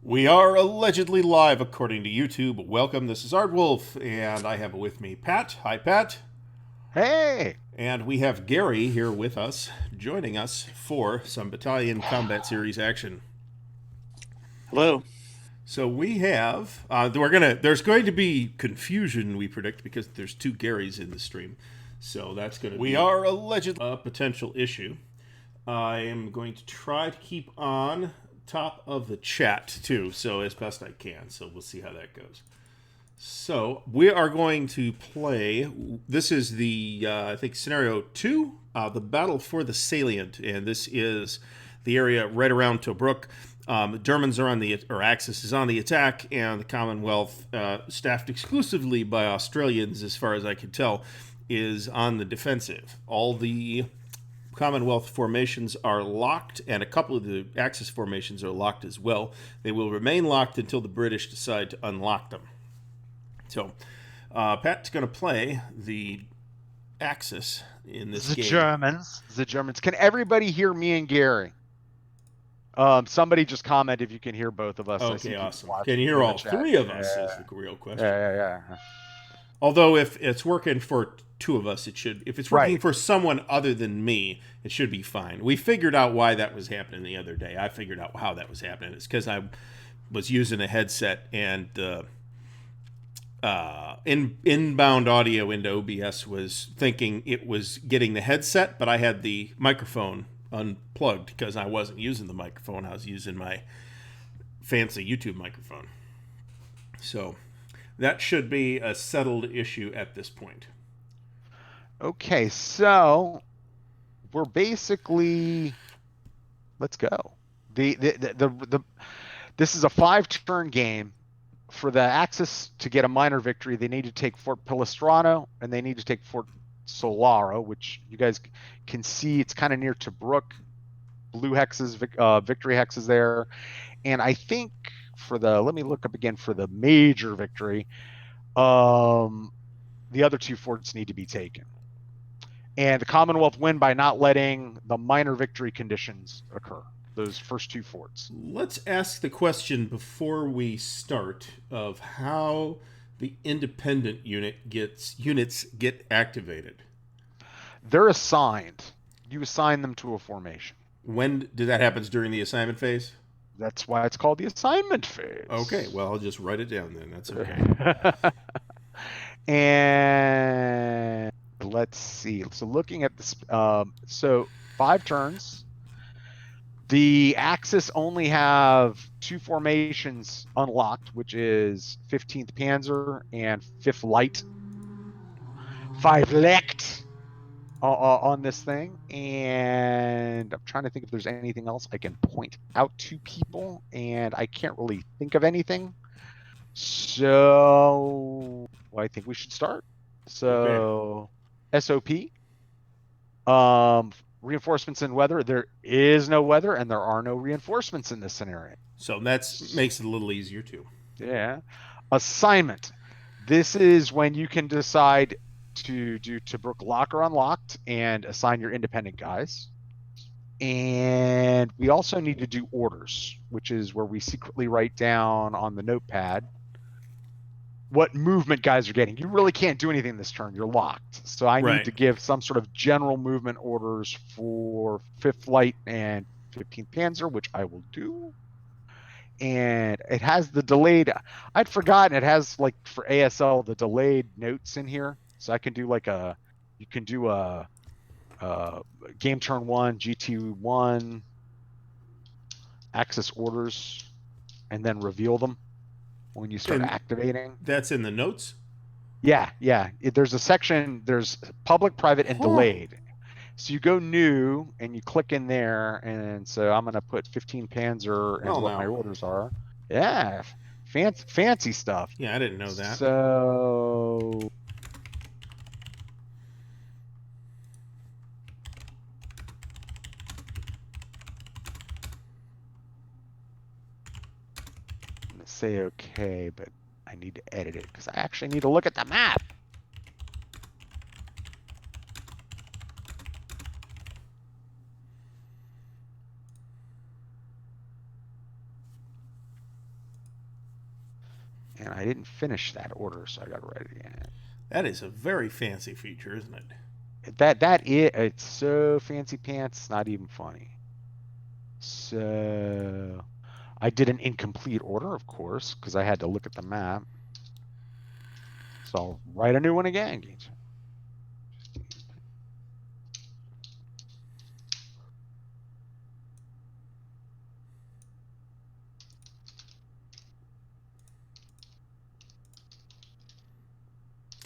We are allegedly live according to YouTube. Welcome, this is Ardwulf, and I have with me Pat. Hi, Pat. Hey, And we have Gary here with us, joining us for some Battalion Combat Series action. Hello. So we have, there's going to be confusion, we predict, because there's two Garys in the stream. So that's going to We are allegedly a potential issue. I am going to try to keep on top of the chat too, so as best I can. So we'll see how that goes. So we are going to play. This is the I think scenario 2, the battle for the Salient, and this is the area right around Tobruk. The Germans are on the or Axis is on the attack, and the Commonwealth, staffed exclusively by Australians, as far as I can tell, is on the defensive. All the Commonwealth formations are locked, and a couple of the Axis formations are locked as well. They will remain locked until the British decide to unlock them. So, Pat's going to play the Axis in this game. The Germans. Can everybody hear me and Gary? Somebody just comment if you can hear both of us. Okay, awesome. Can you hear all three of us? Is the real question. Yeah. Although if it's working for two of us, it should. If it's working for someone other than me, it should be fine. We figured out why that was happening the other day. I figured out how that was happening. It's because I was using a headset, and inbound audio into OBS was thinking it was getting the headset, but I had the microphone unplugged because I wasn't using the microphone. I was using my fancy YouTube microphone. So that should be a settled issue at this point. Okay, so we're basically, let's go. This is a 5-turn game. For the Axis to get a minor victory, they need to take Fort Palestrano and they need to take Fort Solaro, which you guys can see it's kind of near Tobruk. Blue hexes, victory hexes there. And I think let me look up again for the major victory. The other two forts need to be taken. And the Commonwealth win by not letting the minor victory conditions occur. Those first two forts. Let's ask the question before we start of how the independent units get activated. They're assigned. You assign them to a formation. When did that happen? During the assignment phase? That's why it's called the assignment phase. Okay, well, I'll just write it down then. That's okay. And let's see. So looking at this, so 5 turns. The Axis only have 2 formations unlocked, which is 15th Panzer and 5th Light. 5 Licht on this thing. And I'm trying to think if there's anything else I can point out to people, and I can't really think of anything. So I think we should start. So okay. SOP. Reinforcements in weather. There is no weather, and there are no reinforcements in this scenario. So that makes it a little easier too. Yeah. Assignment. This is when you can decide to do Tobruk lock or unlocked and assign your independent guys. And we also need to do orders, which is where we secretly write down on the notepad what movement guys are getting. You really can't do anything this turn. You're locked. So I need to give some sort of general movement orders for 5th Light and 15th Panzer, which I will do. And it has the delayed. I'd forgotten it has, like, for ASL, the delayed notes in here. So I can do you can do a game turn 1, GT1, Axis orders, and then reveal them when you start activating. That's in the notes? Yeah. There's a section, there's public, private, and delayed. So you go new and you click in there, and so I'm going to put 15 Panzer and what my orders are. Yeah, fancy stuff. Yeah, I didn't know that. So I'm going to say okay, but I need to edit it because I actually need to look at the map. And I didn't finish that order, so I got to write it again. That is a very fancy feature, isn't it? It's so fancy pants, it's not even funny. So I did an incomplete order, of course, because I had to look at the map. So I'll write a new one again.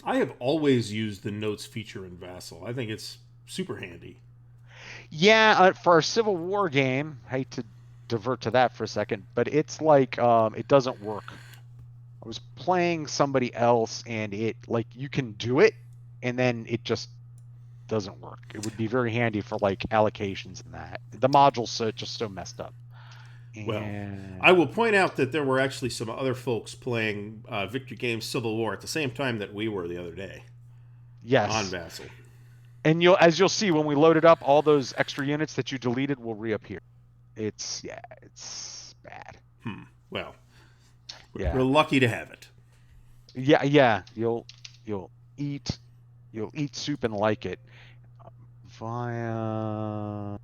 I have always used the notes feature in Vassal. I think it's super handy. Yeah, for our Civil War game, I hate to divert to that for a second, but it's like it doesn't work. I was playing somebody else, and it like you can do it, and then it just doesn't work. It would be very handy for like allocations and that. The module's just so messed up. Well, And I will point out that there were actually some other folks playing Victory Games Civil War at the same time that we were the other day yes, on Vassal. and you'll see when we load it up, all those extra units that you deleted will reappear. It's bad. Well, Yeah. we're lucky to have it. Yeah. You'll eat soup and like it. Via.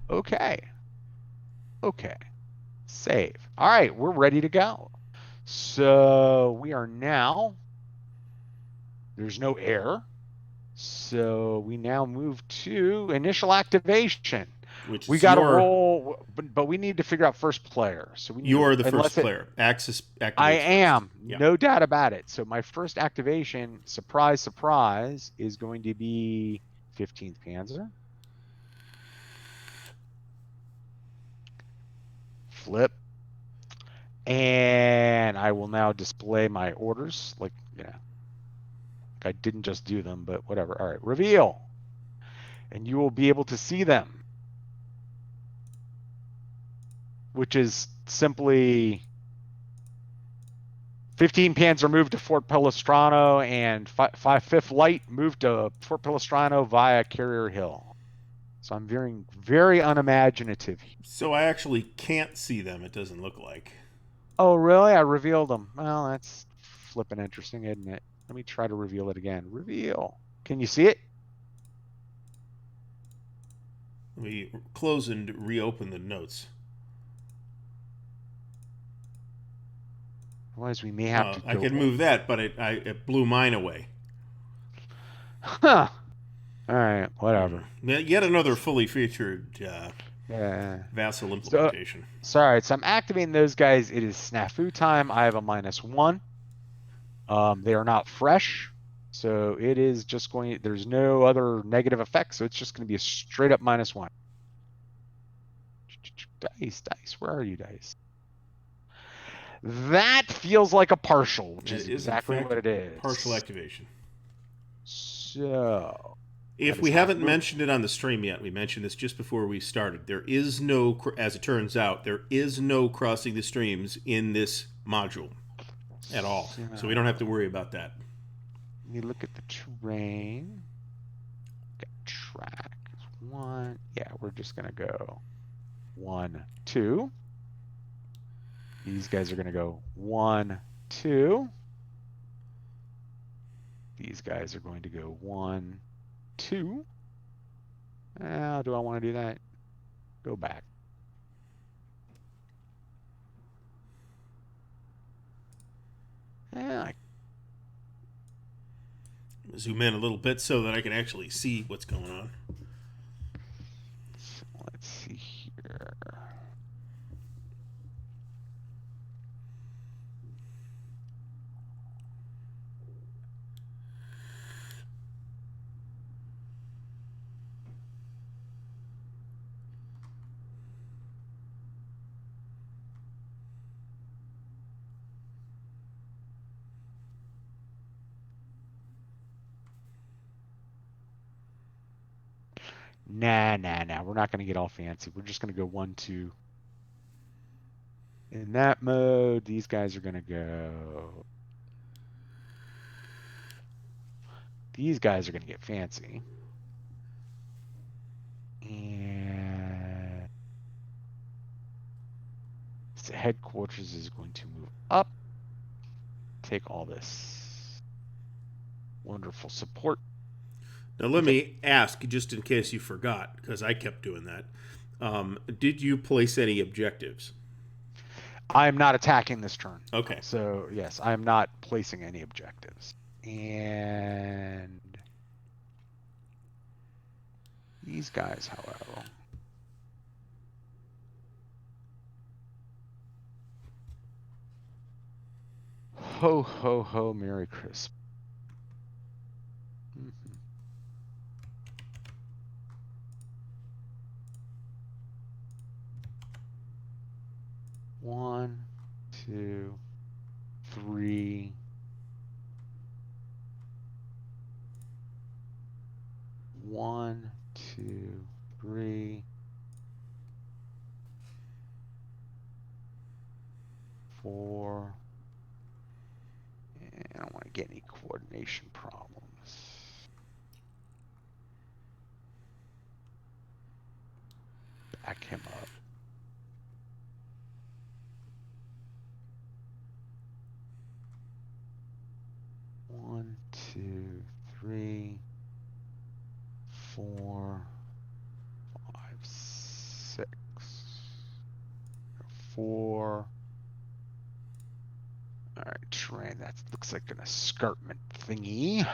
Okay. Okay. Save. All right, we're ready to go. So we are now. There's no error. So we now move to initial activation. Which We is got to roll, but we need to figure out first player. So we need you're the first player. Axis activates I am, first. Yeah. no doubt about it. So my first activation, surprise, surprise, is going to be 15th Panzer. Flip. And I will now display my orders, like I didn't just do them, but whatever. All right, reveal. And you will be able to see them, which is simply 15 Panzer moved to Fort Pelestrano, and 5th Light moved to Fort Pelestrano via Carrier Hill. So I'm very, very unimaginative. So I actually can't see them, it doesn't look like. Oh, really? I revealed them. Well, that's flipping interesting, isn't it? Let me try to reveal it again. Reveal. Can you see it? Let me close and reopen the notes. Otherwise, we may have to. I can move that, but it blew mine away. Huh. All right, whatever. Yet another fully featured Vassal implementation. So I'm activating those guys. It is snafu time. I have a -1. They are not fresh, so it is just going. There's no other negative effects, so it's just going to be a straight up -1. Dice. Where are you, dice? That feels like a partial, which is exactly what it is. Partial activation. So, if we haven't mentioned it on the stream yet, we mentioned this just before we started. There is no, as it turns out, there is no crossing the streams in this module at all. So we don't have to worry about that. Let me look at the terrain. Got track. 1. Yeah, we're just going to go 1, 2. These guys are going to go 1, 2. These guys are going to go 1, 2. How do I want to do that? Go back. Zoom in a little bit so that I can actually see what's going on. So let's see here. Nah. We're not going to get all fancy. We're just going to go 1, 2. In that mode, these guys are going to go. These guys are going to get fancy. headquarters is going to move up. Take all this wonderful support. Now, let me ask, just in case you forgot, because I kept doing that. Did you place any objectives? I am not attacking this turn. Okay. So, yes, I am not placing any objectives. And these guys, however. Ho, ho, ho, Merry Christmas. Mm-hmm. One, two, three. One, two, three. 4. And I don't want to get any coordination problems. Back him up. One, two, three, 4, 5, 6, 4. All right, terrain. That looks like an escarpment thingy.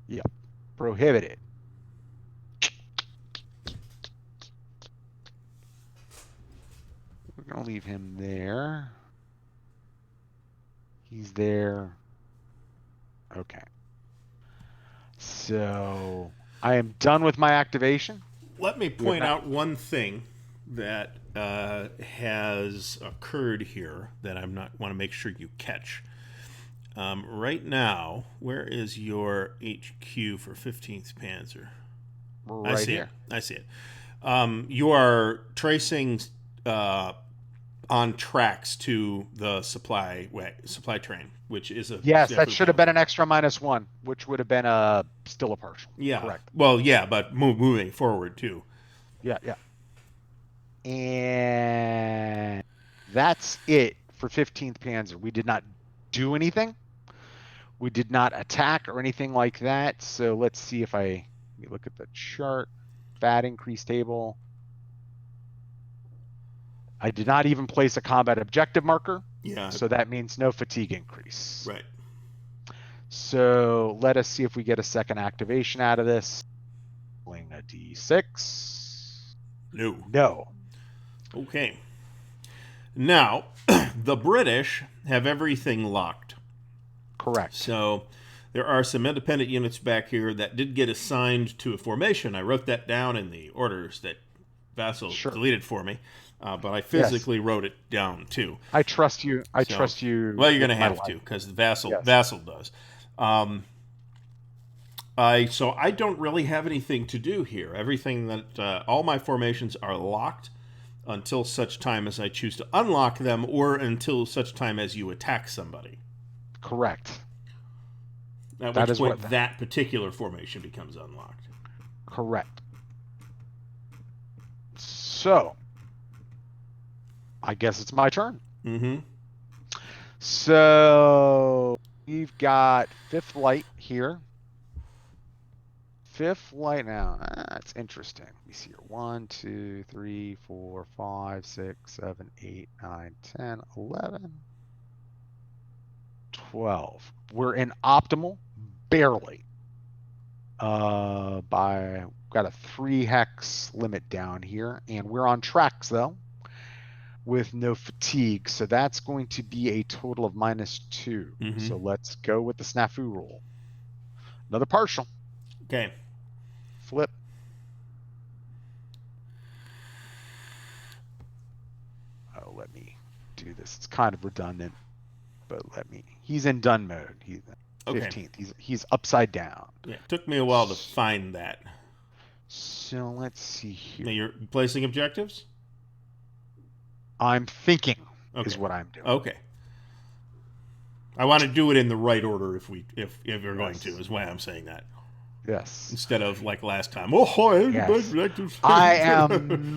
Yep, prohibited. We're gonna leave him there. He's there. Okay. So I am done with my activation. Let me point out one thing that has occurred here that I want to make sure you catch. Right now, where is your HQ for 15th Panzer? Right I see here. it. I see it. You are tracing on tracks to the supply train, which is a yes. That should have been an extra -1, which would have been still a partial. Yeah. Correct. Well, yeah, but moving forward too. Yeah, yeah. And that's it for 15th Panzer. We did not do anything. We did not attack or anything like that. So let's see if let me look at the chart. Fat increase table. I did not even place a combat objective marker. Yeah. So that means no fatigue increase. Right. So let us see if we get a second activation out of this. Rolling a d6. No. Okay. Now, the British have everything locked. Correct. So there are some independent units back here that did get assigned to a formation. I wrote that down in the orders that Vassal deleted for me, but I physically wrote it down too. I trust you. I trust you. Well, you're going to have to because Vassal does. So I don't really have anything to do here. Everything that all my formations are locked until such time as I choose to unlock them, or until such time as you attack somebody. Correct. At which point that particular formation becomes unlocked. Correct. So, I guess it's my turn. Mm-hmm. So, we've got 5th Light here. 5th Light now. That's interesting. Let me see here. 1, 2, 3, 4, 5, 6, 7, 8, 9, 10, 11, 12. We're in optimal, barely. Got a 3 hex limit down here, and we're on tracks though, with no fatigue. So that's going to be a total of -2. Mm-hmm. So let's go with the snafu roll. Another partial. Okay. Flip. Oh, let me do this. It's kind of redundant, but he's in done mode. He's 15th. Okay. He's upside down. Yeah, it took me a while to find that. So let's see here. Now you're placing objectives? I'm thinking is what I'm doing. Okay. I want to do it in the right order if you're going to, is why I'm saying that. Yes. Instead of like last time. Oh, Yes. I am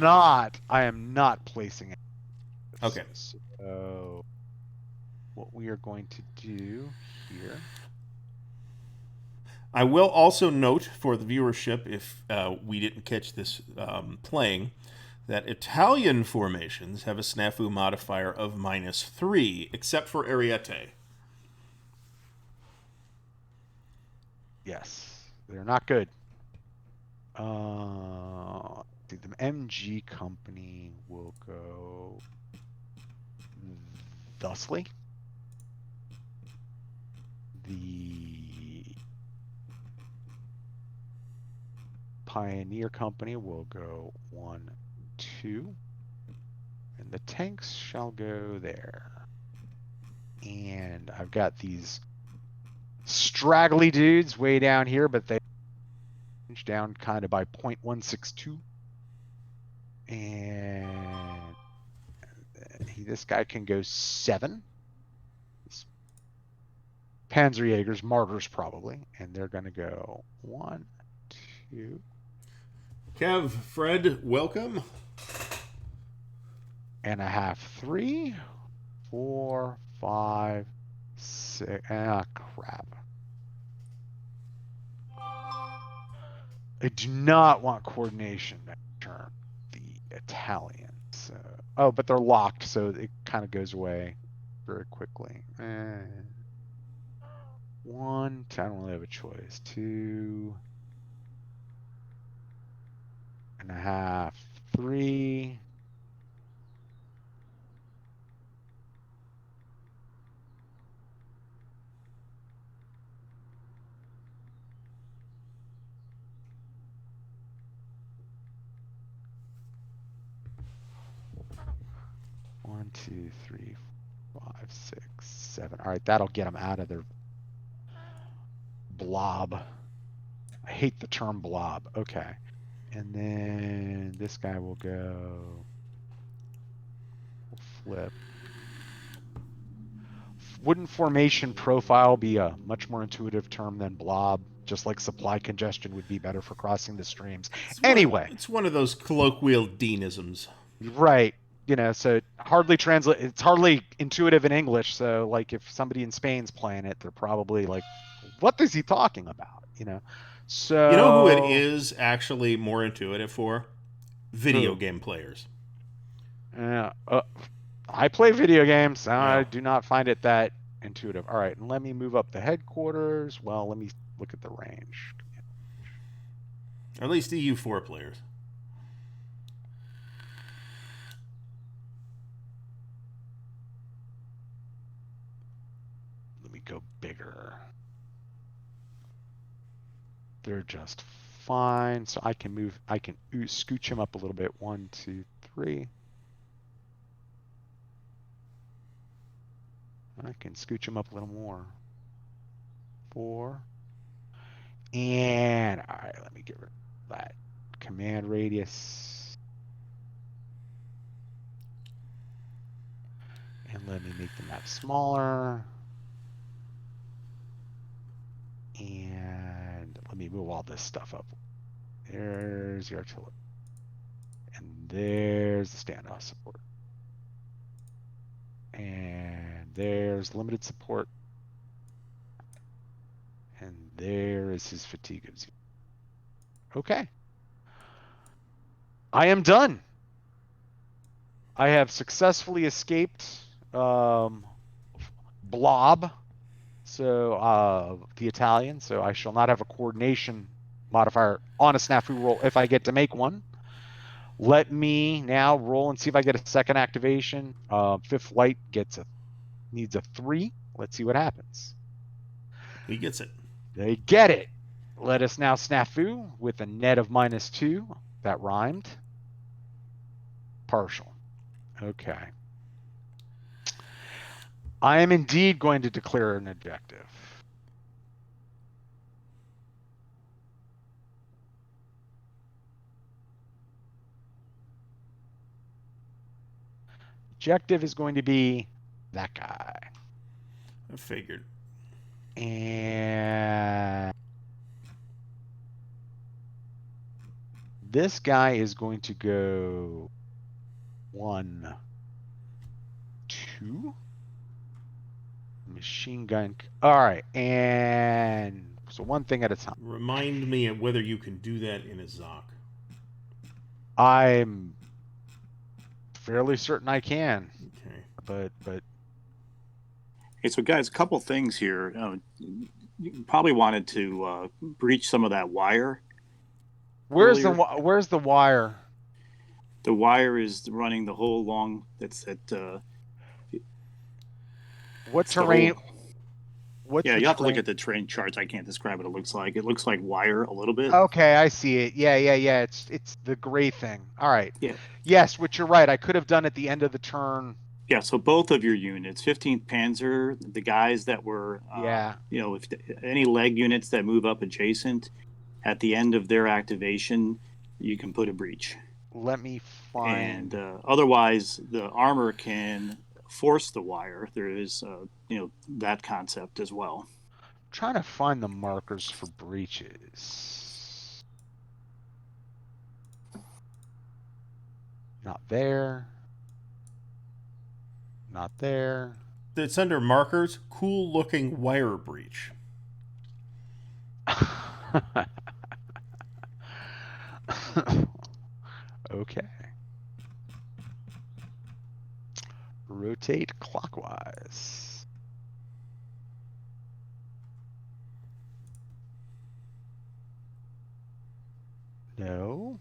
not placing it. Okay. So what we are going to do here. I will also note for the viewership, if we didn't catch this playing, that Italian formations have a snafu modifier of -3, except for Ariete. Yes, they're not good. The MG company will go thusly. The Pioneer company will go 1, 2, and the tanks shall go there. And I've got these straggly dudes way down here, but they range down kind of by 0.162. And this guy can go 7. Panzerjägers, Martyrs probably, and they're going to go 1, 2. Kev, Fred, welcome. And I have 3, 4, 5, 6. Ah, crap. I do not want coordination next turn. The Italians. Oh, but they're locked, so it kind of goes away very quickly. 1, I don't really have a choice. 2 and a half, 3. One, 2, 3, 5, 6, 7. All right, that'll get them out of their blob. I hate the term blob. Okay. And then this guy will go. We'll flip. Wouldn't formation profile be a much more intuitive term than blob? Just like supply congestion would be better for crossing the streams. Anyway. It's one of those colloquial deanisms. Right. So hardly translate. It's hardly intuitive in English. So like if somebody in Spain's playing it, they're probably like, what is he talking about? So You know who it is actually more intuitive for? Video game players. I play video games. I Yeah. do not find it that intuitive. All right, and let me move up the headquarters. Well, let me look at the range. Or at least the U4 players. Let me go bigger. They're just fine. So I can move. I can scooch him up a little bit. 1, 2, 3. I can scooch him up a little more. 4. And all right, let me get rid of that command radius. And let me make the map smaller. And let me move all this stuff up. There's the artillery. And there's the standoff support. And there's limited support. And there is his fatigue of 0. Okay. I am done. I have successfully escaped Blob, so the Italian, so I shall not have a coordination modifier on a snafu roll if I get to make one. Let me now roll and see if I get a second activation. Fifth Light needs a 3. Let's see what happens. He gets it. They get it. Let us now snafu with a net of -2. That rhymed. Partial. Okay. I am indeed going to declare an objective. Objective is going to be that guy. I figured. And This guy is going to go 1, 2. Machine gun. All right, and so one thing at a time. Remind me of whether you can do that in a Zoc. I'm fairly certain I can. Okay. But Okay, so guys, a couple things here. You probably wanted to breach some of that wire. where's earlier. where's the wire? The wire is running the whole long. That's at. What it's the terrain? whole- What's yeah, the you have to look terrain? at the terrain charts. I can't describe what it looks like. It looks like wire a little bit. Okay, I see it. Yeah. It's the gray thing. All right. Yeah. Yes, which you're right. I could have done at the end of the turn. Yeah, so both of your units, 15th Panzer, the guys that were, Yeah. if any leg units that move up adjacent, at the end of their activation, you can put a breach. Let me find. And otherwise, the armor can force the wire. There is, that concept as well. I'm trying to find the markers for breaches. Not there. Not there. It's under markers. Cool looking wire breach. Okay. Rotate clockwise. No.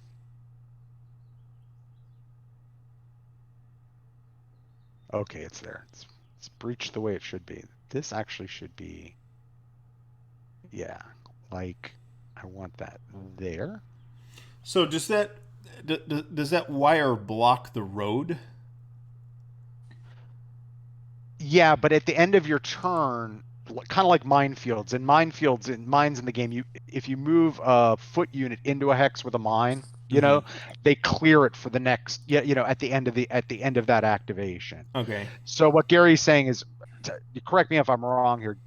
Okay, it's there. It's breached the way it should be. This actually should be, yeah, like I want that there. So does that wire block the road? Yeah, but at the end of your turn, kind of like minefields. In mines in the game, if you move a foot unit into a hex with a mine, they clear it for the next, at the end of that activation. Okay. So what Gary's saying is, correct me if I'm wrong here,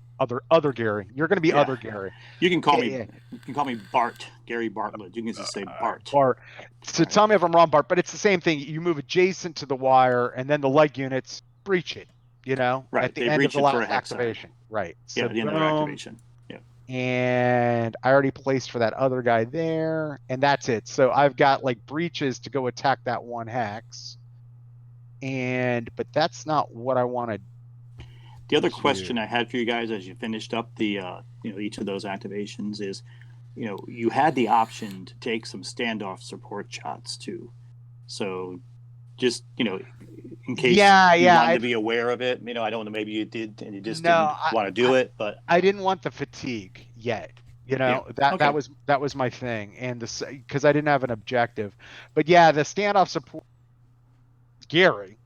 other Gary. You're going to be Yeah. other Gary. You can call me. You can call me Bart, Gary Bartlett. You can just say Bart. Bart. So tell me if I'm wrong, Bart. But it's the same thing. You move adjacent to the wire, and then the leg units breach it. Right. At the They end of breach the it for a last hex activation. Right. Yeah, So at the end of their activation. Yeah. And I already placed for that other guy there, and that's it. So I've got like breaches to go attack that one hex, but that's not what I wanted. The other question I had for you guys as you finished up the each of those activations is, you had the option to take some standoff support shots too. So just in case you wanted to be aware of it, I don't know, maybe you did and you just didn't want to do it, but I didn't want the fatigue yet. That was my thing, and because I didn't have an objective. But yeah, the standoff support, Gary,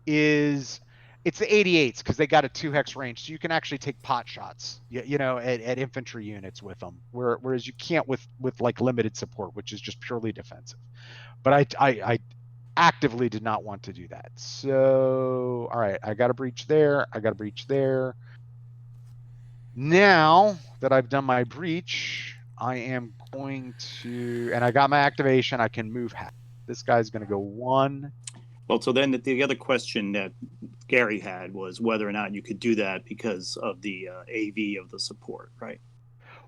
it's the 88s because they got a 2-hex range, so you can actually take pot shots, at infantry units with them, whereas you can't with like limited support, which is just purely defensive. But I actively did not want to do that. So, all right, I got a breach there. I got a breach there. Now that I've done my breach, I am going to, and I got my activation, I can move half. This guy's going to go 1. Well, so then the other question that Gary had was whether or not you could do that because of the AV of the support, right?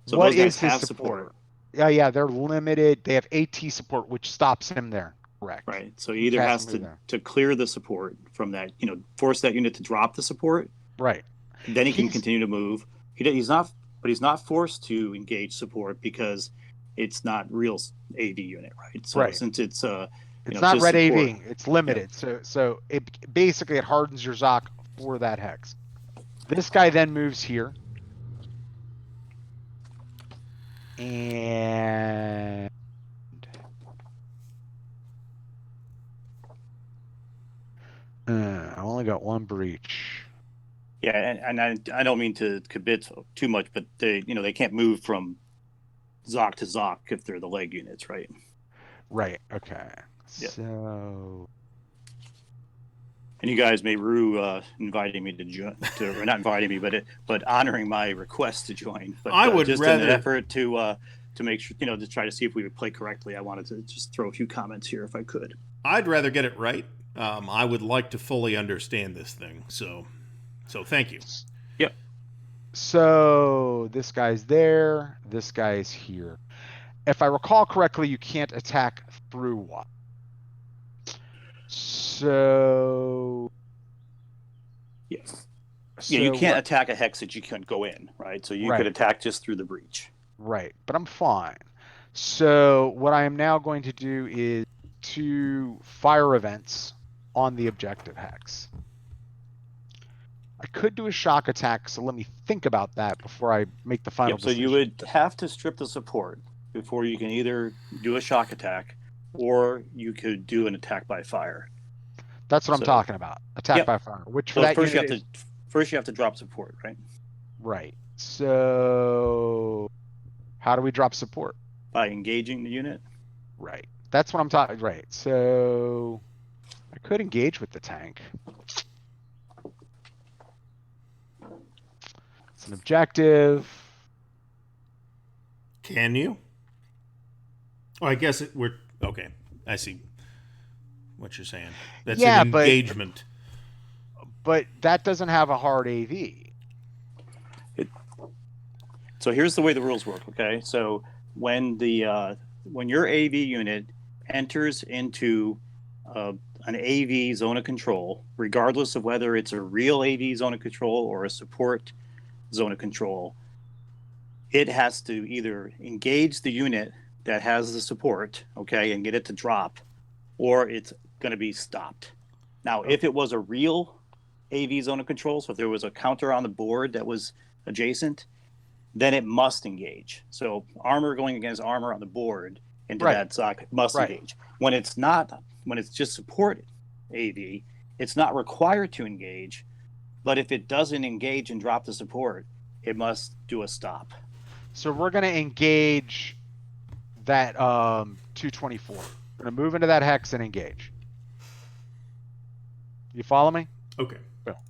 So what those guys is his have support? Yeah, they're limited. They have AT support, which stops him there. Correct. Right. So he either has to clear the support from that, force that unit to drop the support. Right. Then he can continue to move. He's not forced to engage support because it's not real AV unit, right? So since it's it's not red support, AV, it's limited. So it basically it hardens your Zoc for that hex. This guy then moves here. And I only got one breach. Yeah, and I don't mean to commit too much, but they can't move from Zoc to Zoc if they're the leg units, right? Right. Okay. Yeah. So. And you guys may rue inviting me to join, or not inviting me, but honoring my request to join. But I would just rather in an effort to to make sure, to try to see if we would play correctly, I wanted to just throw a few comments here if I could. I'd rather get it right. I would like to fully understand this thing. So thank you. Yep. So this guy's there. This guy's here. If I recall correctly, you can't attack through one. So. Yeah. So Yeah, you can't attack a hex that you couldn't go in, right? So you could attack just through the breach. Right, but I'm fine. So what I am now going to do is 2 fire events on the objective hex. I could do a shock attack, so let me think about that before I make the final decision. So you would have to strip the support before you can either do a shock attack or you could do an attack by fire. That's what I'm talking about. Attack by fire. Which for that first you have to drop support, right? Right. So how do we drop support? By engaging the unit. Right. That's what I'm talking. Right. So I could engage with the tank. It's an objective. Can you? Oh, I guess we're okay. I see what you're saying. That's an engagement. But that doesn't have a hard AV. So here's the way the rules work. Okay. So when your AV unit enters into an AV zone of control, regardless of whether it's a real AV zone of control or a support zone of control, it has to either engage the unit that has the support, okay, and get it to drop, or it's going to be stopped. Now, if it was a real AV zone of control, so if there was a counter on the board that was adjacent, then it must engage. So armor going against armor on the board into that socket must engage. When it's not, when it's just support AV, it's not required to engage, but if it doesn't engage and drop the support, it must do a stop. So we're going to engage that 224. We're going to move into that hex and engage. You follow me? Okay. Well,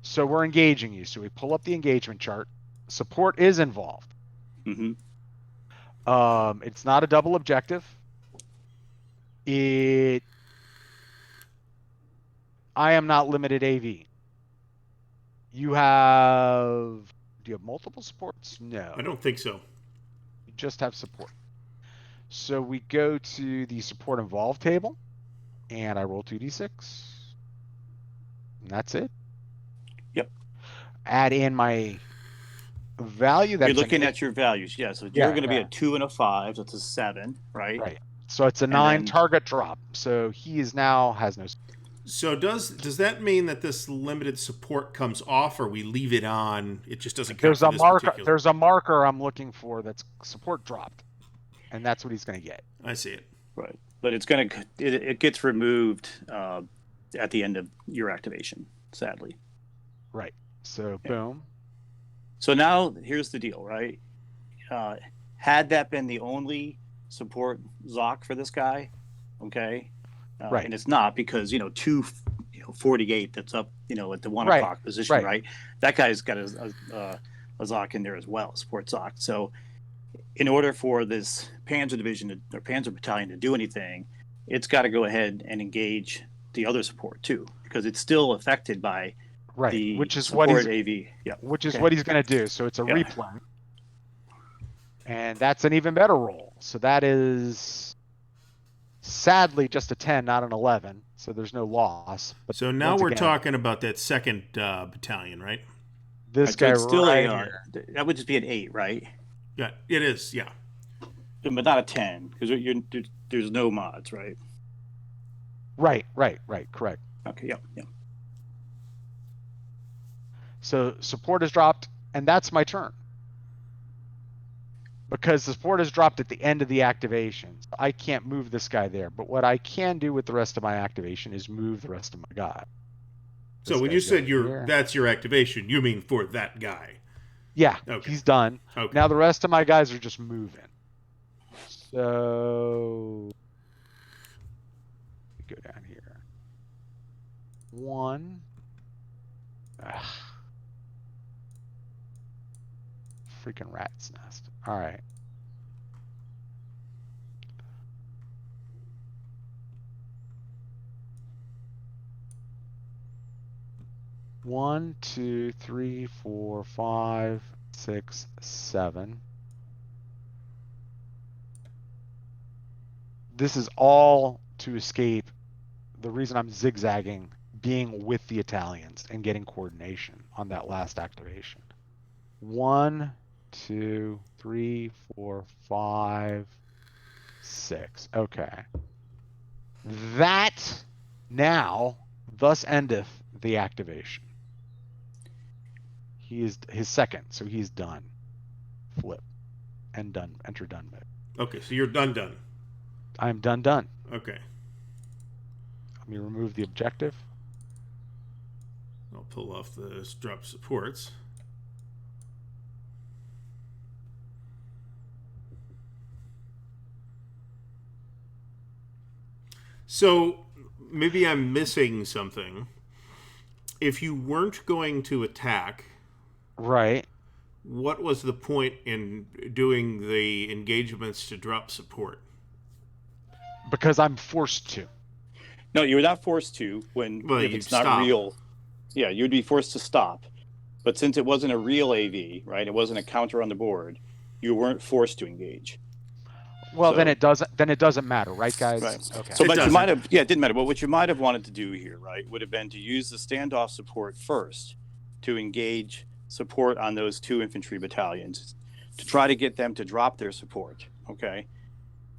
so we're engaging you. So we pull up the engagement chart. Support is involved. Mm-hmm. It's not a double objective. I am not limited AV. Do you have multiple supports? No. I don't think so. You just have support. So we go to the support involved table, and I roll 2d6. And that's it. Yep. Add in my value. You're looking at your values. Yeah. So you're going to be a 2 and a 5. That's a 7, right? Right. So it's a 9 target drop. So he has no. So does that mean that this limited support comes off, or we leave it on? It just doesn't count. There's a marker I'm looking for that's support dropped, and that's what he's going to get. I see it. Right, but it gets removed at the end of your activation. Sadly. Right. So boom. So now here's the deal, right? Had that been the only support Zoc for this guy, okay? Right. And it's not, because 248 that's up at the 1 o'clock position, right? That guy's got a Zoc in there as well, support Zoc. So in order for this Panzer division or Panzer battalion to do anything, it's got to go ahead and engage the other support too, because it's still affected by the which is support what AV. Yeah, which is what he's going to do. So it's a replay, and that's an even better roll. So that is sadly just a 10, not an 11. So there's no loss. But so now we're talking about that second battalion, right? This guy still here. That would just be an 8, right? Yeah, it is. Yeah, but not a 10, because there's no mods, right? Right. Correct. Okay. Yeah. So support is dropped, and that's my turn. Because the support is dropped at the end of the activation. So I can't move this guy there. But what I can do with the rest of my activation is move the rest of my guy. So when you said that's your activation, you mean for that guy? Yeah, he's done. Okay. Now the rest of my guys are just moving. So go down here. 1. freaking rat's nest. All right. One, two, three, 4, 5, 6, 7. This is all to escape. The reason I'm zigzagging, being with the Italians and getting coordination on that last activation. 1, 2, 3, 4, 5, 6. Okay. That now thus endeth the activation. He is his second, so he's done. Flip and done. Enter done mode. Okay, so you're done. I'm done. Okay. Let me remove the objective. I'll pull off the drop supports. So maybe I'm missing something. If you weren't going to attack, Right. what was the point in doing the engagements to drop support? Because I'm forced to. No, you're not forced to if it's not real. Yeah, you'd be forced to stop. But since it wasn't a real AV, right? It wasn't a counter on the board. You weren't forced to engage. Well, then it doesn't matter, right, guys? Right. Okay. So, but you might have, it didn't matter. But what you might have wanted to do here, right, would have been to use the standoff support first to engage support on those 2 infantry battalions to try to get them to drop their support. Okay.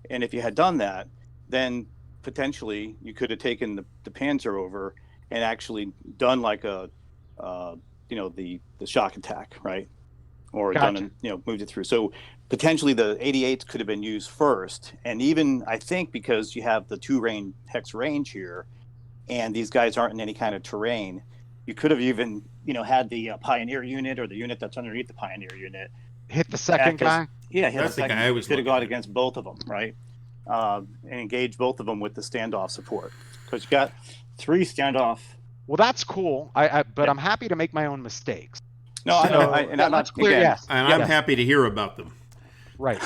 And if you had done that, then potentially you could have taken the Panzer over and actually done like the shock attack, right? Or Gotcha. moved it through. So potentially the 88s could have been used first. And even I think because you have the 2 hex range here and these guys aren't in any kind of terrain, you could have even, had the Pioneer unit or the unit that's underneath the Pioneer unit. Hit the second guy? Yeah, that's the guy I was could have looking gone at. against both of them, right? And engage both of them with the standoff support. Because you got 3 standoff. Well, that's cool. But I'm happy to make my own mistakes. No, I know. And I'm not clear. again, Yes. And I'm happy to hear about them. Right.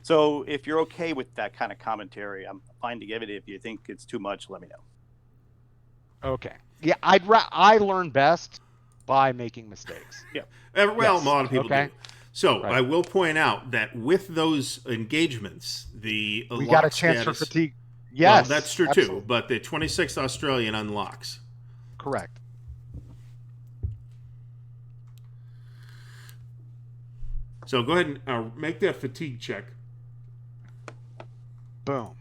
So if you're okay with that kind of commentary, I'm fine to give it. If you think it's too much, let me know. Okay. Yeah, I learn best by making mistakes. Yeah. Well, a lot of people do. So Right. I will point out that with those engagements, we got a chance for fatigue. Yes. Well, that's true too. But the 26th Australian unlocks. Correct. So go ahead and make that fatigue check. Boom.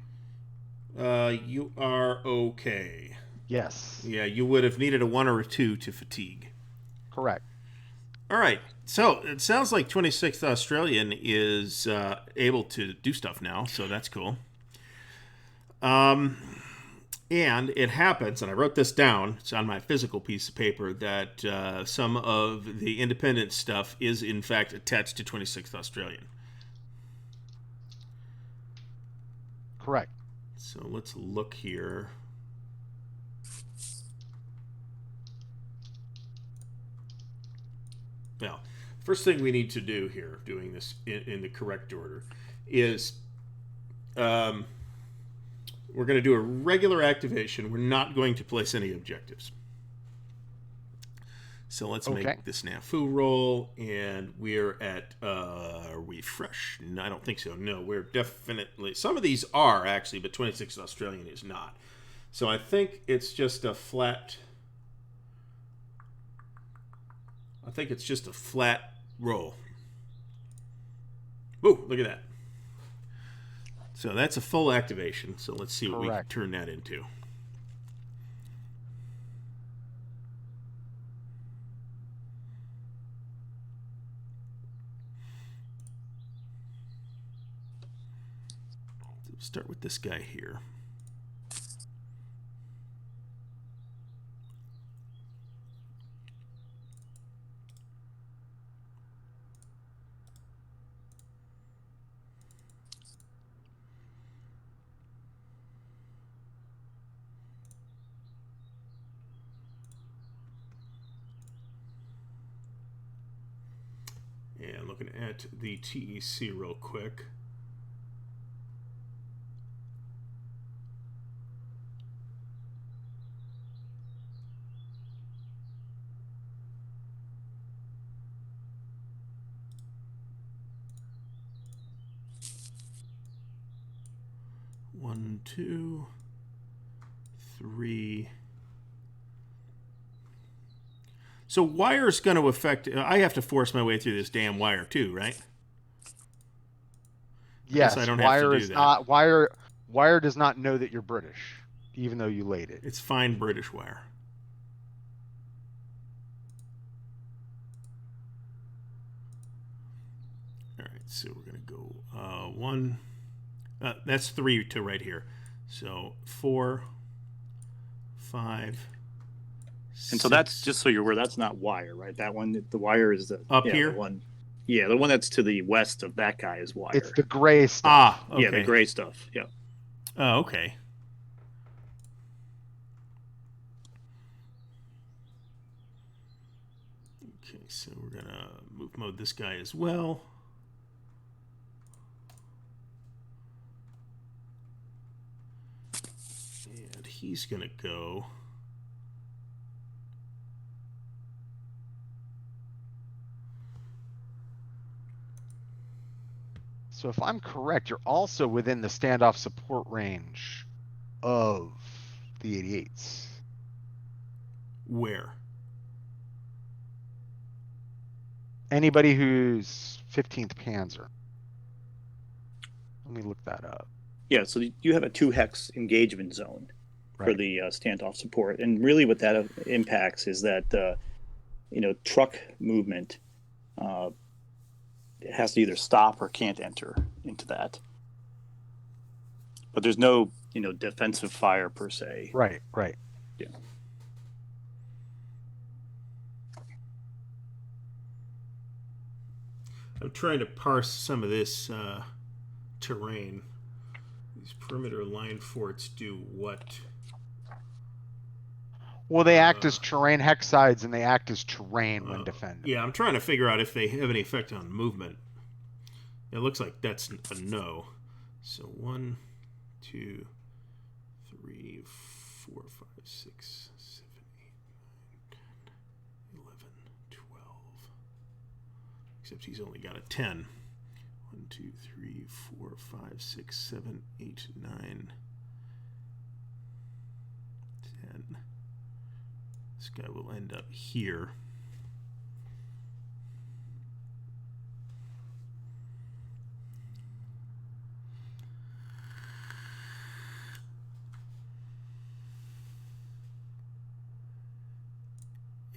You are okay. Yes. Yeah, you would have needed a 1 or a 2 to fatigue. Correct. All right. So it sounds like 26th Australian is able to do stuff now, so that's cool. And it happens, and I wrote this down, it's on my physical piece of paper, that some of the independent stuff is in fact attached to 26th Australian. Correct. So let's look here. Now, first thing we need to do here, doing this in the correct order, is we're going to do a regular activation. We're not going to place any objectives. So let's make this snafu roll, and we're at, are we fresh? No, I don't think so. No, we're definitely, some of these are actually, but 26th Australian is not. So I think it's just a flat, roll. Ooh, look at that. So that's a full activation. So let's see what we can turn that into. So we'll start with this guy here. And looking at the TEC real quick. One, two, three. So wire's going to affect... I have to force my way through this damn wire too, right? Yes, I don't have wire to do is that. not wire does not know that you're British, even though you laid it. It's fine British wire. All right, so we're going to go one. That's 3 to right here. So 4, 5, 6. And so that's, just so you're aware, that's not wire, right? That one, the wire is up here. The one, the one that's to the west of that guy is wire. It's the gray stuff. Ah, okay. Yeah, the gray stuff. Yeah. Oh, okay. Okay, so we're gonna move mode this guy as well. And he's gonna go. So if I'm correct, you're also within the standoff support range of the 88s. Where? Anybody who's 15th Panzer. Let me look that up. Yeah, so you have a 2-hex engagement zone for Right. the standoff support. And really what that impacts is that, truck movement it has to either stop or can't enter into that. But there's no, defensive fire per se. Right. Yeah. I'm trying to parse some of this terrain. These perimeter line forts do what? Well, they act as terrain hex sides, and they act as terrain when defending. Yeah, I'm trying to figure out if they have any effect on movement. It looks like that's a no. So 1, 2, 3, 4, 5, 6, 7, 8, 9, 10, 11, 12. Except he's only got a 10. 1, 2, 3, 4, 5, 6, 7, 8, 9, 10. This guy will end up here.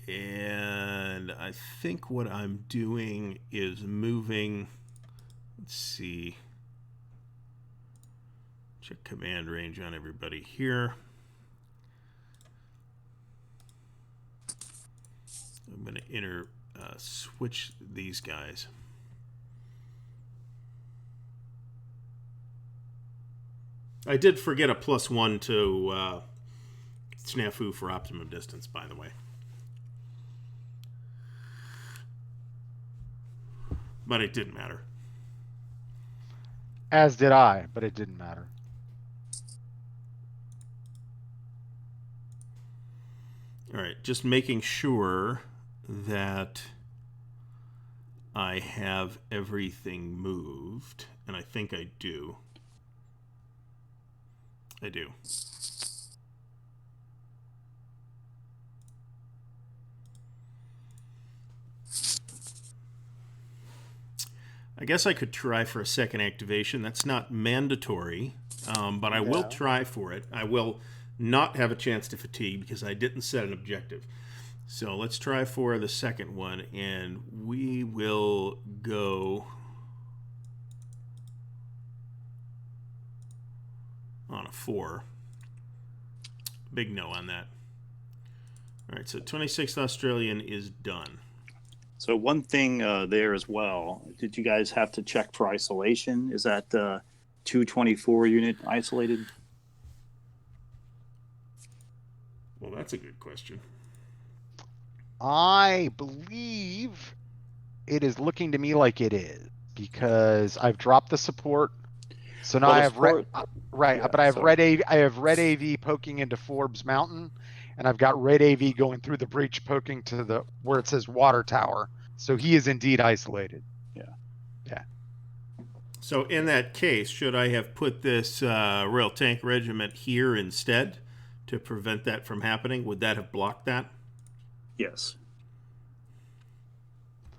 And I think what I'm doing is moving, let's see, check command range on everybody here. I'm going to switch these guys. I did forget a +1 to snafu for optimum distance, by the way. But it didn't matter. As did I, but it didn't matter. All right, just making sure that I have everything moved, and I think I do. I do. I guess I could try for a second activation. That's not mandatory, but I will try for it. I will not have a chance to fatigue because I didn't set an objective. So let's try for the second one, and we will go on a 4. Big no on that. All right, so 26th Australian is done. So one thing there as well, did you guys have to check for isolation? Is that 224 unit isolated? Well, that's a good question. I believe it is looking to me like it is, because I've dropped the support. So now Well, I the have support- right, yeah, but I have so- red AV poking into Forbes Mountain, and I've got red AV going through the breach poking to the where it says water tower. So he is indeed isolated. So in that case, should I have put this Royal Tank Regiment here instead to prevent that from happening? Would that have blocked that? Yes.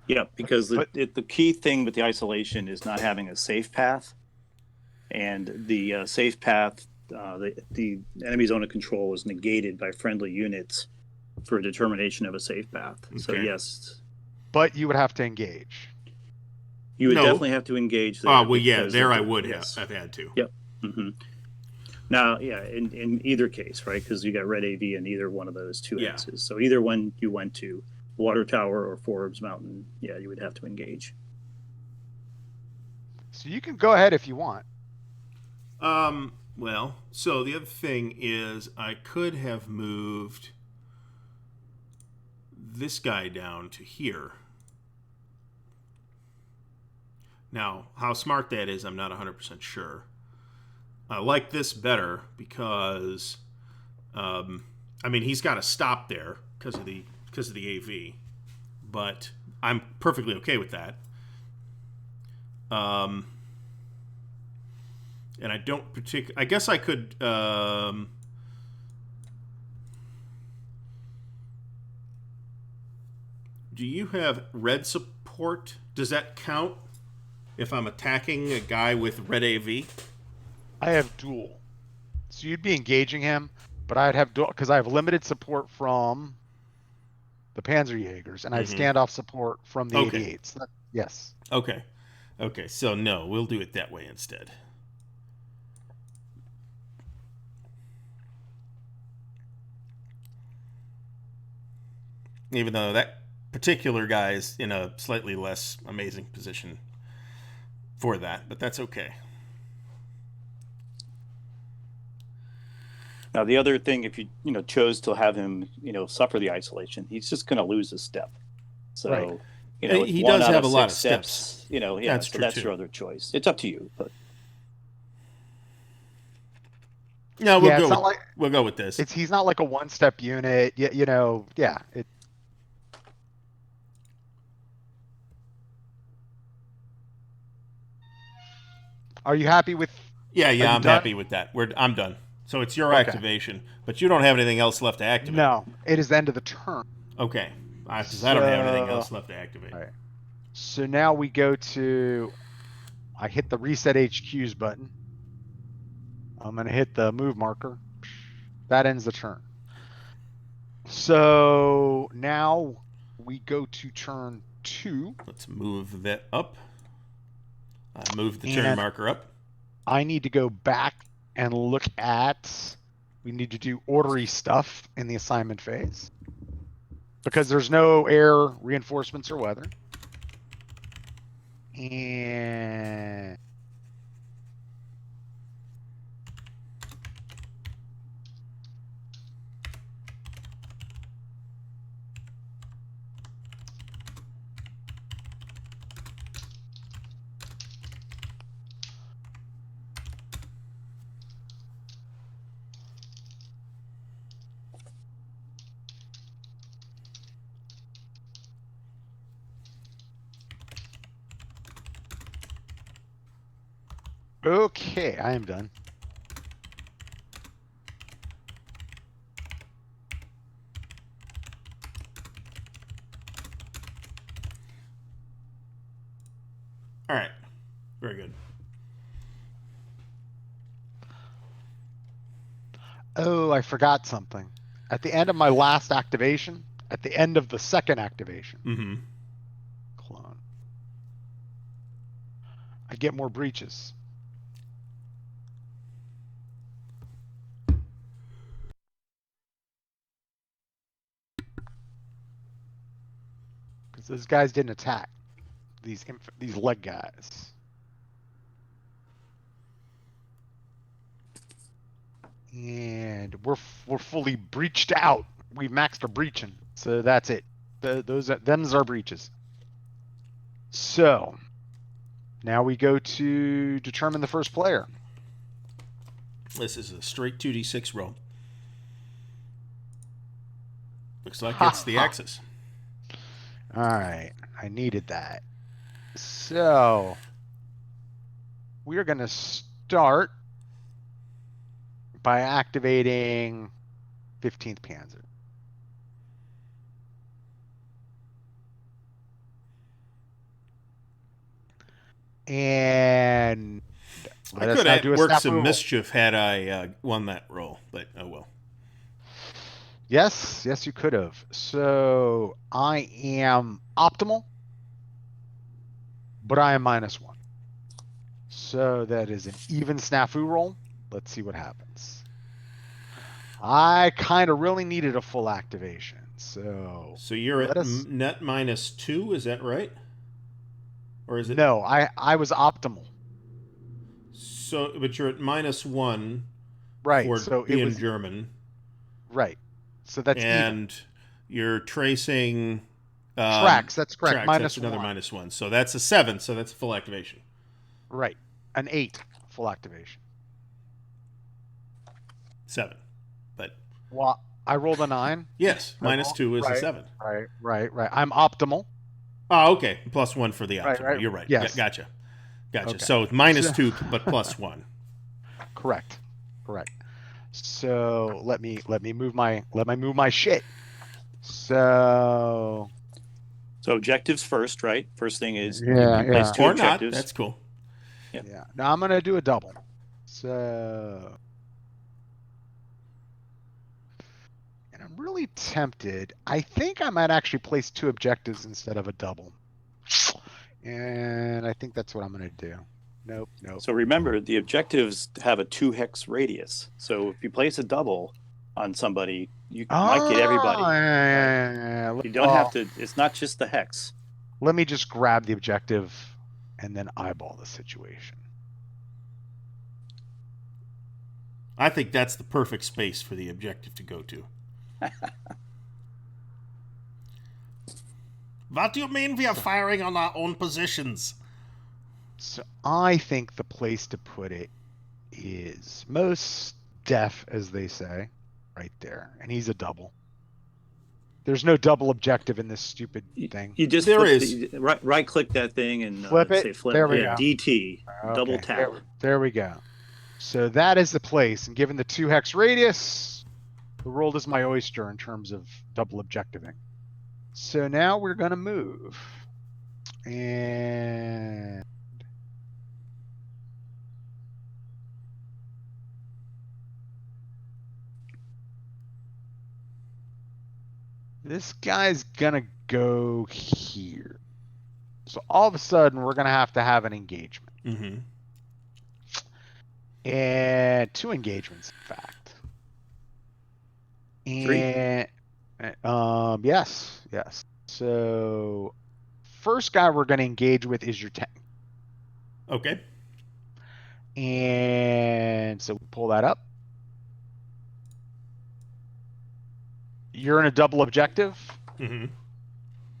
Yeah, because the key thing with the isolation is not having a safe path, and the safe path, the enemy zone of control is negated by friendly units for a determination of a safe path. So Okay. yes, But you would have to engage. you would No. definitely have to engage there. Oh, well, yeah, because there of I the- would yes. have had to. Yep. hmm Now, yeah, in either case, right? Because you got red AV in either one of those two Yeah. axes. So either when you went to Water Tower or Forbes Mountain, yeah, you would have to engage. So you can go ahead if you want. Well, so the other thing is I could have moved this guy down to here. Now, how smart that is, I'm not 100% sure. I like this better because, I mean, he's got to stop there because of the AV, but I'm perfectly okay with that. And I don't I guess I could. Do you have red support? Does that count if I'm attacking a guy with red AV? I have dual. So you'd be engaging him, but I'd have dual because I have limited support from the Panzerjägers, and I have standoff support from the Okay. 88s. Yes. Okay. Okay, so no, we'll do it that way instead. Even though that particular guy is in a slightly less amazing position for that, but that's okay. Now, the other thing, if you chose to have him suffer the isolation, he's just going to lose a step. So Right. He one does out have a lot of 6 steps. Yeah, That's so true, that's too. your other choice. It's up to you, but No, Yeah, it's not like we'll go with this. he's not like a one-step unit. Yeah. Are you happy with? Yeah, Are you I'm done? happy with that. I'm done. So it's your Okay. activation, but you don't have anything else left to activate. No, it is the end of the turn. Okay, because I don't have anything else left to activate. All right. So now we go to. I hit the reset HQs button. I'm gonna hit the move marker. That ends the turn. So now we go to turn 2. Let's move that up. Move the turn And marker up. I need to go back and look at. We need to do ordery stuff in the assignment phase because there's no air reinforcements or weather. And okay, I am done. All right, very good. Oh, I forgot something. At the end of my last activation, at the end of the second activation, Mm-hmm. clone, I get more breaches. Because those guys didn't attack. These leg guys. And we're fully breached out. We've maxed our breaching, so that's it. Them's our breaches. So now we go to determine the first player. This is a straight 2d6 roll. Looks like it's the Axis. All right, I needed that. So we are going to start by activating 15th Panzer. And I could have worked some mischief had I won that roll, but oh well. Yes, you could have. So I am optimal, but I am -1. So that is an even snafu roll. Let's see what happens. I kind of really needed a full activation. So you're at net -2, is that right? Or is it? No, I was optimal. So, but you're at -1 right, for so being it was German. Right. So that's and even. You're tracing tracks. That's correct. Tracks, that's another -1. So that's a 7. So that's full activation. Right. An 8 full activation. 7, but well, I rolled a 9. Yes, -2 is a 7. Right. I'm optimal. Oh, okay. +1 for the optimal. Right. You're right. Yes. Gotcha. Okay. So -2, but +1. Correct. So let me move my shit. So objectives first, right? First thing is yeah. place 2 or objectives. Not. That's cool. Yep. Yeah. Now I'm gonna do a double. So, and I'm really tempted. I think I might actually place 2 objectives instead of a double. And I think that's what I'm gonna do. Nope. So remember, the objectives have a 2 hex radius. So if you place a double on somebody, you might get everybody. Yeah. You don't have to. It's not just the hex. Let me just grab the objective and then eyeball the situation. I think that's the perfect space for the objective to go to. What do you mean we are firing on our own positions? So I think the place to put it is most def, as they say, right there. And he's a double. There's no double objective in this stupid thing. You just right click that thing and flip it. Say flip. There we go. DT. Okay. Double tap. There we go. So that is the place. And given the 2 hex radius, the world is my oyster in terms of double objectiving. So now we're going to move. And this guy's going to go here. So all of a sudden, we're going to have an engagement. Mm-hmm. And 2 engagements, in fact. And 3. Yes. So first guy we're going to engage with is your tank. Okay. And so we pull that up. You're in a double objective. Mm-hmm.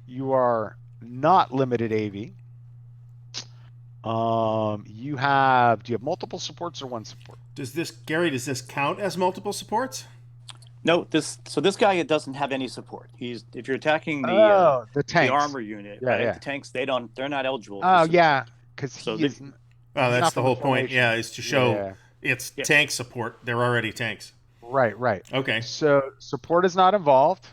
You are not limited AV. Do you have multiple supports or 1 support? Does this count as multiple supports? No, this guy doesn't have any support. If you're attacking the tanks. The armor unit, right? Yeah. The tanks, they're not eligible. Because that's the whole point. Yeah, is to show it's tank support. They're already tanks. Right. Okay. So support is not involved.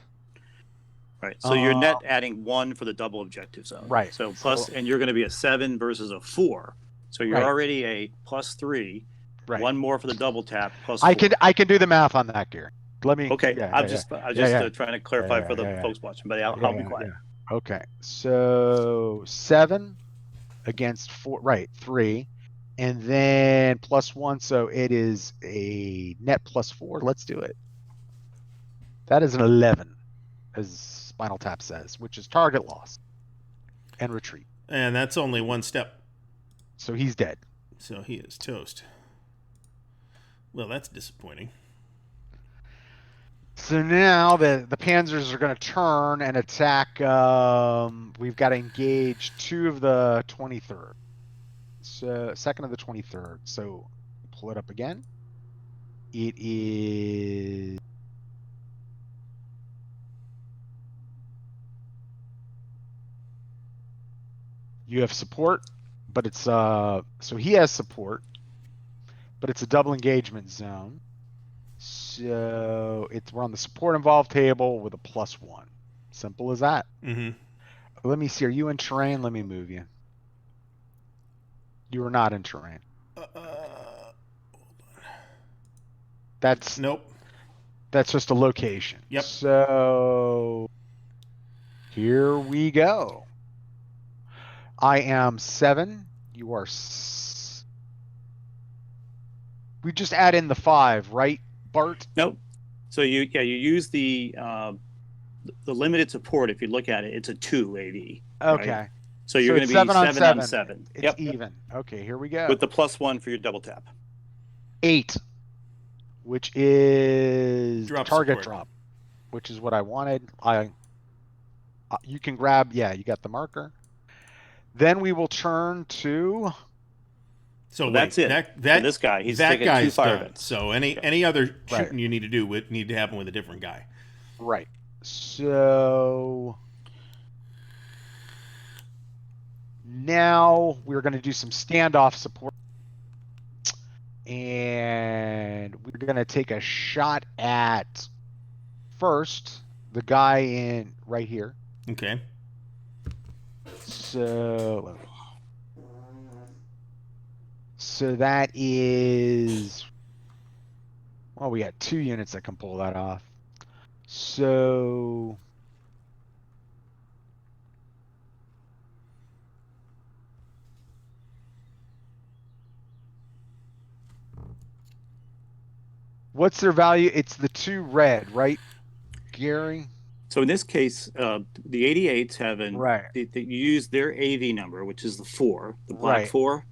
Right. So you're net adding 1 for the double objective zone. Right. So and you're going to be a 7 versus a 4. So you're already a +3. Right. 1 more for the double tap plus 4. I can do the math on that, Gary. Let me. Okay. I'm just trying to clarify for the folks watching, but I'll be quiet. Yeah. Okay. So 7 against 4. Right. 3. And then +1. So it is a net +4. Let's do it. That is an 11, as Spinal Tap says, which is target loss and retreat. And that's only 1 step. So he's dead. So he is toast. Well, that's disappointing. So now the Panzers are going to turn and attack. We've got to engage 2 of the 23rd. So 2nd of the 23rd. So pull it up again. It is... You have support, but it's so he has support, but it's a double engagement zone. So we're on the support involved table with a +1. Simple as that. Mm-hmm. Let me see. Are you in terrain? Let me move you. You are not in terrain. That's nope. That's just a location. Yep. So here we go. I am 7. You are. We just add in the 5, right, Bart? Nope. So you use the limited support. If you look at it, it's a 2 AV. Okay. Right? So you're going to be 7 on 7 on 7. It's even. Okay, here we go. With the +1 for your double tap. 8, which is target support. drop, which is what I wanted. You can grab. Yeah, you got the marker. Then we will turn to. So that's it. For this guy, he's taking 2 fire events. So any other shooting you need to do would need to happen with a different guy. Right. So now we're going to do some standoff support, and we're going to take a shot at first the guy in right here. Okay. So that is, well, we got 2 units that can pull that off. So what's their value? It's the 2 red, right, Gary? So in this case, the 88s have you use their AV number, which is the 4, the black 4,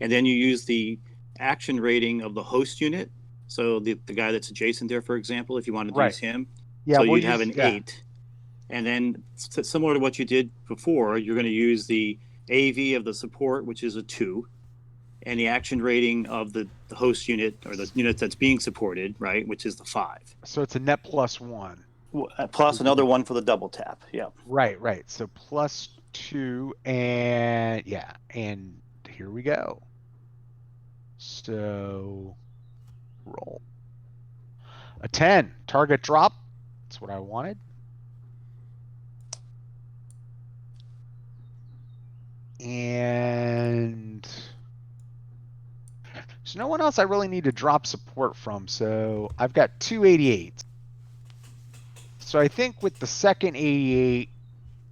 and then you use the action rating of the host unit. So the guy that's adjacent there, for example, if you wanted to use him, so you'd have an 8, and then similar to what you did before, you're going to use the AV of the support, which is a 2, and the action rating of the host unit or the unit that's being supported, right, which is the 5. So it's a net +1. Plus another 1 for the double tap. Yeah. Right. So +2, and and here we go. So roll a 10. Target drop. That's what I wanted. And there's no one else I really need to drop support from. So I've got 2 88s. So I think with the second 88,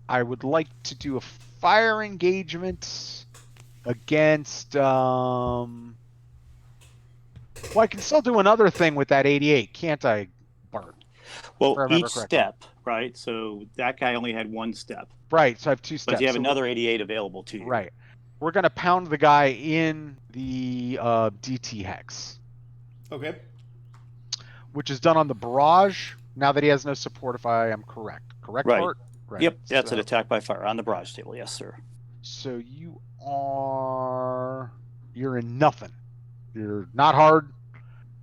I would like to do a fire engagement against. Well, I can still do another thing with that 88, can't I, Bart? Well, each step, right? So that guy only had 1 step. Right, so I have 2 steps. But you have another 88 available to you. Right. We're going to pound the guy in the DT hex. Okay. Which is done on the barrage, now that he has no support, if I am correct. Correct, right. Bart? Right. Yep, that's an attack by fire on the barrage table. Yes, sir. So you're in nothing. You're not hard.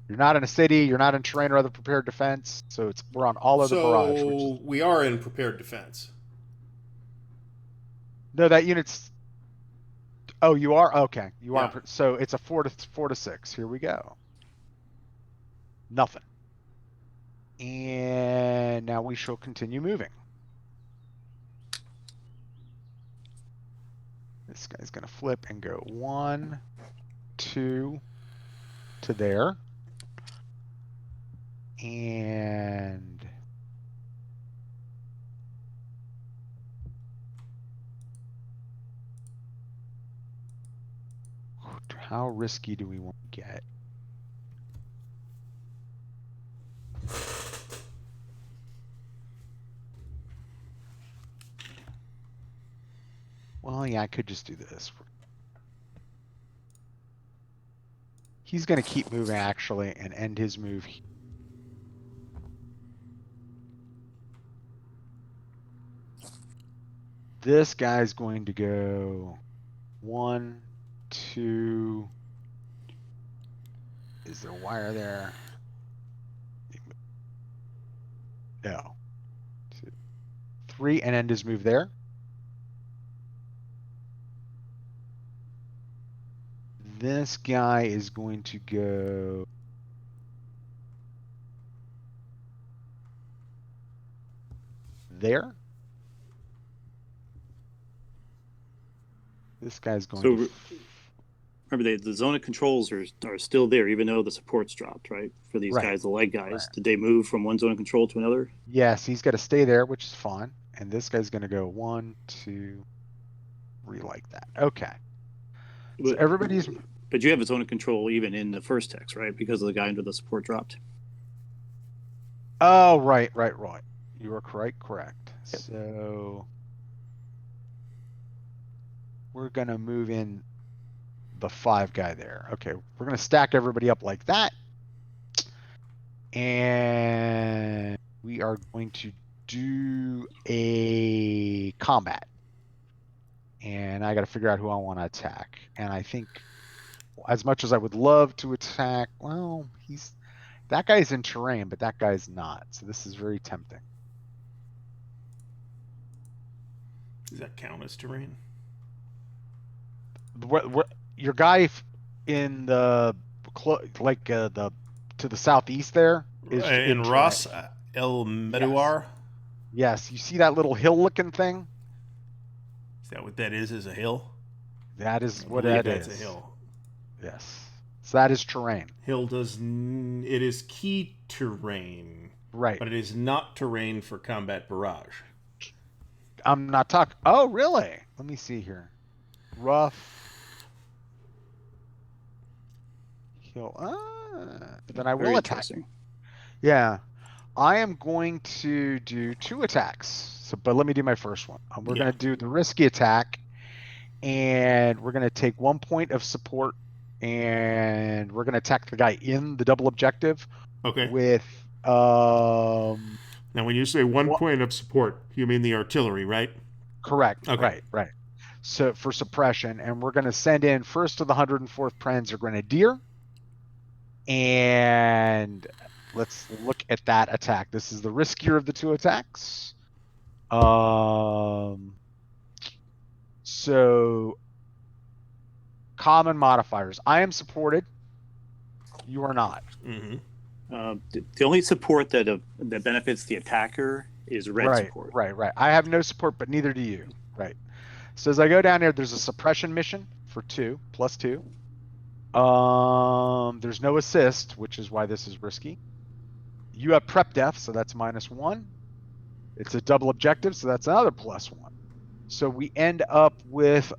You're not in a city. You're not in terrain or other prepared defense. So we're on all of the barrage. So we are in prepared defense. No, that unit's. Oh, you are? Okay. You are. So it's a 4 to 6. Here we go. Nothing. And now we shall continue moving. This guy's going to flip and go 1, 2 to there. And how risky do we want to get? Well, yeah, I could just do this. He's going to keep moving, actually, and end his move. This guy's going to go 1, 2. Is there a wire there? No. 2, 3, and end his move there. This guy is going to go there. This guy's going to... Remember, the zone of controls are still there, even though the support's dropped, right? For these guys, the leg guys. Right. Did they move from one zone of control to another? Yes, he's got to stay there, which is fine. And this guy's going to go 1, 2, 3 like that. Okay. So everybody's... But you have a zone of control even in the first hex, right? Because of the guy under the support dropped. Oh, right. You are correct. Yep. So we're going to move in the 5 guy there. Okay, we're going to stack everybody up like that. And we are going to do a combat. And I got to figure out who I want to attack. And I think, as much as I would love to attack, well, that guy's in terrain, but that guy's not. So this is very tempting. Does that count as terrain? Your guy in the to the southeast there is in Ross El Medouar. Yes, you see that little hill-looking thing? Is that what that is? Is a hill? That is what that is. That's a hill. Yes. So that is terrain. Hill it is key terrain. Right. But it is not terrain for combat barrage. I'm not talking. Oh, really? Let me see here. Rough. Hill. But then I will attack. Yeah. I am going to do 2 attacks. But let me do my first one. We're going to do the risky attack. And we're going to take 1 point of support. And we're going to attack the guy in the double objective. Okay. With now, when you say 1 point of support, you mean the artillery, right? Correct. Okay. Right. So for suppression, and we're going to send in first of the 104th Panzer Grenadier, and let's look at that attack. This is the riskier of the 2 attacks. So common modifiers. I am supported. You are not. Mm-hmm. The only support that benefits the attacker is red support. Right. I have no support, but neither do you. Right. So as I go down here, there's a suppression mission for 2, plus 2. There's no assist, which is why this is risky. You have prep def, so that's -1. It's a double objective, so that's another +1. So we end up with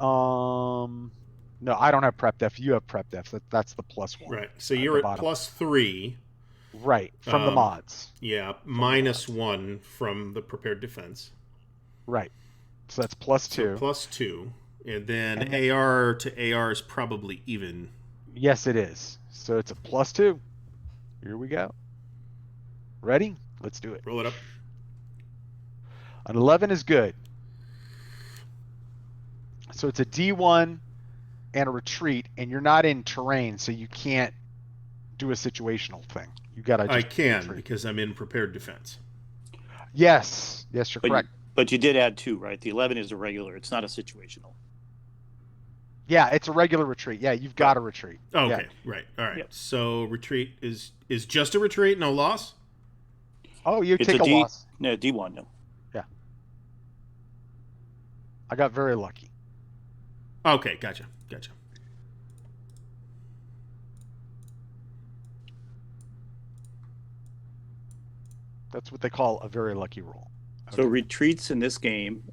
no, I don't have prep def. You have prep def. That's the +1. Right. So you're at +3. Right, from the mods. Yeah, -1 from the prepared defense. Right. So that's +2. So +2. And then AR to AR is probably even. Yes, it is. So it's a +2. Here we go. Ready? Let's do it. Roll it up. An 11 is good. So it's a D1 and a retreat, and you're not in terrain, so you can't do a situational thing. You gotta. I can because I'm in prepared defense. Yes, you're correct. But you did add 2, right? The 11 is a regular. It's not a situational. Yeah, it's a regular retreat. Yeah, you've got to retreat. Oh, okay, right. All right. Yep. So retreat is just a retreat, no loss? Oh, you take a loss. No, D1, no. Yeah. I got very lucky. Okay, gotcha. That's what they call a very lucky roll. Okay. So retreats in this game,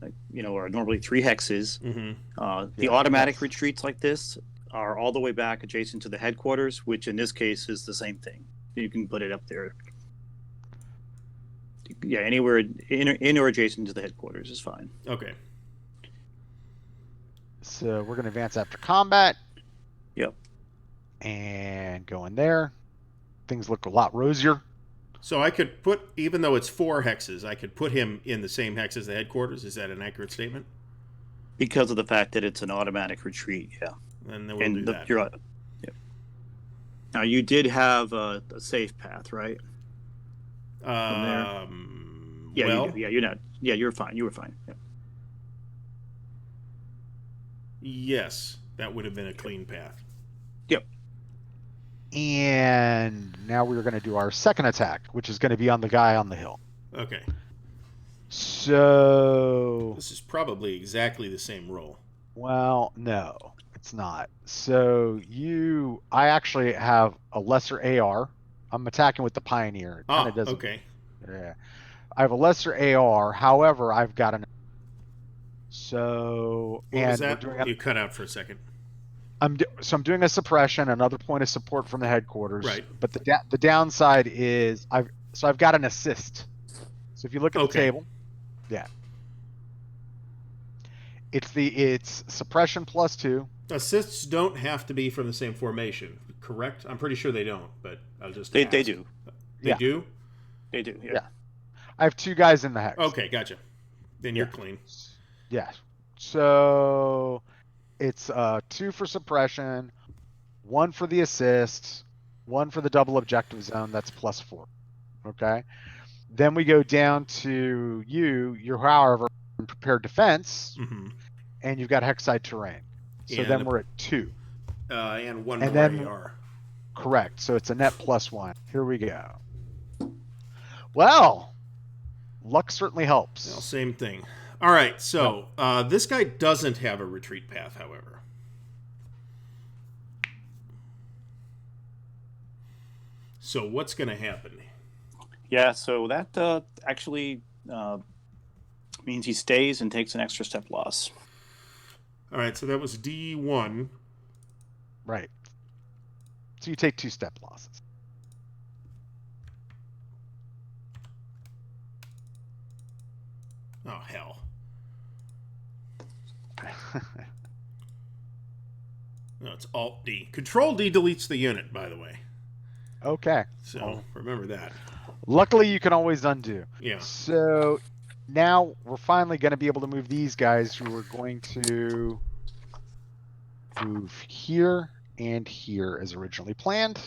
are normally 3 hexes. Mm-hmm. The automatic retreats like this are all the way back adjacent to the headquarters, which in this case is the same thing. You can put it up there. Yeah, anywhere in or adjacent to the headquarters is fine. Okay. So we're going to advance after combat. Yep. And go in there. Things look a lot rosier. So I could put, even though it's 4 hexes, I could put him in the same hex as the headquarters. Is that an accurate statement? Because of the fact that it's an automatic retreat, yeah. And then we'll do that. Yeah. Now you did have a safe path, right? From there. Yeah, well, you do. Yeah, you're not. Yeah, you're fine. You were fine. Yeah. yes, that would have been a clean path. Yep. And now we're going to do our second attack, which is going to be on the guy on the hill. Okay. So, This is probably exactly the same roll. well, no, it's not. So I actually have a lesser AR. I'm attacking with the Pioneer. It kind of doesn't. Okay. Yeah. I have a lesser AR. However, I've got an. So, What and was that? we're doing You cut out for a second. I'm doing a suppression, another point of support from the headquarters. Right. But the downside is I've got an assist. So if you look at the table, yeah, it's suppression +2. Assists don't have to be from the same formation, correct? I'm pretty sure they don't, but I'll just They ask. do. They do? They do. Yeah. Yeah. I have 2 guys in the hex. Okay, gotcha. Then you're clean. Yeah. So it's 2 for suppression, 1 for the assist, 1 for the double objective zone. That's +4. Okay. Then we go down to you're however in prepared defense, and you've got hexside terrain. So then we're at 2. And 1 And more then- AR. Correct. So it's a net +1. Here we go. Well, luck certainly helps. Well, same thing. All right, so this guy doesn't have a retreat path, however. So what's going to happen? Yeah. So that actually means he stays and takes an extra step loss. All right, so that was D1. Right. So you take 2 step losses. Oh, hell. No, it's Alt-D. Control-D deletes the unit, by the way. Okay. So remember that. Luckily, you can always undo. Yeah. So now we're finally going to be able to move these guys who are going to move here and here as originally planned.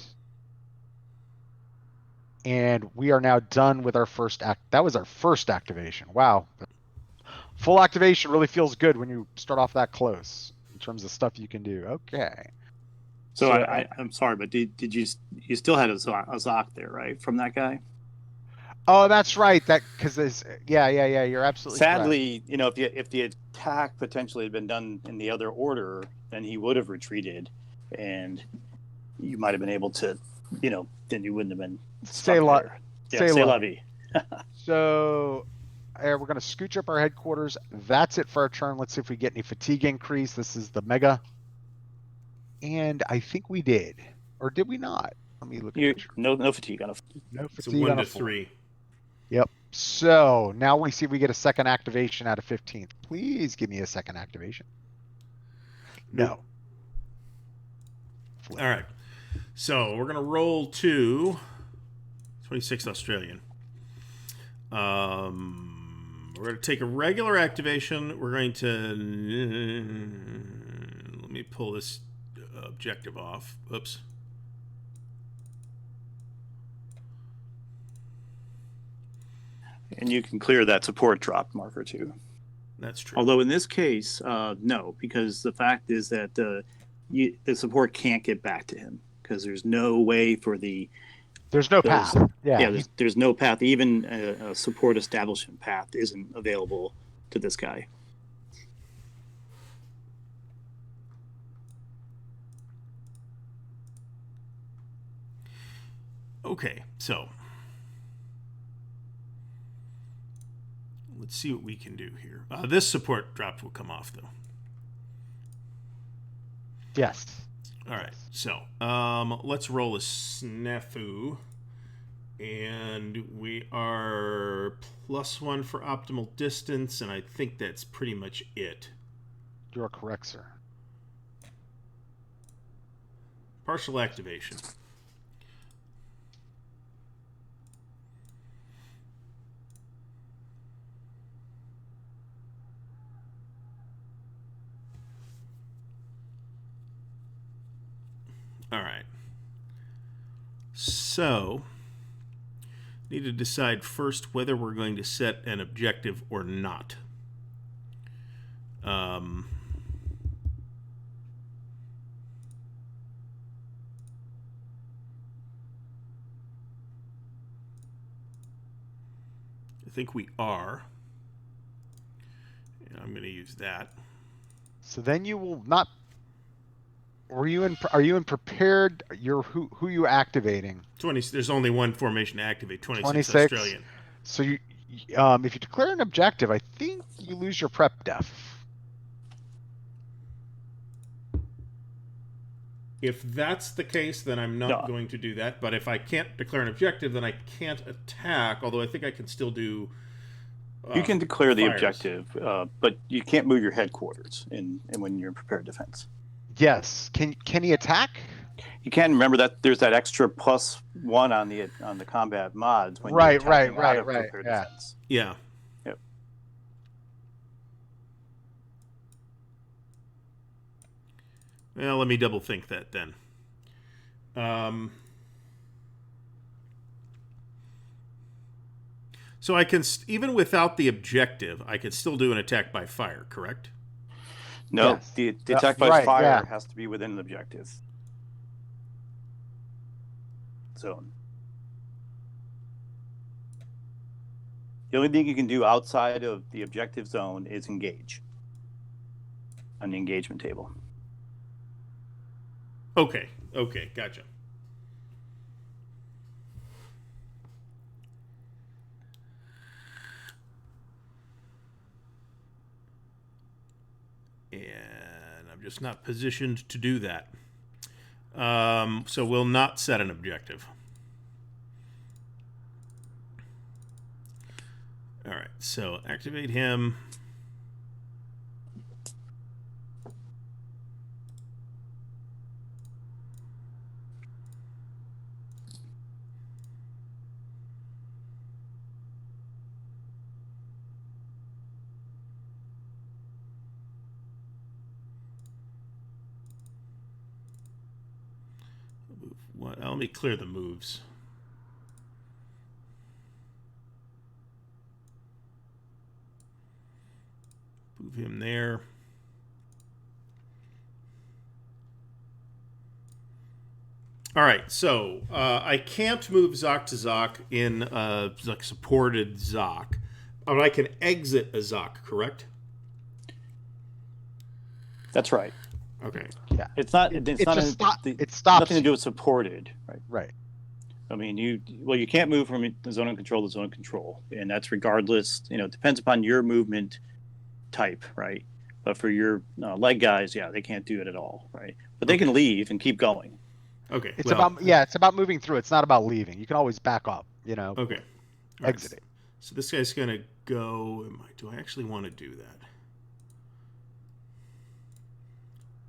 And we are now done with our first act. That was our first activation. Wow. Full activation really feels good when you start off that close in terms of stuff you can do. Okay. So I'm sorry, but did you still had a Zoc there, right, from that guy? Oh, that's right. That because yeah. You're absolutely sadly correct. if the attack potentially had been done in the other order, then he would have retreated, and you might have been able to, then you wouldn't have been Stay there. Stay la vie. So we're going to scooch up our headquarters. That's it for our turn. Let's see if we get any fatigue increase. This is the mega. And I think we did. Or did we not? Let me look at no fatigue on a no It's fatigue 1 on to a 4. 3. Yep. So now we see if we get a second activation out of 15. Please give me a second activation. Nope. No. All right. So we're going to roll to 26 Australian. We're going to take a regular activation. We're going to... Let me pull this objective off. Oops. And you can clear that support drop marker too. That's true. Although in this case, no, because the fact is that the support can't get back to him because there's no way for there's no path. Yeah, there's no path. Even a support establishment path isn't available to this guy. Okay, so let's see what we can do here. This support drop will come off, though. Yes. All right, so let's roll a snafu. And we are +1 for optimal distance, and I think that's pretty much it. You're correct, sir. Partial activation. All right. So, need to decide first whether we're going to set an objective or not. I think we are. And I'm going to use that. So then you will not. Are you in prepared? Who you activating? 20. There's only one formation to activate. 26 26. Australian. So you, if you declare an objective, I think you lose your prep def. If that's the case, then I'm not going to do that. But if I can't declare an objective, then I can't attack. Although I think I can still do. You can declare the fires. objective, but you can't move your headquarters in when you're in prepared defense. Yes. Can he attack? You can remember that there's that extra +1 on the combat mods when Right, you're attacking right, out of right, prepared yeah. defense. Yeah. Yep. Well, let me double think that then. So I can, even without the objective, I can still do an attack by fire, correct? No, Yes. the attack by right, fire yeah. has to be within an objective zone. The only thing you can do outside of the objective zone is engage on the engagement table. Okay, gotcha. And I'm just not positioned to do that. So we'll not set an objective. All right, so activate him. Let me clear the moves. Move him there. All right, so I can't move Zoc to Zoc in like supported Zoc, but I can exit a Zoc, correct? That's right. Okay. Yeah. It's not. It not. just it stops Nothing to you. do with supported, right? Right. I mean, you can't move from the zone of control to zone of control, and that's regardless. It depends upon your movement type, right? But for your leg guys, yeah, they can't do it at all, right? But they can leave and keep going. Okay. It's about moving through. It's not about leaving. You can always back up. Okay. All exit right. it. So this guy's gonna go. Do I actually want to do that?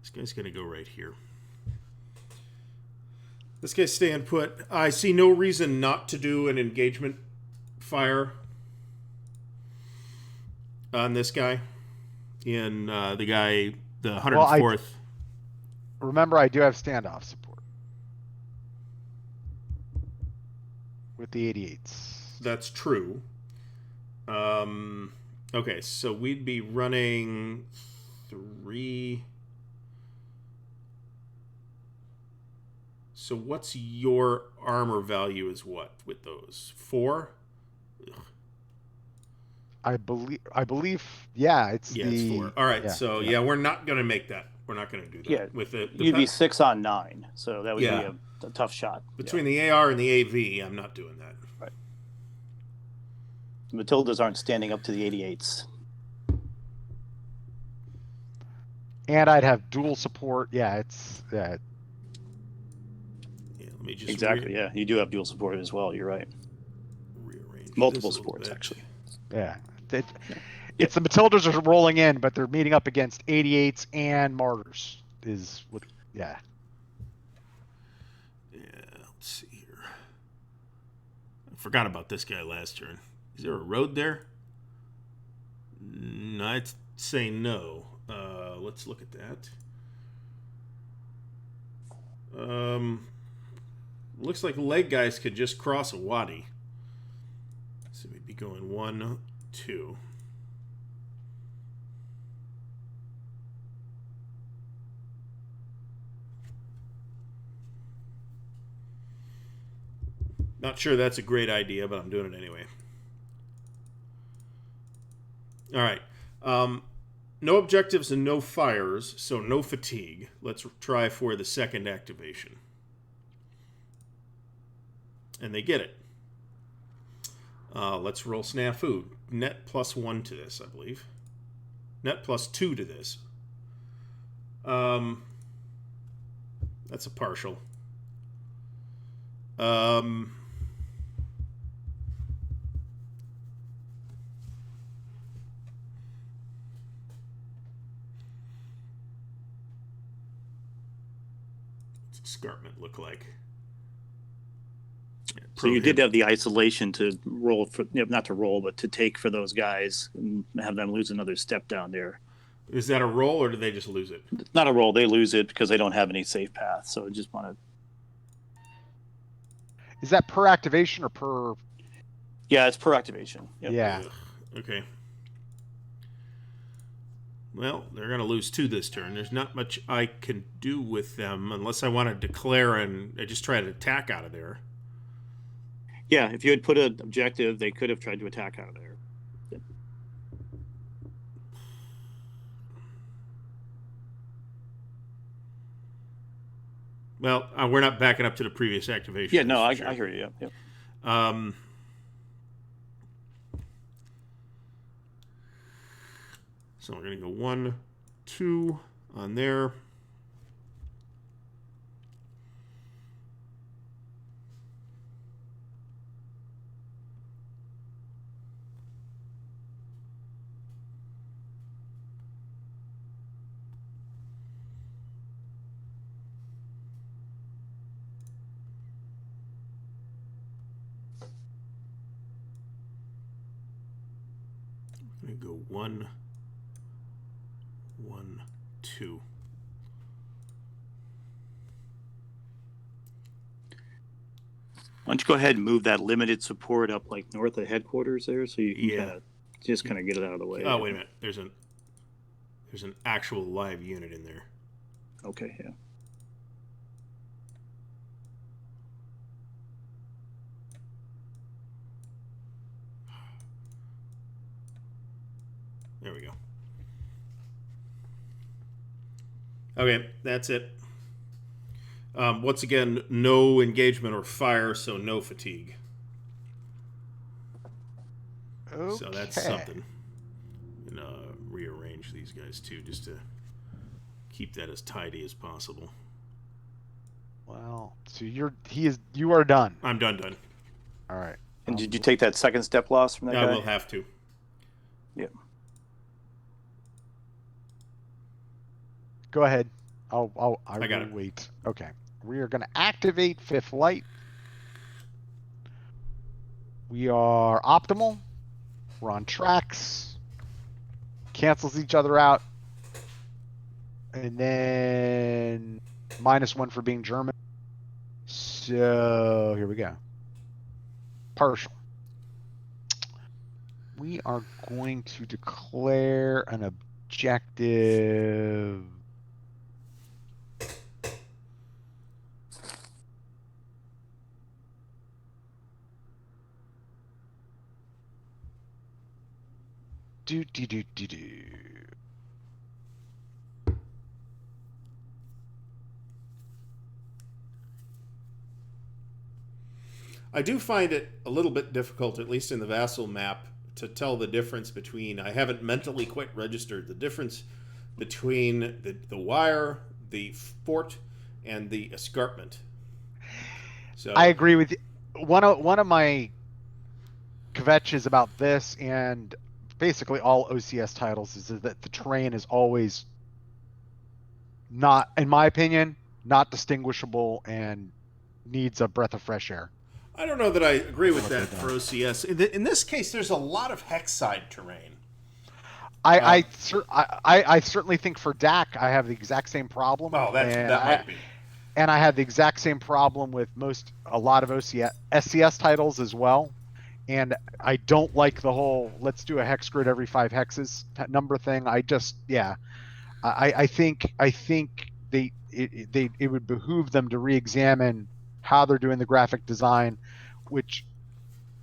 This guy's gonna go right here. This guy's staying put. I see no reason not to do an engagement fire on this guy. In the 104th. Remember, I do have standoff support with the 88s. That's true. Okay, so we'd be running 3. So what's your armor value is what with those? 4? Ugh. I believe, yeah, it's it's 4. All right, yeah, so yeah. we're not going to make that. We're not going to do that. Yeah, with the you'd be 6 on 9, so that would be a tough shot. Between the AR and the AV, I'm not doing that. Right. The Matildas aren't standing up to the 88s. And I'd have dual support. Yeah, it's Yeah, let me just exactly. Yeah, you do have dual support as well. You're right. Rearrange Multiple this a little supports bit. actually. yeah. It's the Matildas are rolling in, but they're meeting up against 88s and Martyrs. Yeah. Yeah, let's see here. I forgot about this guy last turn. Is there a road there? No, I'd say no. Let's look at that. Looks like leg guys could just cross a wadi. So we'd be going 1, 2. Not sure that's a great idea, but I'm doing it anyway. All right. No objectives and no fires, so no fatigue. Let's try for the second activation. And they get it. Let's roll snafu. Net +1 to this, I believe. Net +2 to this. That's a partial. What's escarpment look like? Yeah, So you did have the isolation to roll for, not to roll, but to take for those guys and have them lose another step down there. Is that a roll, or do they just lose it? It's not a roll; they lose it because they don't have any safe path. So I just want to. Is that per activation or per? Yeah, it's per activation. Yep. Yeah. Ugh, okay. Well, they're going to lose 2 this turn. There's not much I can do with them unless I want to declare and I just try to attack out of there. Yeah, if you had put an objective, they could have tried to attack out of there. Well, we're not backing up to the previous activation. Yeah, no, I sure. hear you. Yep. So we're going to go 1, 2 on there. I'm going to go 1, 1, 2. Why don't you go ahead and move that limited support up like north of headquarters there, so you can just kind of get it out of the way. Oh, wait a minute. There's an actual live unit in there. Okay, yeah. There we go. Okay, that's it. Once again, no engagement or fire, so no fatigue. Okay. So that's something. And rearrange these guys too, just to keep that as tidy as possible. Well, so you are done. I'm done. All right. And did you take that second step loss from that guy? I will have to. Yep. Go ahead. I got will it. wait. Okay. We are going to activate Fifth Light. We are optimal. We're on tracks. Cancels each other out. And then -1 for being German. So here we go. Partial. We are going to declare an objective. Do. I do find it a little bit difficult, at least in the vassal map, to tell the difference between. I haven't mentally quite registered the difference between the wire, the fort, and the escarpment. So I agree with you. One of my kvetches about this and basically all OCS titles is that the terrain is always not, in my opinion, not distinguishable and needs a breath of fresh air. I don't know that I agree with that for OCS. In this case, there's a lot of hexside terrain. I certainly think for DAC I have the exact same problem. Oh, that might be. And I had the exact same problem with a lot of SCS titles as well. And I don't like the whole let's do a hex grid every 5 hexes number thing. I think it would behoove them to re-examine how they're doing the graphic design, which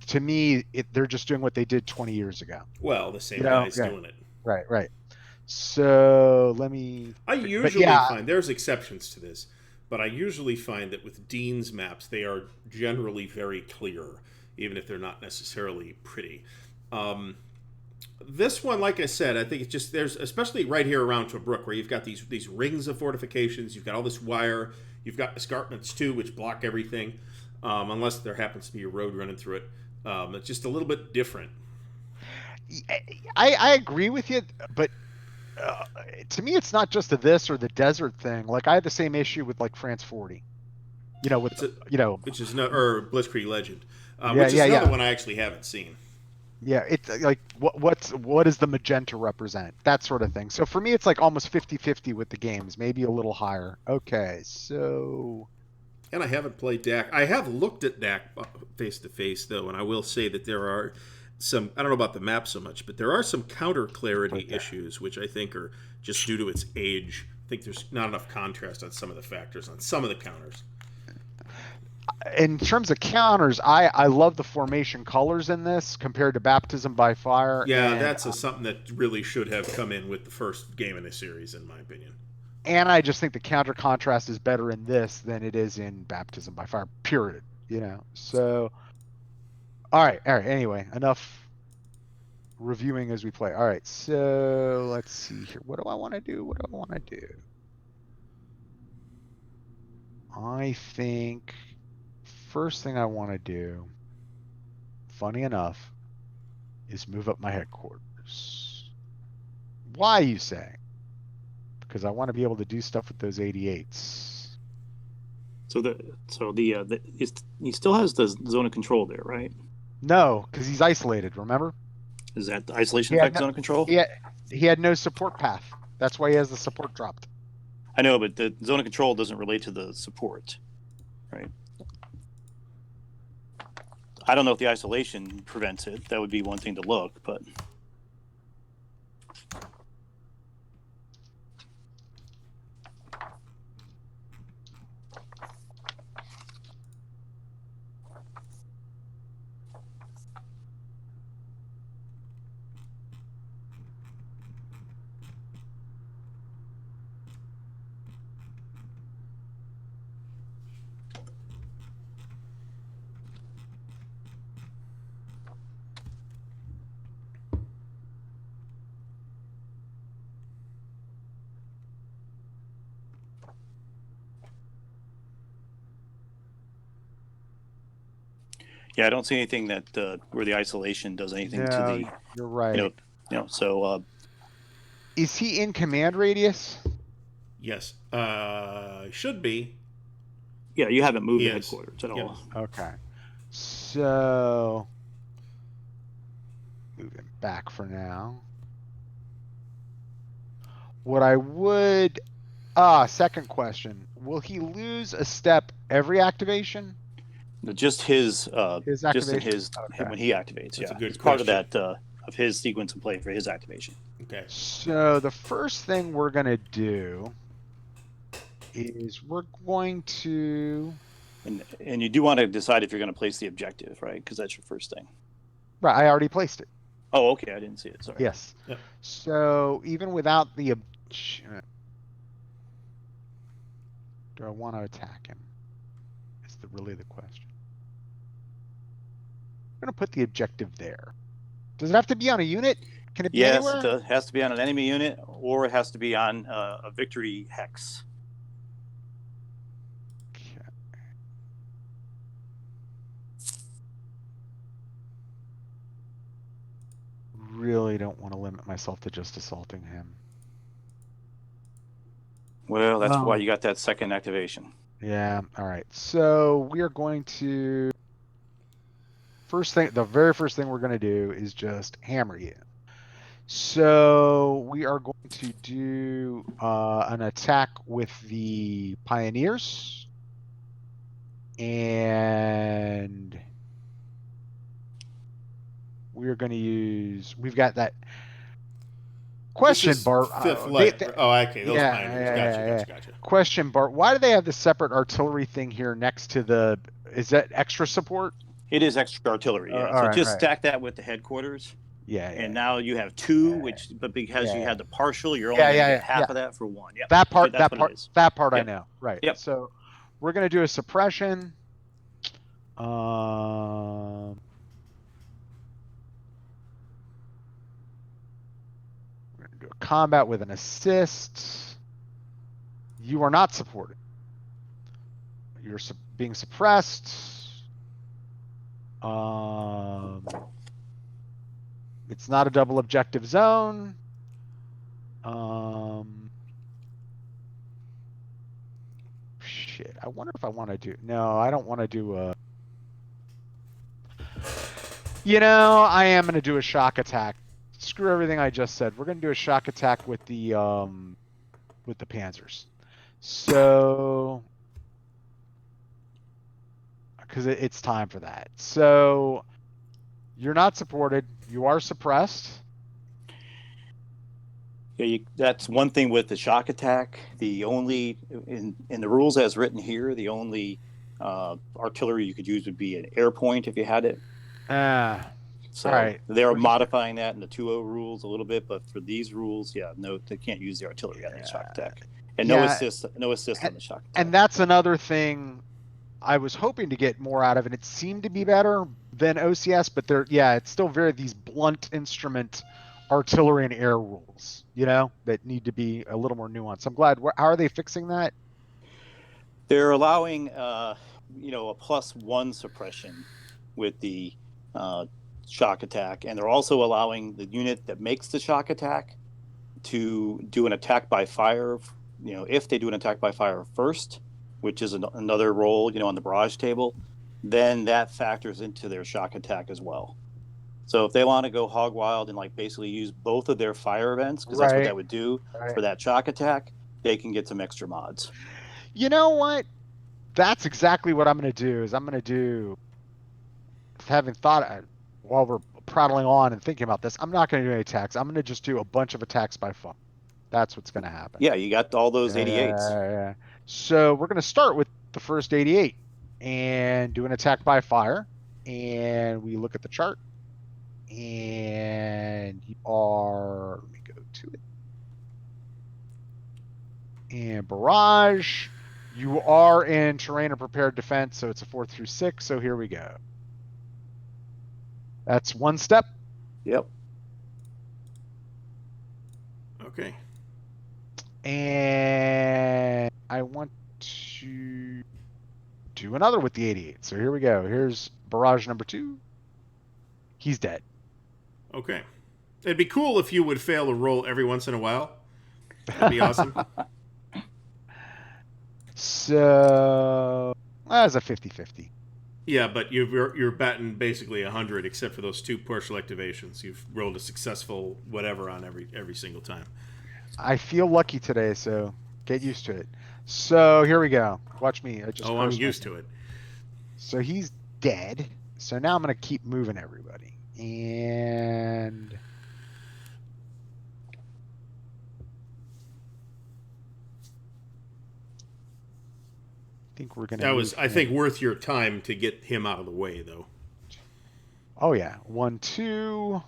to me they're just doing what they did 20 years ago. Well, the same guy's doing it. Right. So I usually find there's exceptions to this, but I usually find that with Dean's maps, they are generally very clear, even if they're not necessarily pretty. This one, like I said, I think it's just there's especially right here around Tobruk where you've got these rings of fortifications, you've got all this wire, you've got escarpments too, which block everything, unless there happens to be a road running through it. It's just a little bit different. I agree with you, but to me, it's not just this or the desert thing. Like I had the same issue with like France 40. Which is or Blitzkrieg Legend, which is another one I actually haven't seen. Yeah, it's like what does the magenta represent? That sort of thing. So for me, it's like almost 50-50 with the games, maybe a little higher. Okay, so. And I haven't played DAC. I have looked at DAC face to face though, and I will say that there are some. I don't know about the map so much, but there are some counter clarity issues, which I think are just due to its age. I think there's not enough contrast on some of the factors on some of the counters. In terms of counters, I love the formation colors in this compared to Baptism by Fire. Yeah, that's something that really should have come in with the first game in the series, in my opinion. And I just think the counter contrast is better in this than it is in Baptism by Fire, period. So, all right. Anyway, enough reviewing as we play. All right, so let's see here. What do I want to do? I think first thing I want to do, funny enough, is move up my headquarters. Why, you say? Because I want to be able to do stuff with those 88s. He still has the zone of control there, right? No, because he's isolated. Remember? Is that the isolation effect zone of control? Yeah, he had no support path. That's why he has the support dropped. I know, but the zone of control doesn't relate to the support, right? I don't know if the isolation prevents it. That would be one thing to look, but. Yeah, I don't see anything that where the isolation does anything to the. You're right. So. Is he in command radius? Yes, should be. Yeah, you haven't moved the headquarters at all. Okay, so moving back for now. What I would. Second question: will he lose a step every activation? Just his activation. When he activates. That's a good it's part of that of his sequence of play for his activation. Okay. So the first thing we're gonna do is we're going to. And you do want to decide if you're going to place the objective, right? Because that's your first thing. Right, I already placed it. Oh, okay, I didn't see it. Sorry. Yes. Yep. So even without the. Do I want to attack him? Is really the question. I'm going to put the objective there. Does it have to be on a unit? Can it be anywhere? Yes, it has to be on an enemy unit, or it has to be on a victory hex. Okay. Really don't want to limit myself to just assaulting him. Well, that's why you got that second activation. Yeah. All right. So we are going to. The very first thing we're going to do is just hammer you. So we are going to do an attack with the Pioneers. And we're going to use, we've got that question, This is Bart. fifth light. Okay, those yeah, pioneers. Gotcha. Question, Bart. Why do they have the separate artillery thing here next to the, is that extra support? It is extra artillery, yeah. So just stack that with the headquarters. Yeah. And now you have two, but because you had the partial, you're only going to get half of that for one. Yep. That part, That's what it is. that part I know. Right. Yep. So we're going to do a suppression. We're going to do a combat with an assist. You are not supported. You're being suppressed. It's not a double objective zone. Shit. I wonder if I want to do. No, I don't want to do a. I am going to do a shock attack. Screw everything I just said. We're going to do a shock attack with the Panzers. So, because it's time for that. So, you're not supported. You are suppressed. Yeah, that's one thing with the shock attack. The only in the rules as written here, the only artillery you could use would be an air point if you had it. So right. They're modifying that in the 2.0 rules a little bit, but for these rules, no, they can't use the artillery on the shock attack, and no assist on the shock attack. And that's another thing I was hoping to get more out of, and it seemed to be better than OCS, but it's still very these blunt instrument artillery and air rules, that need to be a little more nuanced. I'm glad. How are they fixing that? They're allowing, a +1 suppression with the shock attack, and they're also allowing the unit that makes the shock attack to do an attack by fire. If they do an attack by fire first, which is another roll, on the barrage table, then that factors into their shock attack as well. So if they want to go hog wild and basically use both of their fire events, because that's what that would do for that shock attack, they can get some extra mods. You know what? That's exactly what I'm going to do. Having thought while we're prattling on and thinking about this, I'm not going to do any attacks. I'm going to just do a bunch of attacks by fire. That's what's going to happen. Yeah, you got all those 88s. So we're going to start with the first 88 and do an attack by fire. And we look at the chart. And you are, let me go to it. And barrage, you are in terrain of prepared defense, so it's a 4 through 6. So here we go. That's one step. Yep. Okay. And I want to do another with the 88. So here we go. Here's barrage number 2. He's dead. Okay. It'd be cool if you would fail a roll every once in a while. That'd be awesome. So that's a 50-50. Yeah, but you're batting basically 100 except for those 2 partial activations. You've rolled a successful whatever on every single time. I feel lucky today, so get used to it. So here we go. Watch me. I'm used to it. So he's dead. So now I'm going to keep moving everybody. And I think we're going to. That was, I think, worth your time to get him out of the way, though. Oh yeah, 1, 2,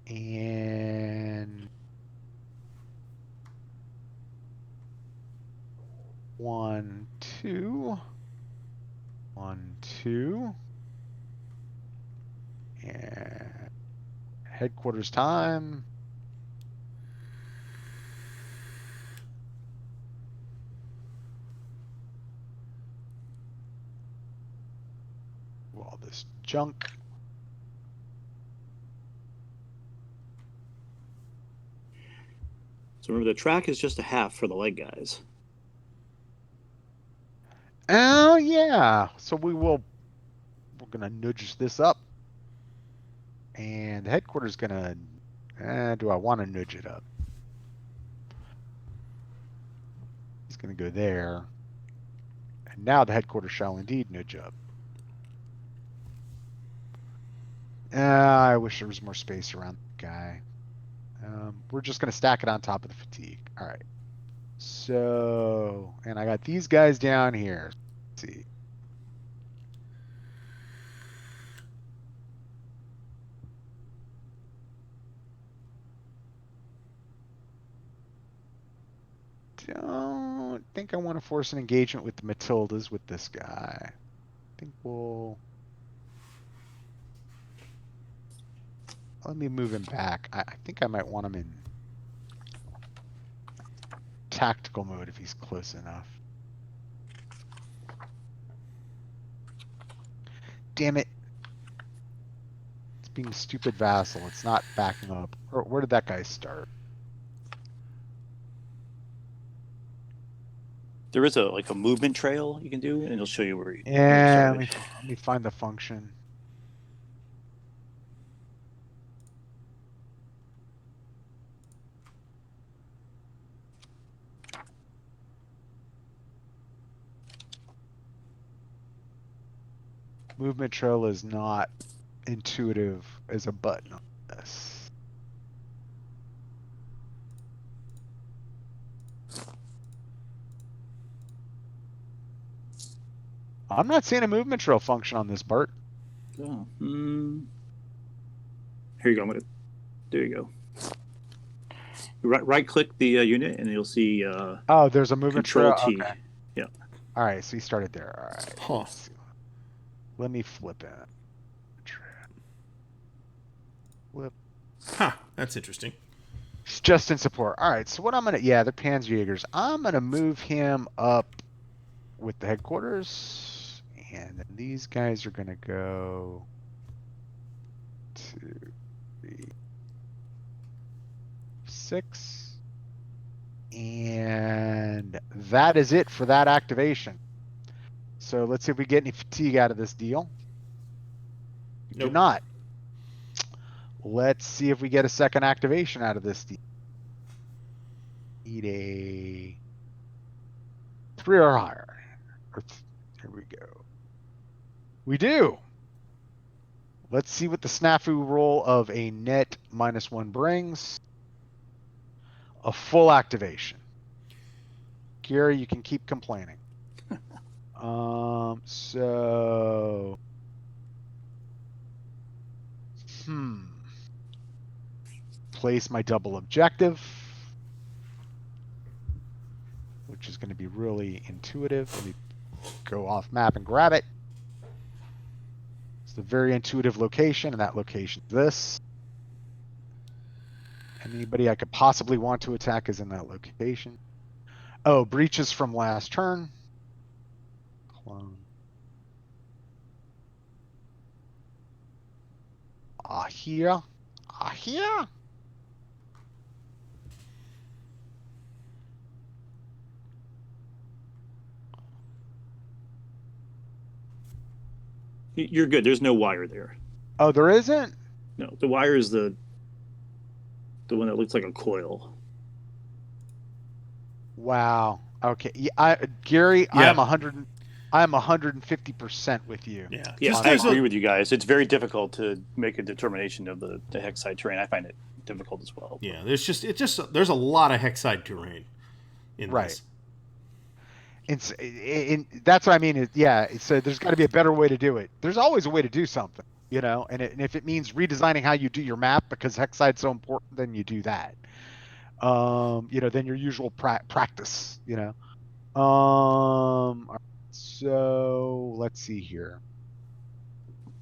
and 1, 2, 1, 2, and headquarters time. All this junk. So remember, the track is just a half for the leg guys. Oh yeah. So we're gonna nudge this up, and the headquarters gonna. Do I want to nudge it up? He's gonna go there. And now the headquarters shall indeed nudge up. I wish there was more space around the guy. We're just going to stack it on top of the fatigue. All right. So, and I got these guys down here. Let's see. Don't think I want to force an engagement with the Matildas with this guy. I think we'll... Let me move him back. I think I might want him in tactical mode if he's close enough. Damn it. It's being a stupid vassal. It's not backing up. Where did that guy start? There is a movement trail you can do, and it'll show you where you. Yeah, let me find the function. Movement trail is not intuitive as a button on this. I'm not seeing a movement trail function on this, Bart. Oh, Here you go. There you go. Right click the unit, and you'll see. Oh, there's a movement Control trail. T. Okay. Yeah. All right, so you started there. All right. Huh. Let me flip it. Flip. Huh. That's interesting. He's just in support. All right, so what I'm gonna, yeah, they're Panzerjägers. I'm gonna move him up with the headquarters, and then these guys are gonna go 2, 3, 6, and that is it for that activation. So let's see if we get any fatigue out of this deal. We do Nope. not. Let's see if we get a second activation out of this deal. Need a 3 or higher. Here we go. We do. Let's see what the snafu roll of a net -1 brings. A full activation. Gary, you can keep complaining. So... Place my double objective, which is going to be really intuitive. Let me go off map and grab it. It's a very intuitive location, and that location is this. Anybody I could possibly want to attack is in that location. Oh, breaches from last turn. Clone. Here. Here. You're good. There's no wire there. Oh, there isn't? No, the wire is the one that looks like a coil. Wow. Okay. Yeah, Gary, Yeah. I am 150% with you. Yeah. Yeah, Just I there's agree with you guys. It's very difficult to make a determination of the hexside terrain. I find it difficult as well. Yeah, there's a lot of hexside terrain in Right. this. That's what I mean. So there's got to be a better way to do it. There's always a way to do something, and if it means redesigning how you do your map because hexside's so important, then you do that. Than your usual practice, So let's see here.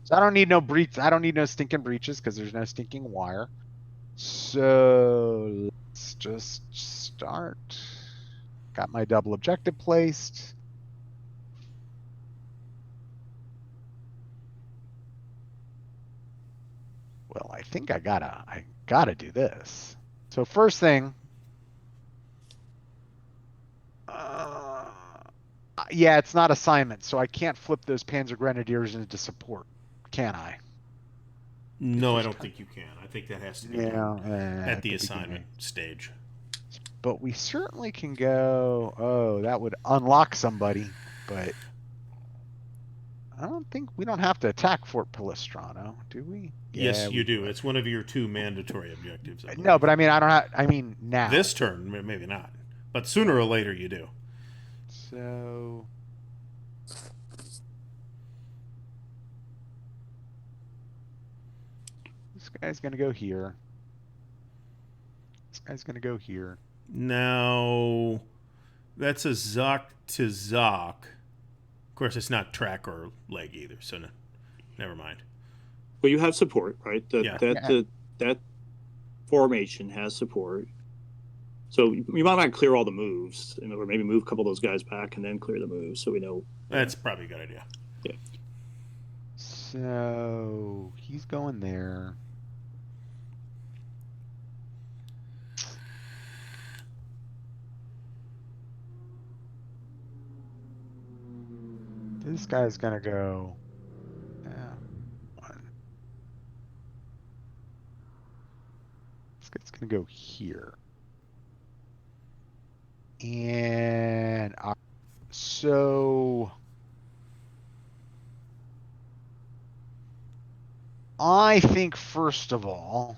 So I don't need no breach. I don't need no stinking breaches because there's no stinking wire. So let's just start. Got my double objective placed. Well, I think I gotta do this. So first thing, yeah, it's not assignment, so I can't flip those Panzer Grenadiers into support, can I? No, I don't think you can. I think that has to be done at the assignment stage. But we certainly can go. Oh, that would unlock somebody. But I don't think we don't have to attack Fort Palestrano, do we? Yes, Yeah, you we do. It's one of your 2 mandatory objectives. I No, believe. but I mean, I don't have. I mean, now. This turn, maybe not. But sooner or later, you do. So. This guy's going to go here. This guy's going to go here. Now, that's a Zoc to Zoc. Of course, it's not track or leg either, so never mind. Well, you have support, right? Yeah. That formation has support. So you might not clear all the moves, or maybe move a couple of those guys back and then clear the moves, so we know. That's probably a good idea. Yeah. So he's going there. This guy's gonna go. One. This guy's gonna go here. And so I think first of all,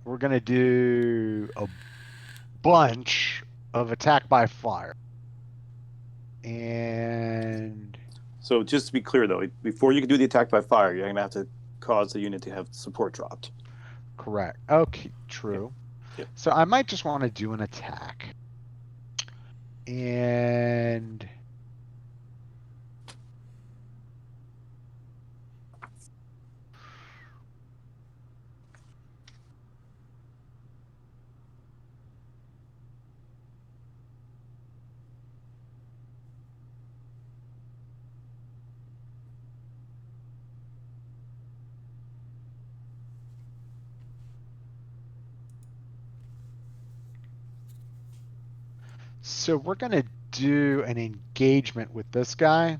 we're gonna do a bunch of attack by fire. And So just to be clear, though, before you can do the attack by fire, you're going to have to cause the unit to have support dropped. correct. Okay, true. Yep. So I might just want to do an attack. And so we're going to do an engagement with this guy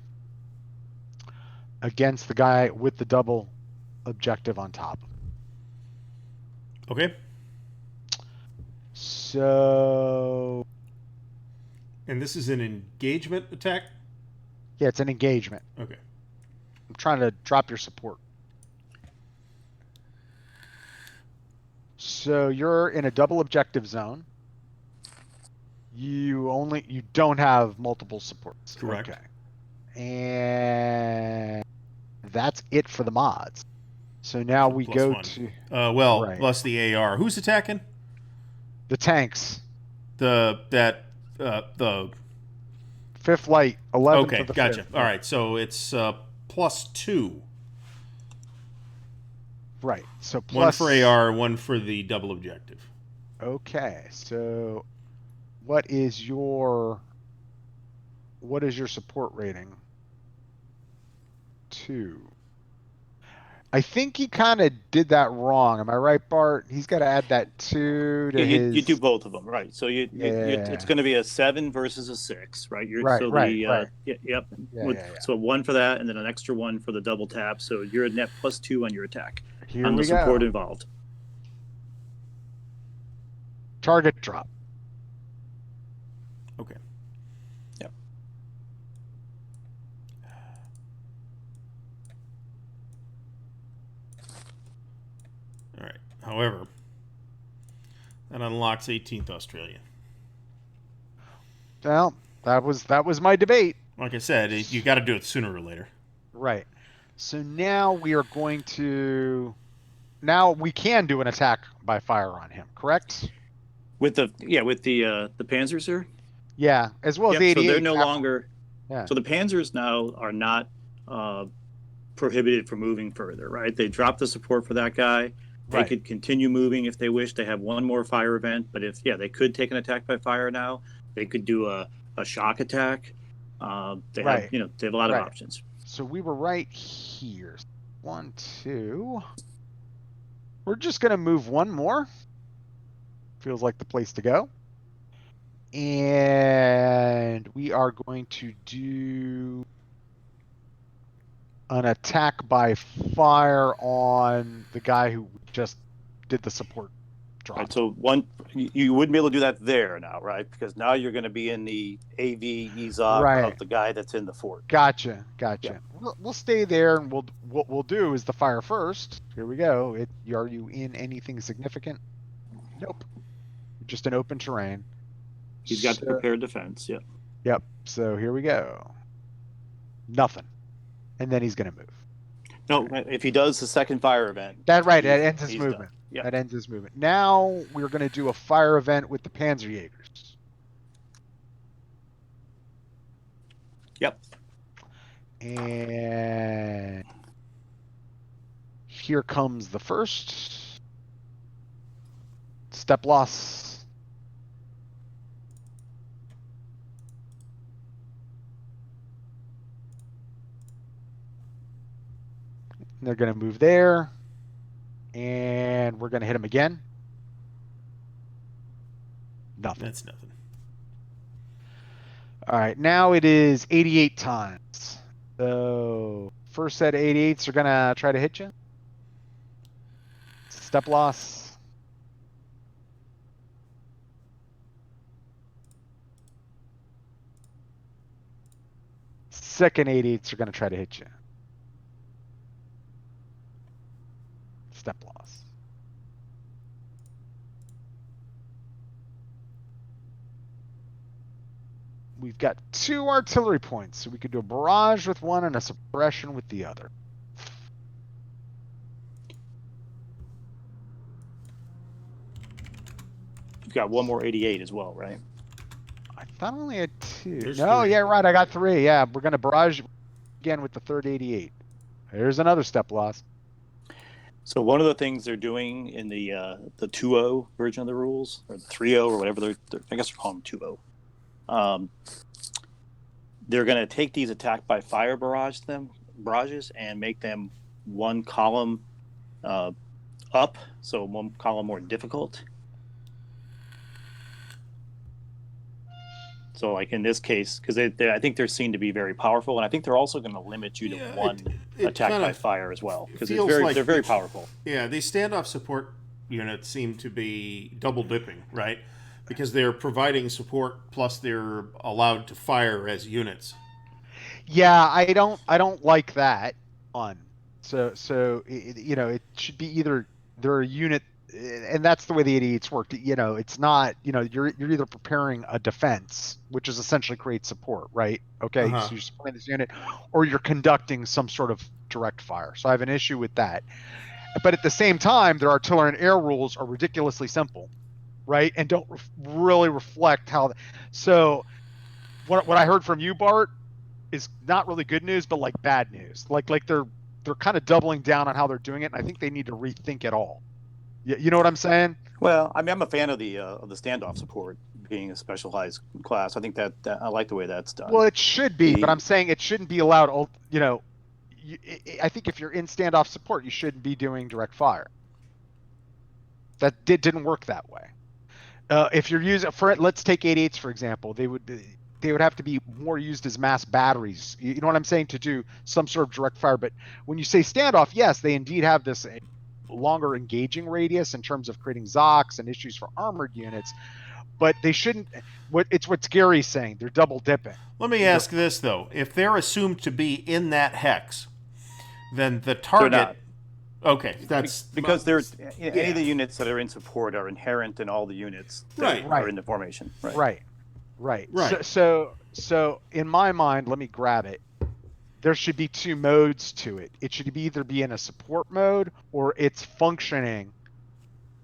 against the guy with the double objective on top. Okay. So And this is an engagement attack? yeah, it's an engagement. Okay. I'm trying to drop your support. So you're in a double objective zone. You don't have multiple supports. Correct. Okay. And that's it for the mods. So now So we plus go 1. to Well, plus the AR. Who's attacking? the tanks. The 5th light, 11 Okay, for the gotcha. 5th. All right, so it's plus 2. Right. So One plus for AR, one for the double objective. Okay. So what is your support rating? 2. I think he kind of did that wrong. Am I right, Bart? He's got to add that 2 to his. You do both of them, right? So it's going to be a 7 versus a 6, right? Right. Yep. Yeah. So 1 for that, and then an extra 1 for the double tap. So you're a net plus 2 on your attack. Here on the we support go. involved. Target drop. Okay. Yep. All right. However, that unlocks 18th Australian. Well, that was my debate. Like I said, you got to do it sooner or later. Right. So now we are going to. Now we can do an attack by fire on him, correct? With the Panzers here. Yeah, as well as Yep, the 88. so they're no longer. Yeah. So the Panzers now are not prohibited from moving further, right? They dropped the support for that guy. They could continue moving if they wish. They have one more fire event, but they could take an attack by fire now. They could do a shock attack. They have a lot of options. So we were right here. 1, 2. We're just gonna move one more. Feels like the place to go. And we are going to do an attack by fire on the guy who just did the support dropped. Right, so you wouldn't be able to do that there now, right? Because now you're going to be in the AV EZOC Right. of the guy that's in the fort. Gotcha. Yeah. We'll stay there, and what we'll do is the fire first. Here we go. Are you in anything significant? Nope. Just an open terrain. He's got the prepared defense. Yeah. Yep. So here we go. Nothing. And then he's going to move. No, if he does the second fire event. That ends his he's movement. Yeah. That ends his movement. Now we're going to do a fire event with the Panzerjägers. Yep. And here comes the first step loss. They're going to move there, and we're going to hit him again. Nothing. That's nothing. All right, now it is 88 times. So first set of 88s are going to try to hit you. Step loss. Second 88s are going to try to hit you. Step loss. We've got 2 artillery points, so we could do a barrage with one and a suppression with the other. You've got one more 88 as well, right? I thought I only had 2. There's No, 3. yeah, right. I got 3. Yeah, we're going to barrage again with the third 88. There's another step loss. So one of the things they're doing in the 2.0 version of the rules, or the 3.0 or whatever, I guess they're calling them 2.0. They're going to take these attack by fire barrages and make them one column up, so one column more difficult. So, like in this case, because I think they're seen to be very powerful, and I think they're also going to limit you to one attack by fire as well, because they're very powerful. Yeah, these standoff support units seem to be double dipping, right? Because they're providing support plus they're allowed to fire as units. Yeah, I don't like that one. So it should be either they're a unit, and that's the way the 88s work. It's not, you're either preparing a defense, which is essentially create support, right? Okay, so you're supporting this unit, or you're conducting some sort of direct fire. So I have an issue with that. But at the same time, their artillery and air rules are ridiculously simple, right? And don't really reflect how. So what I heard from you, Bart, is not really good news, but like bad news. Like they're kind of doubling down on how they're doing it, and I think they need to rethink it all. You know what I'm saying? Well, I mean, I'm a fan of the standoff support being a specialized class. I think that I like the way that's done. Well, it should be, but I'm saying it shouldn't be allowed. I think if you're in standoff support, you shouldn't be doing direct fire. That didn't work that way. If you're using, let's take 88s for example, they would have to be more used as mass batteries. You know what I'm saying, to do some sort of direct fire. But when you say standoff, yes, they indeed have this longer engaging radius in terms of creating ZOCs and issues for armored units, but they shouldn't. It's what Gary's saying. They're double dipping. Let me ask this though: if they're assumed to be in that hex, then the target. They're not. Okay, that's because any of the units that are in support are inherent in all the units that are in the formation. Right. So in my mind, let me grab it. There should be 2 modes to it. It should either be in a support mode or it's functioning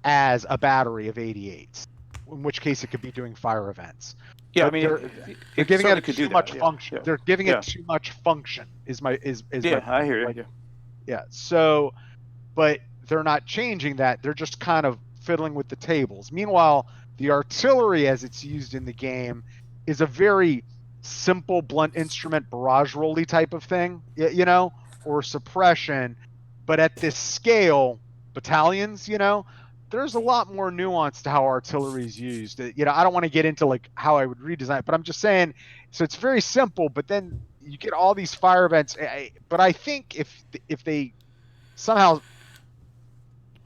as a battery of 88s, in which case it could be doing fire events. Yeah, but I mean, they're giving it too much that. function. Yeah. They're giving it too much function. I hear you. Yeah. So, but they're not changing that. They're just kind of fiddling with the tables. Meanwhile, the artillery as it's used in the game is a very simple blunt instrument barrage rolly type of thing, or suppression. But at this scale, battalions, there's a lot more nuance to how artillery is used. I don't want to get into like how I would redesign it, but I'm just saying, so it's very simple, but then you get all these fire events. But I think if they somehow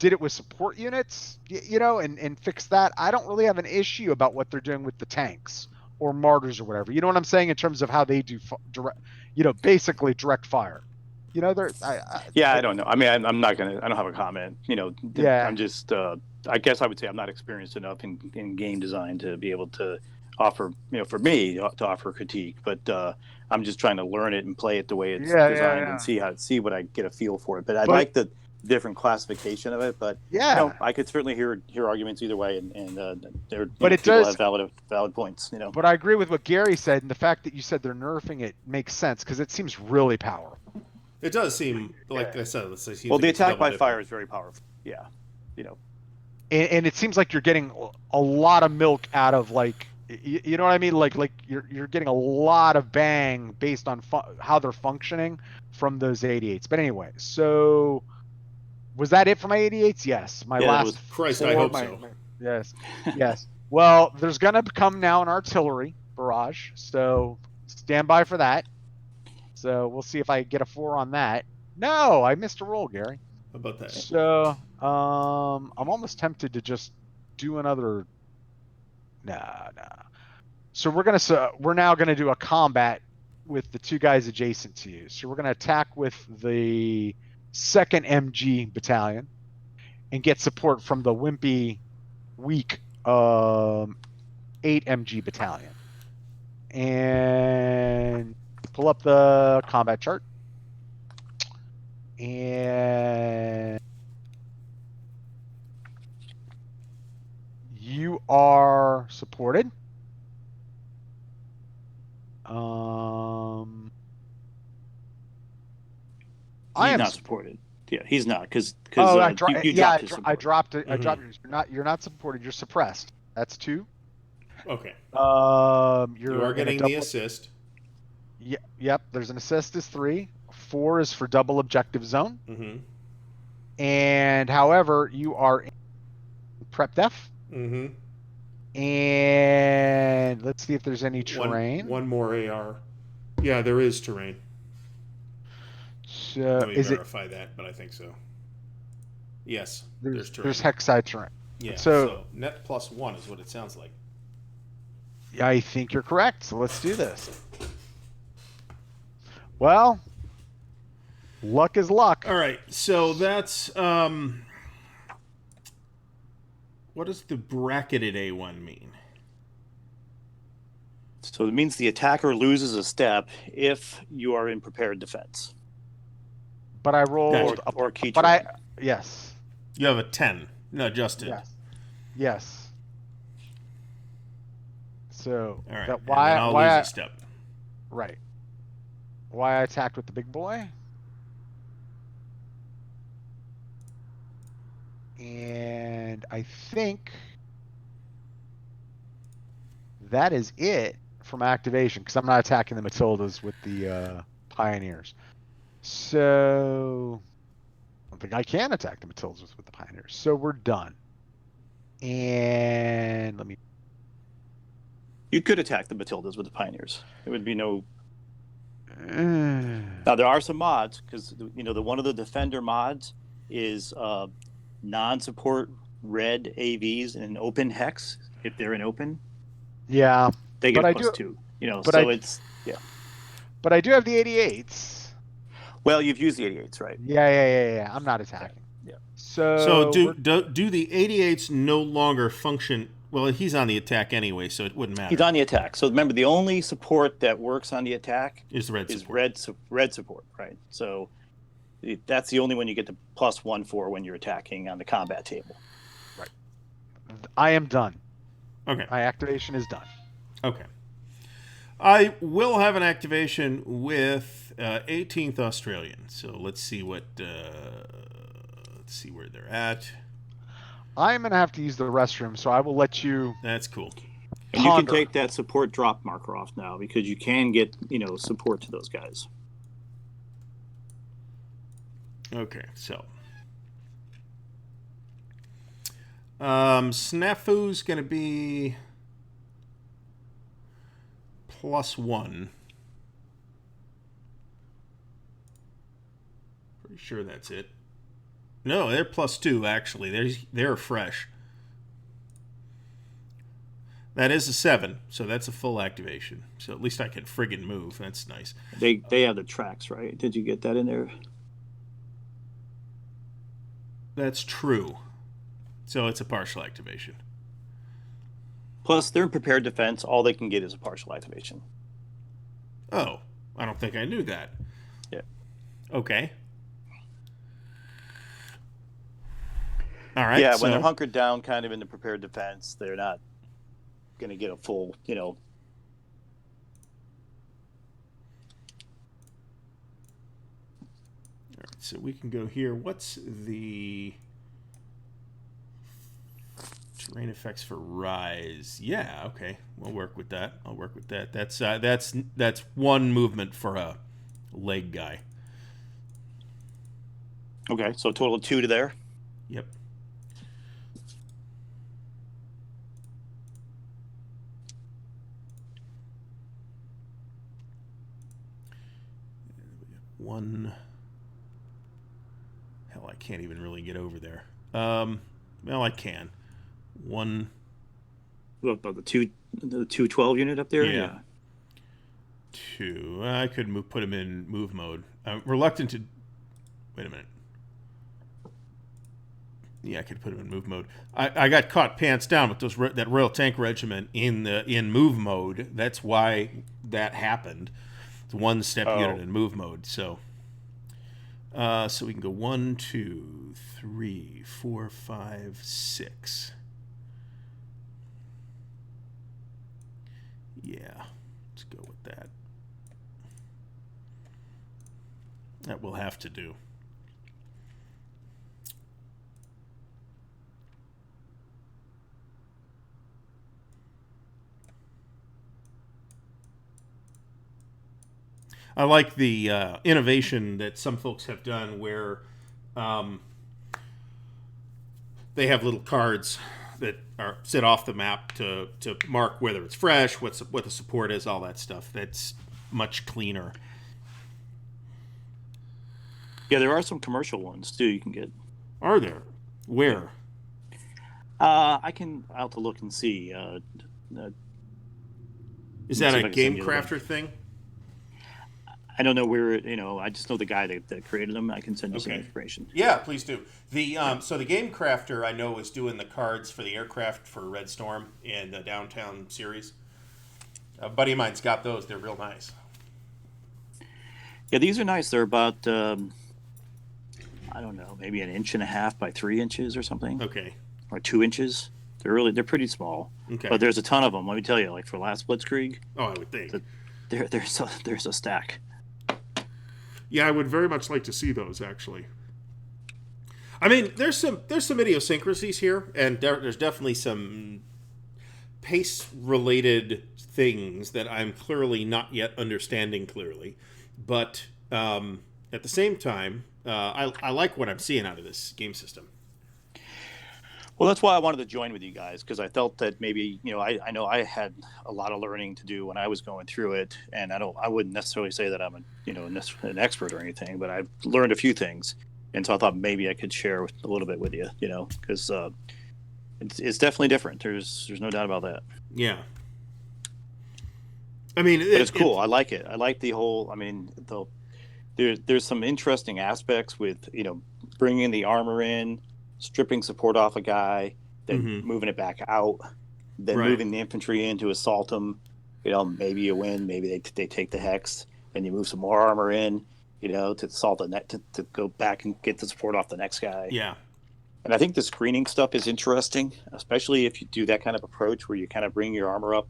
did it with support units, and fix that, I don't really have an issue about what they're doing with the tanks or martyrs or whatever. You know what I'm saying in terms of how they do basically direct fire. They're I don't know. I mean, I'm not gonna. I don't have a comment. Yeah. I'm just. I guess I would say I'm not experienced enough in game design to be able to offer. For me to offer critique, but I'm just trying to learn it and play it the way it's designed and see what I get a feel for it. But I like the different classification of it. But I could certainly hear arguments either way, and there. But it people does have valid points. But I agree with what Gary said, and the fact that you said they're nerfing it makes sense because it seems really powerful. It does seem like I said. The attack by fire is very powerful. Yeah, and it seems like you're getting a lot of milk out of you know what I mean? Like you're getting a lot of bang based on how they're functioning from those 88s. But anyway, so was that it for my 88s? Yes, my last. Christ, I hope so. Yes. Well, there's gonna come now an artillery barrage, so stand by for that. So we'll see if I get a 4 on that. No, I missed a roll, Gary. How about that? So I'm almost tempted to just do another. Nah. So we're now gonna do a combat with the 2 guys adjacent to you. So we're gonna attack with the 2nd MG battalion and get support from the wimpy, weak 8 MG battalion. And pull up the combat chart. And you are supported. He's not supported. Yeah, he's not because I dropped it. You're not supported. You're suppressed. That's 2. Okay. You are getting the assist. Yep. There's an assist is 3. 4 is for double objective zone. Mm-hmm. And however, you are in prep def. Mm-hmm. And let's see if there's any terrain. One more AR. Yeah, there is terrain. So Let me verify that, but I think so. Yes, there's terrain. There's hexside terrain. Yeah. So net +1 is what it sounds like. I think you're correct. So let's do this. Well, luck is luck. All right. So that's what does the bracketed A1 mean? So it means the attacker loses a step if you are in prepared defense. But I rolled or key. Yes. You have a 10. No, adjusted. Yes. So all right. that why I'll lose a step. Right. Why I attacked with the big boy. And I think that is it from activation because I'm not attacking the Matildas with the Pioneers. So I don't think I can attack the Matildas with the Pioneers. So we're done. And let me. You could attack the Matildas with the Pioneers. It would be no. Now there are some mods because the one of the Defender mods is non-support red AVs in an open hex. If they're in open, yeah, they get +2. But I do have the 88s. Well, you've used the 88s, right? Yeah. I'm not attacking. Yeah. So do the 88s no longer function? Well, he's on the attack anyway, so it wouldn't matter. He's on the attack. So remember, the only support that works on the attack is red support. Red support, right? So that's the only one you get the +1 for when you're attacking on the combat table. Right. I am done. Okay. My activation is done. Okay. I will have an activation with 18th Australian. So let's see what. Let's see where they're at. I'm gonna have to use the restroom, so I will let you. That's cool. And you can take that support drop marker off now because you can get support to those guys. Okay, so Snafu's gonna be +1. Pretty sure that's it. No, they're +2 actually. They're fresh. That is a 7, so that's a full activation. So at least I can friggin' move. That's nice. They have the tracks, right? Did you get that in there? That's true. So it's a partial activation. Plus, they're in prepared defense. All they can get is a partial activation. Oh, I don't think I knew that. Yeah. Okay. All right. Yeah, when they're hunkered down kind of in the prepared defense, they're not going to get a full, All right, so we can go here. What's the terrain effects for Rise? Yeah, okay. We'll work with that. I'll work with that. That's one movement for a leg guy. Okay, so a total of 2 to there. Yep. One. Hell, I can't even really get over there. Well, I can. One. What about the 212 unit up there? Yeah. 2. I could put him in move mode. I'm reluctant to. Wait a minute. Yeah, I could put him in move mode. I got caught pants down with that Royal Tank Regiment in move mode. That's why that happened. It's one step unit in move mode. So we can go 1, 2, 3, 4, 5, 6. Yeah, let's go with that. That will have to do. I like the innovation that some folks have done where they have little cards that sit off the map to mark whether it's fresh, what the support is, all that stuff. That's much cleaner. Yeah, there are some commercial ones too you can get. Are there? Where? I'll have to look and see. Is that a Game Crafter thing? I don't know where. I just know the guy that created them. I can send you some information. Yeah, please do. So the Game Crafter I know is doing the cards for the aircraft for Red Storm in the Downtown series. A buddy of mine's got those. They're real nice. Yeah, these are nice. They're about I don't know, maybe 1.5 inches by 3 inches or something. Okay. Or 2 inches. They're pretty small. Okay. But there's a ton of them. Let me tell you, like for last Blitzkrieg. Oh, I would think. There's a stack. Yeah, I would very much like to see those, actually. I mean, there's some idiosyncrasies here, and there's definitely some pace-related things that I'm clearly not yet understanding clearly. But at the same time, I like what I'm seeing out of this game system. Well, that's why I wanted to join with you guys, because I felt that maybe, I know I had a lot of learning to do when I was going through it, and I wouldn't necessarily say that I'm an expert or anything, but I've learned a few things, and so I thought maybe I could share a little bit with you, because it's definitely different. There's no doubt about that. Yeah. I mean, but it's cool. I like it. I like the whole. I mean, there's some interesting aspects with bringing the armor in, stripping support off a guy, then moving it back out, then moving the infantry in to assault them. Maybe you win, maybe they take the hex, and you move some more armor in, to assault the net to go back and get the support off the next guy. Yeah. And I think the screening stuff is interesting, especially if you do that kind of approach where you kind of bring your armor up,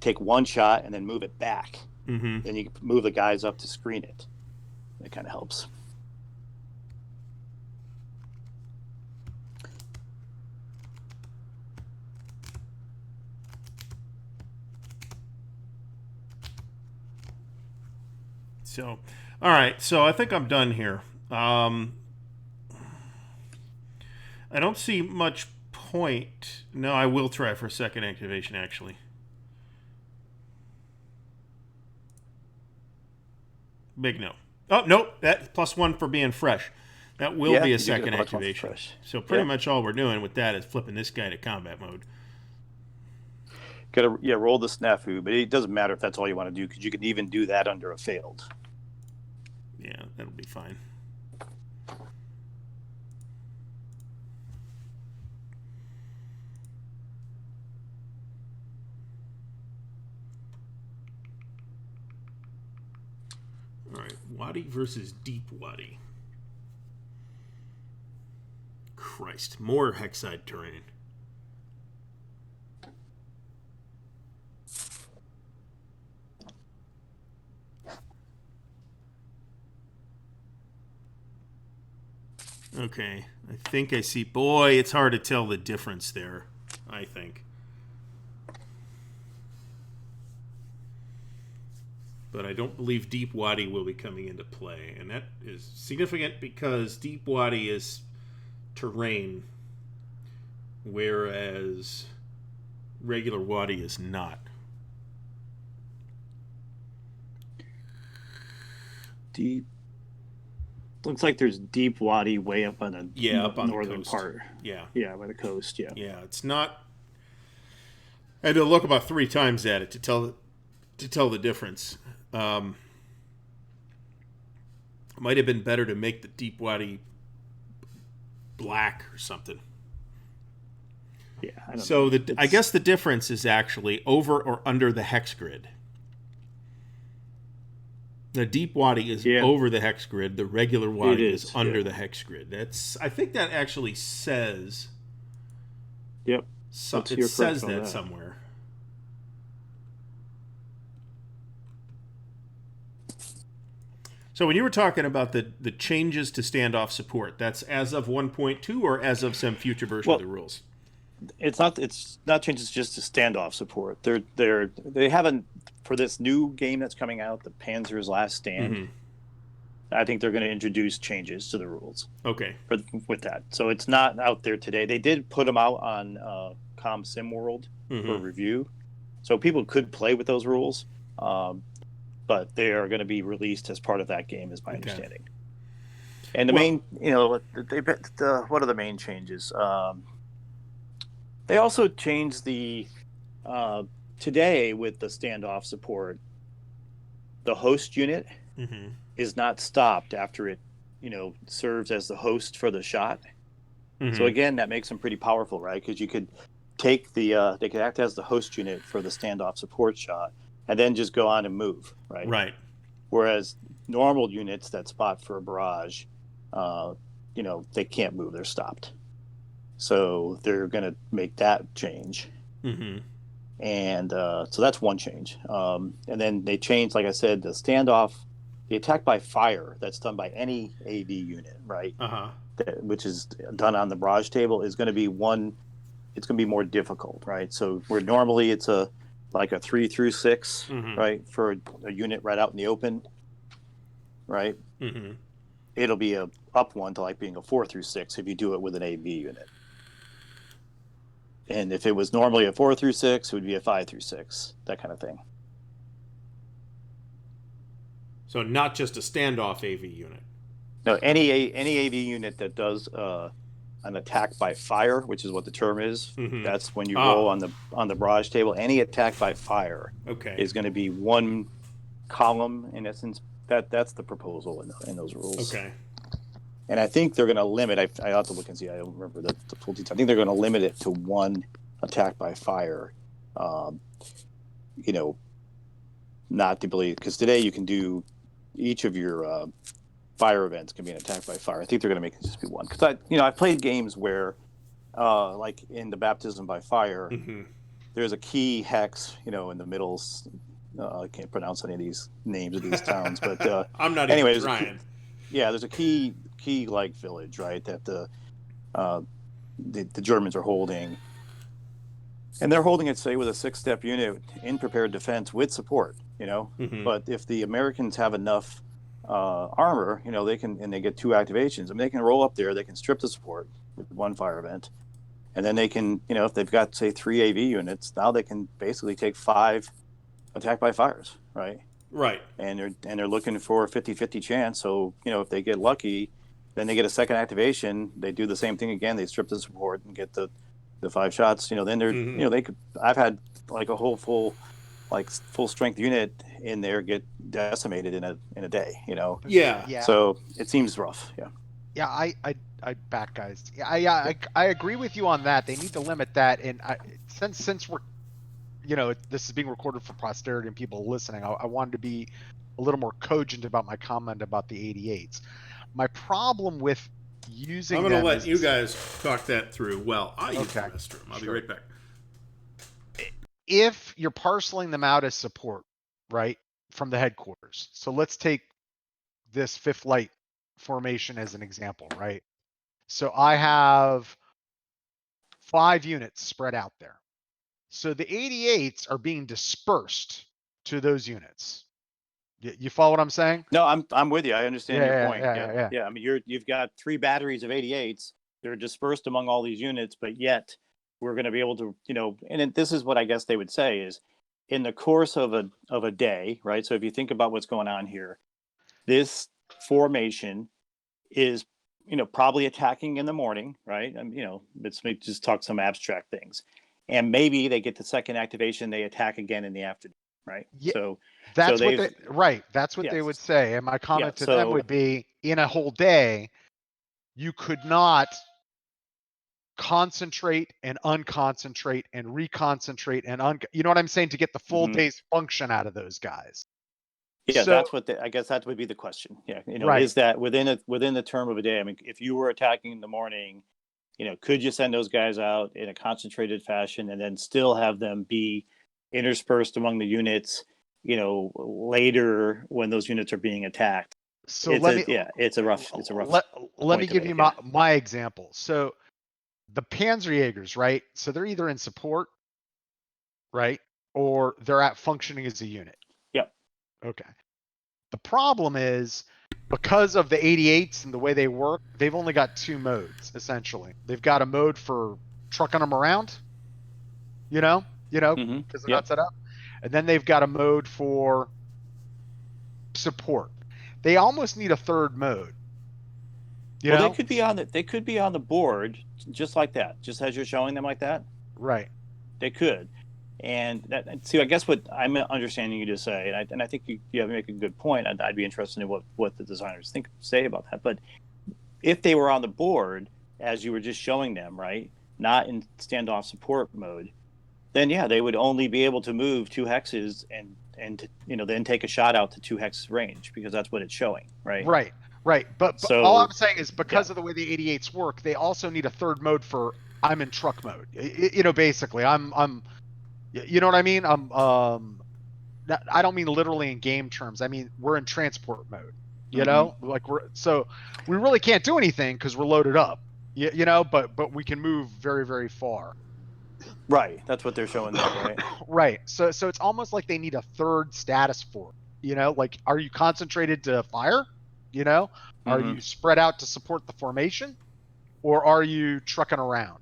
take one shot, and then move it back. Mm-hmm. Then you can move the guys up to screen it. It kind of helps. So, all right. So I think I'm done here. I don't see much point. No, I will try for a second activation, actually. Big no. Oh, nope. That +1 for being fresh. That will be you a do get second bunch more activation. fresh. So pretty much all we're doing with that is flipping this guy to combat mode. Gotta roll the snafu, but it doesn't matter if that's all you want to do because you can even do that under a failed. Yeah, that'll be fine. All right, Wadi versus Deep Wadi. Christ, more Hexide terrain. Okay, I think I see. Boy, it's hard to tell the difference there, I think. But I don't believe Deep Wadi will be coming into play. And that is significant because Deep Wadi is terrain, whereas regular Wadi is not. Deep. Looks like there's Deep Wadi way up on the up on northern the coast. part. Yeah. Yeah, by the coast, yeah. Yeah, it's not. I had to look about 3 times at it to tell the difference. Might have been better to make the Deep Wadi black or something. Yeah, I don't So know. I guess the difference is actually over or under the hex grid. The Deep Wadi is over the hex grid. The regular Wadi is under the hex grid. I think that actually says. Yep. It says that somewhere. So when you were talking about the changes to standoff support, that's as of 1.2 or as of some future version of the rules? It's not changes just to standoff support. They haven't, for this new game that's coming out, the Panzer's Last Stand. Mm-hmm. I think they're going to introduce changes to the rules. Okay. With that, so it's not out there today. They did put them out on Com Sim World for review, so people could play with those rules. But they are going to be released as part of that game, is my understanding. And the main, what are the main changes? They also changed the today with the standoff support. The host unit is not stopped after it, serves as the host for the shot. So again, that makes them pretty powerful, right? Because you could take they could act as the host unit for the standoff support shot, and then just go on and move, right? Right. Whereas normal units that spot for a barrage, they can't move; they're stopped. So they're going to make that change, and so that's one change. And then they changed, like I said, the standoff, the attack by fire that's done by any AV unit, right? Which is done on the barrage table is going to be it's going to be more difficult, right? So where normally it's like a 3 through 6, right, for a unit right out in the open, right? It'll be a up one to like being a 4 through 6 if you do it with an AV unit. And if it was normally a 4 through 6, it would be a 5 through 6, that kind of thing. So not just a standoff AV unit. No, any AV unit that does an attack by fire, which is what the term is, that's when you roll on the barrage table. Any attack by fire is going to be one column in essence. That's the proposal in those rules. Okay. And I think they're going to limit. I have to look and see. I don't remember the full detail. I think they're going to limit it to one attack by fire. Not the ability, because today you can do each of your fire events can be an attack by fire. I think they're going to make it just be one. Because I've played games where, like in the baptism by fire, there's a key hex, in the middle. I can't pronounce any of these names of these towns, but I'm not even trying. There's a key like village, right, that the Germans are holding, and they're holding it, say, with a 6-step unit in prepared defense with support, But if the Americans have enough armor, they can, and they get 2 activations. I mean, they can roll up there, they can strip the support with 1 fire event, and then they can, if they've got, say, 3 AV units, now they can basically take 5 attack by fires, right? Right. And they're looking for a 50-50 chance. So, if they get lucky, Then they get a second activation. They do the same thing again. They strip the support and get the 5 shots. Then they're they could. I've had like a whole full strength unit in there get decimated in a day. Yeah. So it seems rough. Yeah. Yeah, I back guys. Yeah, I agree with you on that. They need to limit that. And since we're, this is being recorded for posterity and people listening, I wanted to be a little more cogent about my comment about the 88s. My problem with using I'm going to them let you guys talk that through. Well, I use the Okay. restroom. I'll be right back. If you're parceling them out as support, right, from the headquarters. So let's take this Fifth Light formation as an example, right? So I have 5 units spread out there. So the 88s are being dispersed to those units. You follow what I'm saying? No, I'm with you. I understand your point. Yeah. I mean, you've got 3 batteries of 88s. They're dispersed among all these units, but yet we're going to be able to, and this is what I guess they would say is in the course of a day, right? So if you think about what's going on here, this formation is, probably attacking in the morning, right? Let's just talk some abstract things. And maybe they get the second activation, they attack again in the afternoon, right? Yeah, so that's so what they would say. And my comment to them would be, in a whole day, you could not concentrate and unconcentrate and reconcentrate and you know what I'm saying, to get the full day's function out of those guys. Yeah, So, that's what I guess that would be the question. Yeah, right. Is that within the term of a day? I mean, if you were attacking in the morning, could you send those guys out in a concentrated fashion and then still have them be interspersed among the units, later when those units are being attacked? So it's a rough. Let me give you my example. So the Panzerjägers, right? So they're either in support, right, or they're at functioning as a unit. Yep. Okay. The problem is, because of the 88s and the way they work, they've only got 2 modes, essentially. They've got a mode for trucking them around, because they're not set up. And then they've got a mode for support. They almost need a third mode. They could be on the board just like that, just as you're showing them like that. Right. They could. And I guess what I'm understanding you to say, and I think you make a good point. I'd be interested in what the designers say about that. But if they were on the board, as you were just showing them, right, not in standoff support mode, then they would only be able to move 2 hexes and then take a shot out to 2 hex range, because that's what it's showing, right? Right. But all I'm saying is, because of the way the 88s work, they also need a third mode for I'm in truck mode. Basically, I'm. You know what I mean? I don't mean literally in game terms. I mean, we're in transport mode. We really can't do anything because we're loaded up. But we can move very, very far. Right. That's what they're showing there, right? Right. So it's almost like they need a third status for it. Like, are you concentrated to fire? Are you spread out to support the formation, or are you trucking around?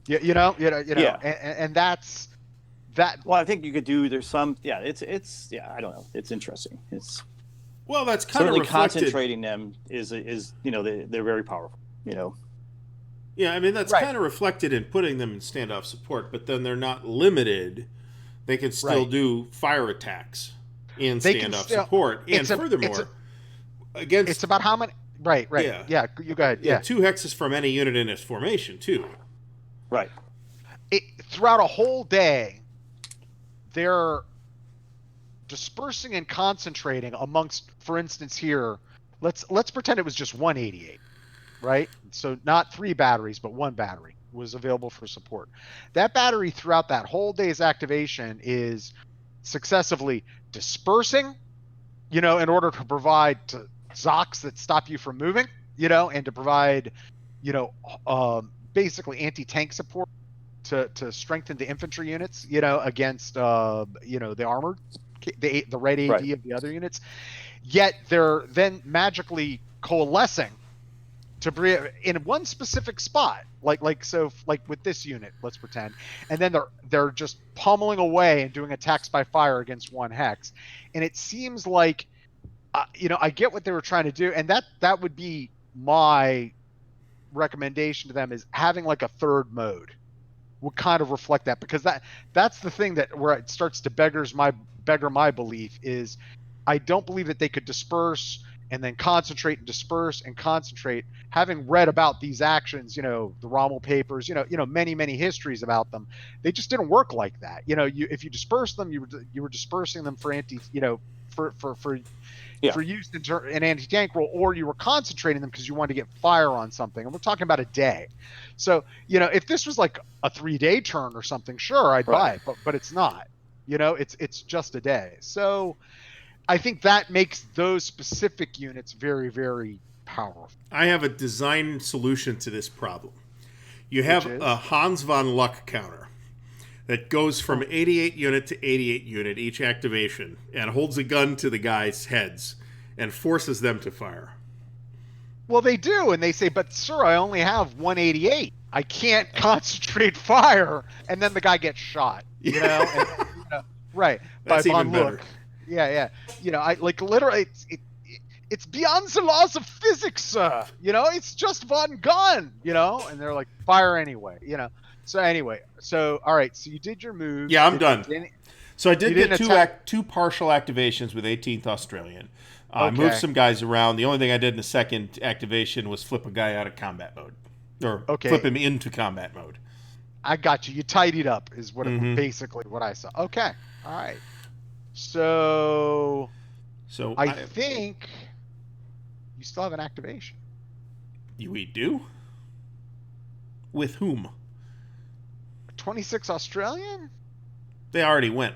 And that's that. Well, I think you could do. There's some. Yeah, it's. I don't know. It's interesting. It's. Well, that's kind certainly of reflected. Concentrating them is they're very powerful. Yeah, I mean that's kind of reflected in putting them in standoff support, but then they're not limited. They can still do fire attacks in standoff support, and furthermore, it's about how many. Right. Yeah. You go ahead. Yeah. 2 hexes from any unit in its formation too. Right. Throughout a whole day, they're dispersing and concentrating amongst, for instance, here, let's pretend it was just 188, right? So not 3 batteries, but 1 battery was available for support. That battery throughout that whole day's activation is successively dispersing, in order to provide Zocs that stop you from moving, and to provide, basically anti-tank support to strengthen the infantry units, against, the armored, the red AD of the other units. Yet they're then magically coalescing to bring in one specific spot, like with this unit, let's pretend, and then they're just pummeling away and doing attacks by fire against 1 hex. And it seems like, I get what they were trying to do, and that would be my recommendation to them is having like a third mode would kind of reflect that, because that's the thing that where it starts to beggar my belief is I don't believe that they could disperse and then concentrate and disperse and concentrate. Having read about these actions, the Rommel papers, many histories about them, they just didn't work like that. If you disperse them, you were dispersing them for for use in anti-tank role, or you were concentrating them because you wanted to get fire on something. And we're talking about a day. So, if this was like a 3-day turn or something, sure, I'd buy it, but it's not. It's just a day. So I think that makes those specific units very, very powerful. I have a design solution to this problem. You have a Hans von Luck counter that goes from 88 unit to 88 unit each activation and holds a gun to the guys' heads and forces them to fire. Well, they do, and they say, but sir, I only have 188. I can't concentrate fire, and then the guy gets shot. Right. That's by even von better. Luck. Yeah. I like literally it's beyond the laws of physics, sir. It's just von gun, and they're like, fire anyway, So anyway, all right, so you did your move. Yeah, I'm done. So I did get two partial activations with 18th Australian. I moved some guys around. The only thing I did in the second activation was flip a guy out of combat mode. Or flip him into combat mode. I got you. You tidied up is what basically what I saw. Okay. All right. So I think you still have an activation. We do? With whom? 26 Australian? They already went.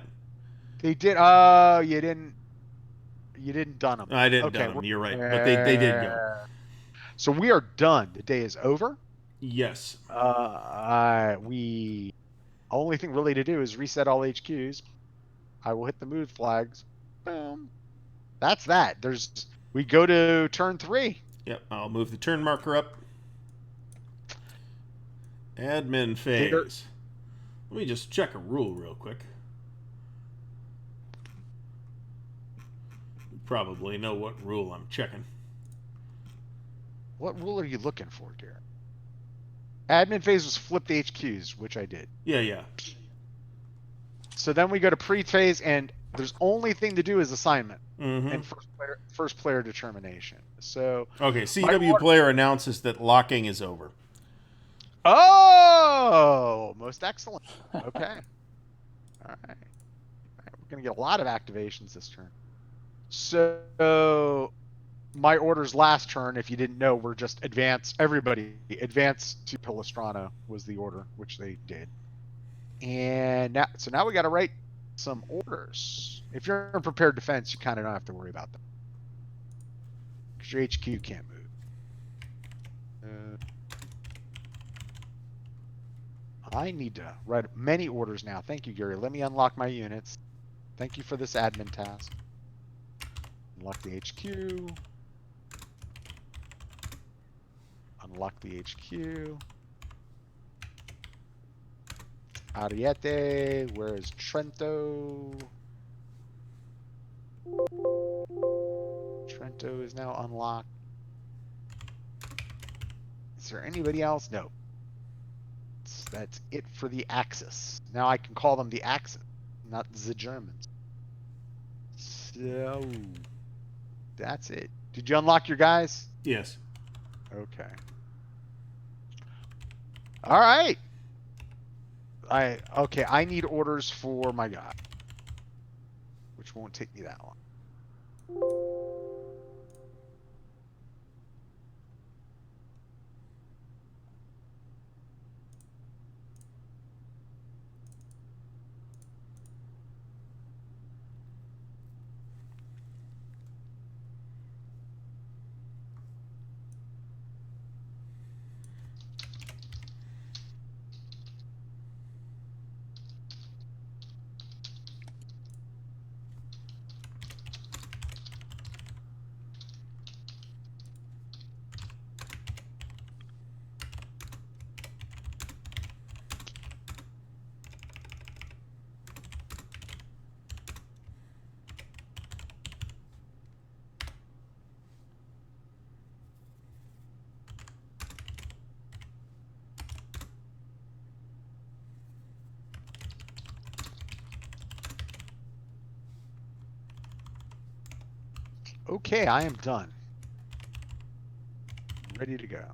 They did. You didn't dun them. I didn't dun them. You're right. But they did go. So we are done. The day is over. Yes. Only thing really to do is reset all HQs. I will hit the move flags. Boom. That's that. We go to turn 3. Yep. I'll move the turn marker up. Admin phase. Let me just check a rule real quick. You probably know what rule I'm checking. What rule are you looking for, Garrett? Admin phase was flip the HQs, which I did. Yeah. So then we go to pre-phase, and there's only thing to do is assignment and first player determination. So okay, CW player announces that locking is over. Oh, most excellent. Okay. All right. We're going to get a lot of activations this turn. So my orders last turn, if you didn't know, were just advance. Everybody advance to Pilastrano was the order, which they did. And now we got to write some orders. If you're in prepared defense, you kind of don't have to worry about them because your HQ can't move. I need to write many orders now. Thank you, Gary. Let me unlock my units. Thank you for this admin task. Unlock the HQ. Unlock the HQ. Ariete. Where is Trento? Trento is now unlocked. Is there anybody else? No. That's it for the Axis. Now I can call them the Axis, not the Germans. So that's it. Did you unlock your guys? Yes. Okay. All right. I need orders for my guy, which won't take me that long. Okay, I am done. Ready to go.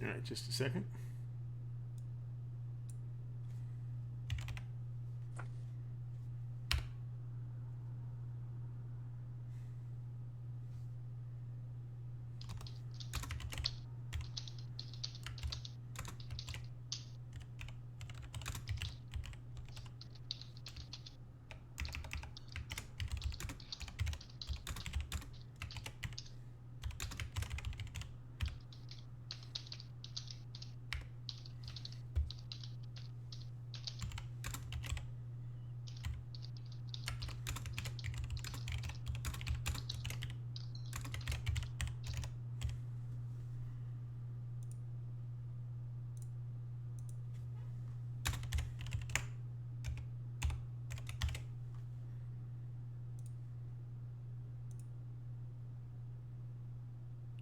All right, just a second.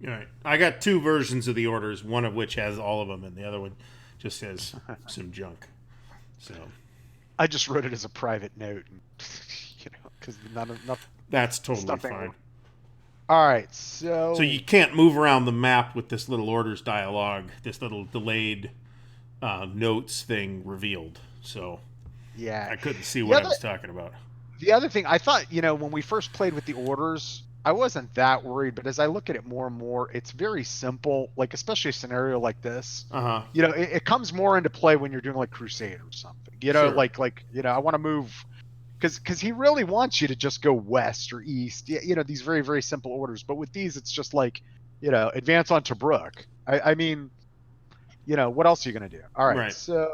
All right. I got two versions of the orders, one of which has all of them, and the other one just has some junk. So I just wrote it as a private note, because not enough. that's totally fine. All right, so you can't move around the map with this little orders dialogue, this little delayed notes thing revealed. So yeah, I couldn't see what I was talking about. The other thing, I thought, when we first played with the orders, I wasn't that worried, but as I look at it more and more, it's very simple, like especially a scenario like this. Uh-huh. It comes more into play when you're doing like Crusade or something. Sure. like I want to move because he really wants you to just go west or east. These very, very simple orders. But with these, it's just like, advance on Tobruk. I mean, what else are you going to do? All right. So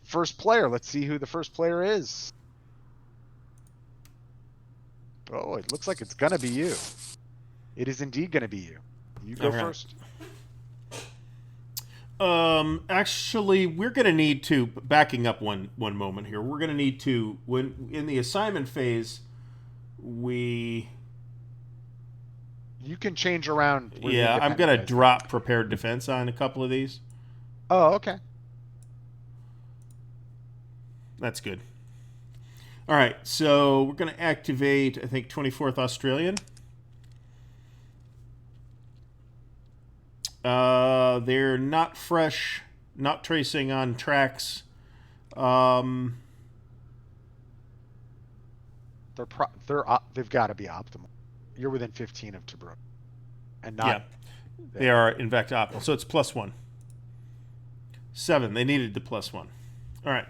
first player, let's see who the first player is. Oh, it looks like it's going to be you. It is indeed going to be you. You go first. Actually, we're going to need to, backing up one moment here, we're going to need to, when in the assignment phase, you can change around. Yeah, I'm going to drop prepared defense on a couple of these. Oh, okay. That's good. All right, so we're going to activate, I think, 24th Australian. They're not fresh, not tracing on tracks. They've got to be optimal. You're within 15 of Tobruk, and not. Yeah, they are in fact optimal. So it's +1. 7. They needed the +1. All right.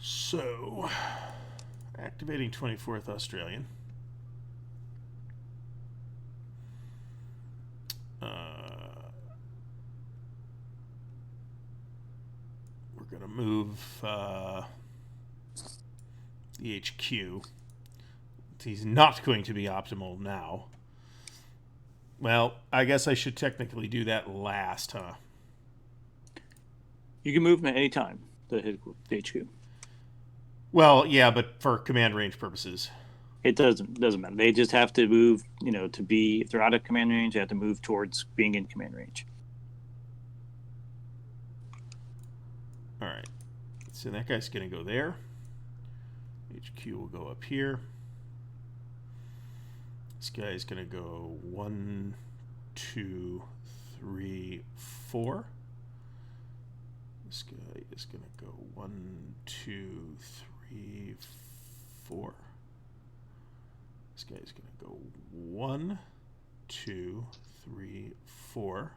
So, activating 24th Australian. We're going to move the HQ. He's not going to be optimal now. Well, I guess I should technically do that last, huh? You can move him at any time, the HQ. Well, yeah, but for command range purposes. It doesn't matter. They just have to move, to be, if they're out of command range, they have to move towards being in command range. All right. So that guy's going to go there. HQ will go up here. This guy's going to go 1, 2, 3, 4. This guy is going to go 1, 2, 3, 4. This guy's going to go 1, 2, 3, 4.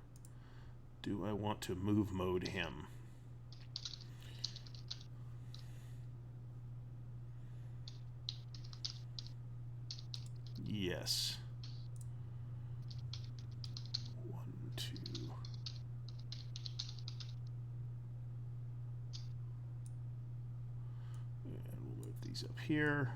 Do I want to move mode him? Yes. 1, 2. And we'll move these up here.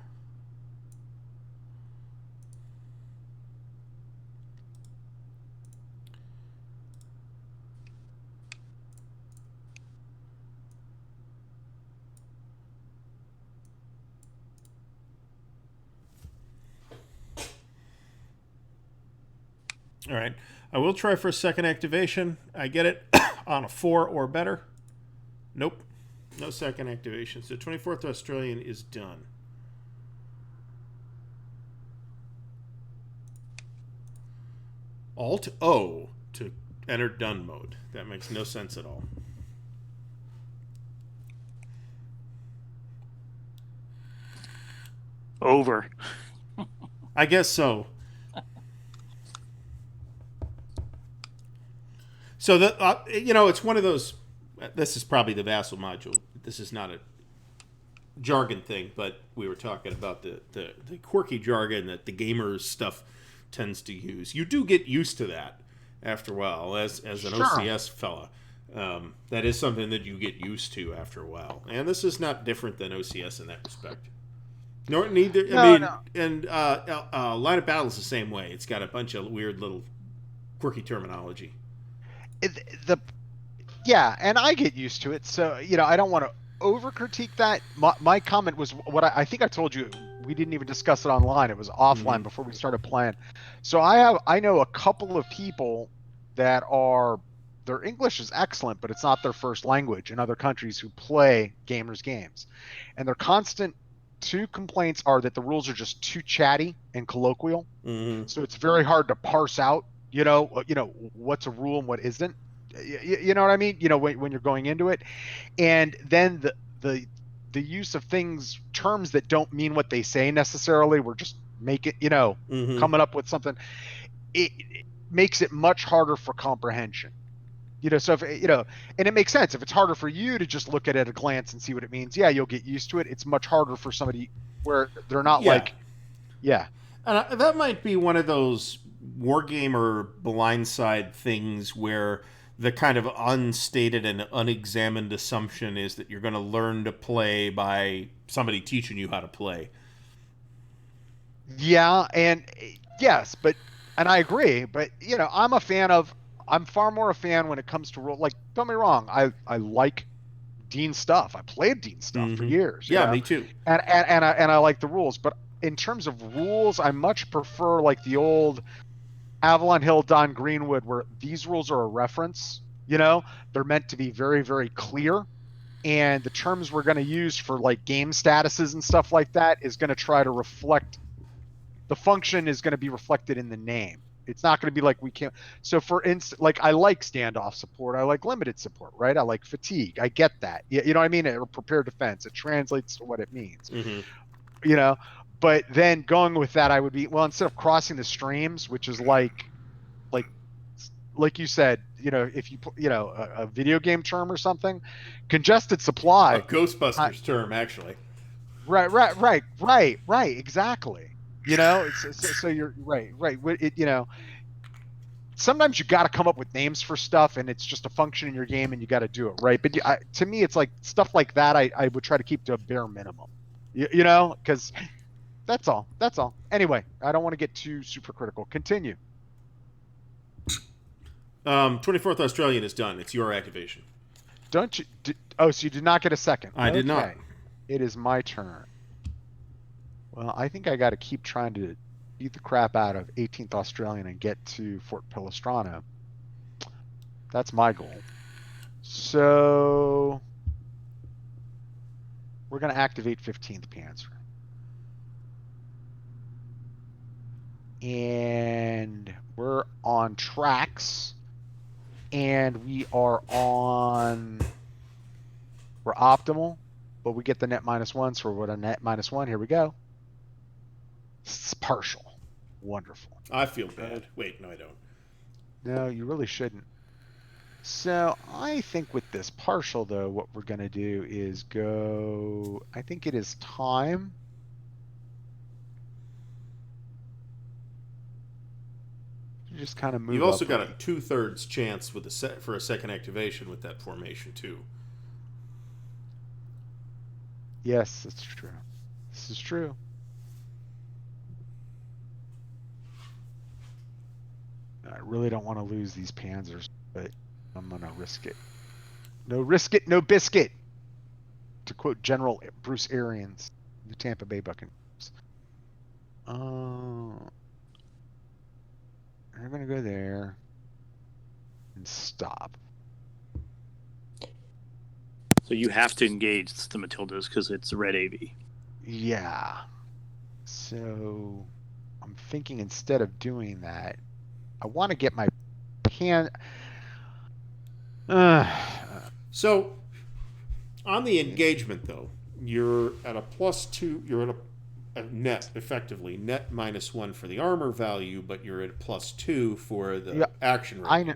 All right. I will try for a second activation. I get it on a 4 or better. Nope. No second activation. So 24th Australian is done. Alt-O to enter done mode. That makes no sense at all. Over. I guess so. So it's one of those. This is probably the Vassal module. This is not a jargon thing, but we were talking about the quirky jargon that the gamers stuff tends to use. You do get used to that after a while, as an OCS fella. That is something that you get used to after a while, and this is not different than OCS in that respect. Nor neither. And Line of Battle is the same way. It's got a bunch of weird little quirky terminology. And I get used to it. So I don't want to over critique that. My comment was what I think I told you. We didn't even discuss it online. It was offline before we started playing. So I know a couple of people that their English is excellent, but it's not their first language in other countries who play gamers games, and their constant two complaints are that the rules are just too chatty and colloquial. So it's very hard to parse out, what's a rule and what isn't. You know what I mean? When you're going into it, and then the use of terms that don't mean what they say necessarily. We're just coming up with something. It makes it much harder for comprehension. So if and it makes sense if it's harder for you to just look at it at a glance and see what it means. Yeah, you'll get used to it. It's much harder for somebody where they're not And that might be one of those wargamer blindside things where the kind of unstated and unexamined assumption is that you're going to learn to play by somebody teaching you how to play. Yeah, and yes, and I agree, but I'm far more a fan when it comes to role. Like, don't get me wrong, I like Dean's stuff. I played Dean's stuff for years. Yeah, me too. And I like the rules, but in terms of rules, I much prefer like the old Avalon Hill, Don Greenwood, where these rules are a reference. They're meant to be very, very clear, and the terms we're going to use for like game statuses and stuff like that is going to try to reflect. The function is going to be reflected in the name. It's not going to be like we can't. So for instance, like I like standoff support. I like limited support, right? I like fatigue. I get that. You know what I mean? Or prepared defense. It translates to what it means. But then going with that, I would be, instead of crossing the streams, which is like you said, if you, a video game term or something, congested supply. A Ghostbusters term, actually. Right. Exactly. So you're right. Sometimes you got to come up with names for stuff, and it's just a function in your game, and you got to do it right. But to me, it's like stuff like that. I would try to keep to a bare minimum, because that's all. Anyway, I don't want to get too super critical. Continue. 24th Australian is done. It's your activation. Don't you? So you did not get a second. I did not. It is my turn. Well, I think I got to keep trying to beat the crap out of 18th Australian and get to Fort Pilastrano. That's my goal. So we're going to activate 15th Panzer. And we're on tracks. And we're optimal, but we get the net -1, so we're at a net -1. Here we go. It's partial. Wonderful. I feel bad. Wait, no, I don't. No, you really shouldn't. So I think with this partial, though, what we're going to do is go... I think it is time. You just kind of move. You've also got a 2/3 chance with for a second activation with that formation, too. Yes, that's true. This is true. I really don't want to lose these Panzers, but I'm going to risk it. No risk it, no biscuit. To quote General Bruce Arians, the Tampa Bay Buccaneers. We're going to go there and stop. So you have to engage the Matildas because it's a red AV. Yeah. So I'm thinking instead of doing that, I want to get my pan. So, on the engagement, though, you're at a +2. You're at a net, effectively net -1 for the armor value, but you're at +2 for the action rating.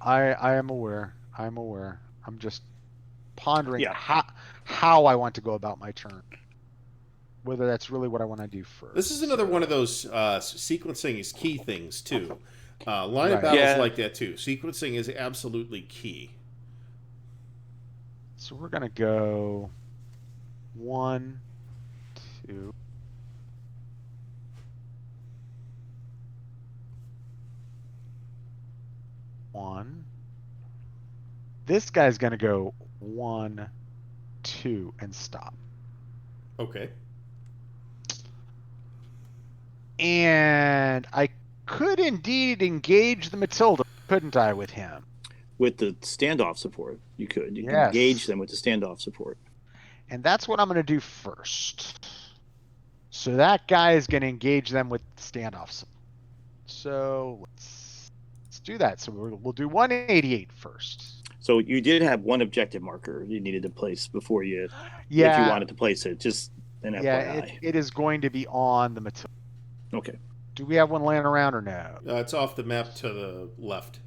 I am aware. I'm aware. I'm just pondering Yeah. how I want to go about my turn. Whether that's really what I want to do first. This is another one of those sequencing is key things too. Line of Right. battles Yeah. like that too. Sequencing is absolutely key. So we're gonna go 1, 2. One. This guy's gonna go 1, 2, and stop. Okay. And I could indeed engage the Matilda, couldn't I, with him? With the standoff support, you could. You could Yes. engage them with the standoff support. And that's what I'm going to do first. So that guy is going to engage them with standoffs. So let's do that. So we'll do 188 first. So you did have one objective marker you needed to place before you, if you wanted to place it. Just an FYI. It is going to be on the Matilda. Okay. Do we have one laying around or no? It's off the map to the left,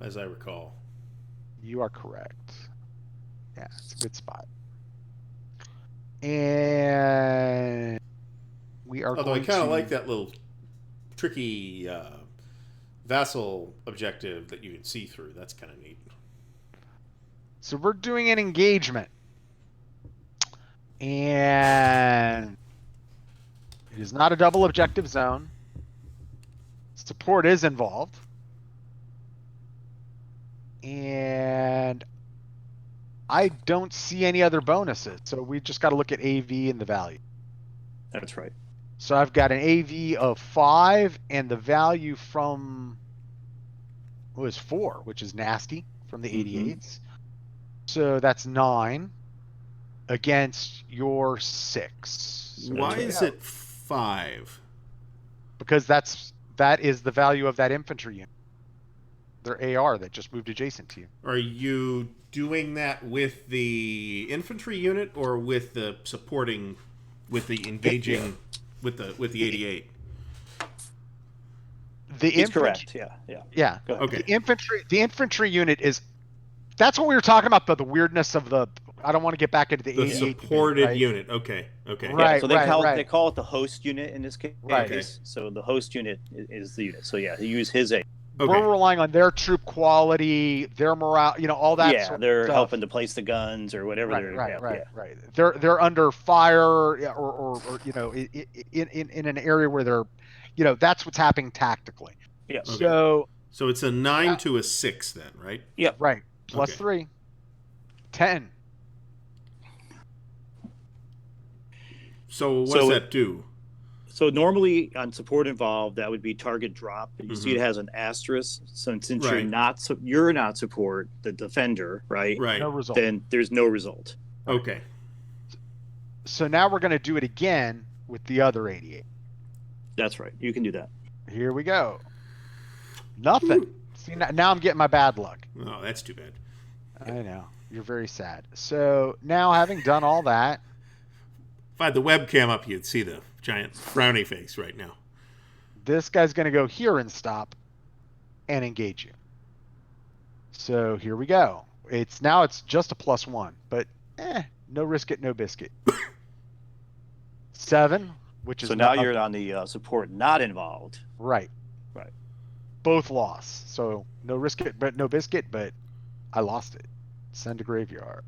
as I recall. You are correct. Yeah, it's a good spot. And we are Although I going kind of to like that little tricky vassal objective that you can see through. That's kind of neat. So we're doing an engagement. And it is not a double objective zone. Support is involved. And I don't see any other bonuses. So we just got to look at AV and the value. That's right. So I've got an AV of 5 and the value from was 4, which is nasty from the 88s. So that's 9 against your 6. So Why is it 5? Because that is the value of that infantry unit. Their AR that just moved adjacent to you. Are you doing that with the infantry unit or with the supporting, with the engaging, with the 88? He's correct. Yeah. Yeah. Okay. The infantry unit is. That's what we were talking about. The weirdness of the. I don't want to get back into the 88 supported debate, right? unit. Okay. Right. So they call it the host unit in this case. Right. Okay. So the host unit is the unit. So yeah, he used his A. Okay. We're relying on their troop quality, their morale, all that. Yeah, sort they're of stuff. helping to place the guns or whatever. Right. They're under fire, or in an area where they're, that's what's happening tactically. Yeah. Okay. So it's a 9 to a 6 then, right? Yep. Right. Plus Okay. 3. 10. So what does that do? So normally on support involved, that would be target drop. But you see it has an asterisk. So since Right. you're not support, the defender, right? Right. No result. Then there's no result. Okay. So now we're going to do it again with the other 88. That's right. You can do that. Here we go. Nothing. See, now I'm getting my bad luck. Oh, that's too bad. I know. You're very sad. So now, having done all that, If I had the webcam up, you'd see the giant frowny face right now. this guy's going to go here and stop and engage you. So here we go. It's just a +1, but no risk it, no biscuit. 7, which is So now you're on the support not involved. right. Right. Both loss. So no risk it, but no biscuit. But I lost it. Send to graveyard,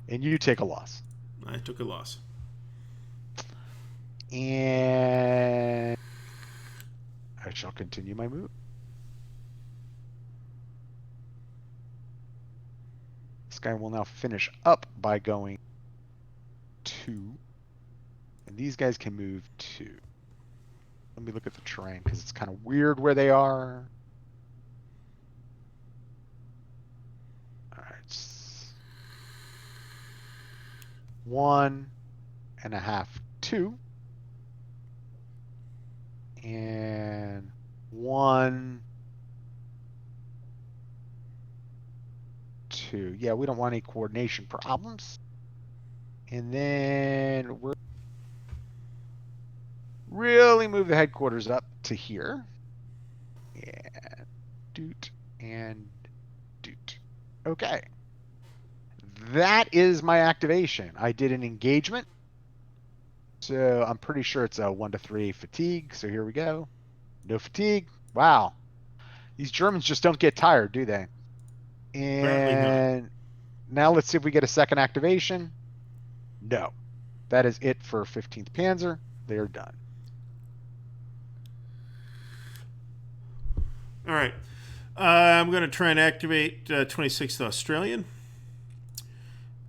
and you take a loss. I took a loss. And I shall continue my move. This guy will now finish up by going 2. And these guys can move 2. Let me look at the terrain because it's kind of weird where they are. All right. 1.5, 2. And 1, 2. Yeah, we don't want any coordination problems. And then we're really move the headquarters up to here. And doot and doot. Okay. That is my activation. I did an engagement. So I'm pretty sure it's a 1 to 3 fatigue. So here we go. No fatigue. Wow. These Germans just don't get tired, do they? And now let's see if we get a second activation. No. That is it for 15th Panzer. They're done. All right. I'm going to try and activate 26th Australian.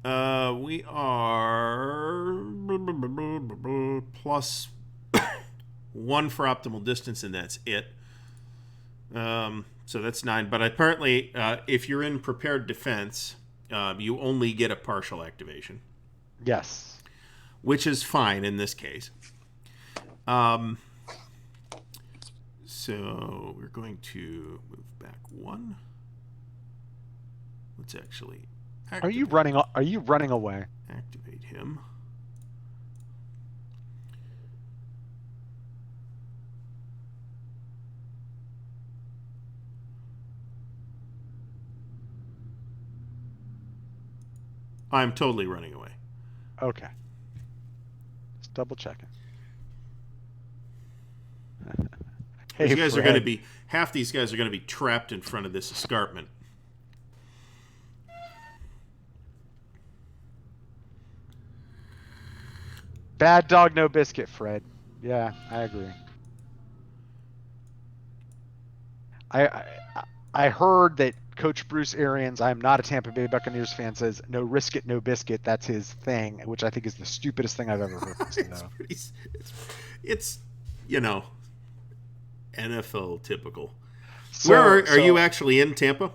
We are plus 1 for optimal distance, and that's it. So that's 9. But apparently, if you're in prepared defense, you only get a partial activation. Yes. Which is fine in this case. So we're going to move back 1. Let's actually Are you running away? activate him. I'm totally running away. Okay. Just double checking. Hey, You guys are Fred. going to be half these guys are going to be trapped in front of this escarpment. Bad dog, no biscuit, Fred. Yeah, I agree. I heard that Coach Bruce Arians, I'm not a Tampa Bay Buccaneers fan, says no risk it, no biscuit. That's his thing, which I think is the stupidest thing I've ever heard. It's you know, NFL typical. So, Where are you actually in Tampa?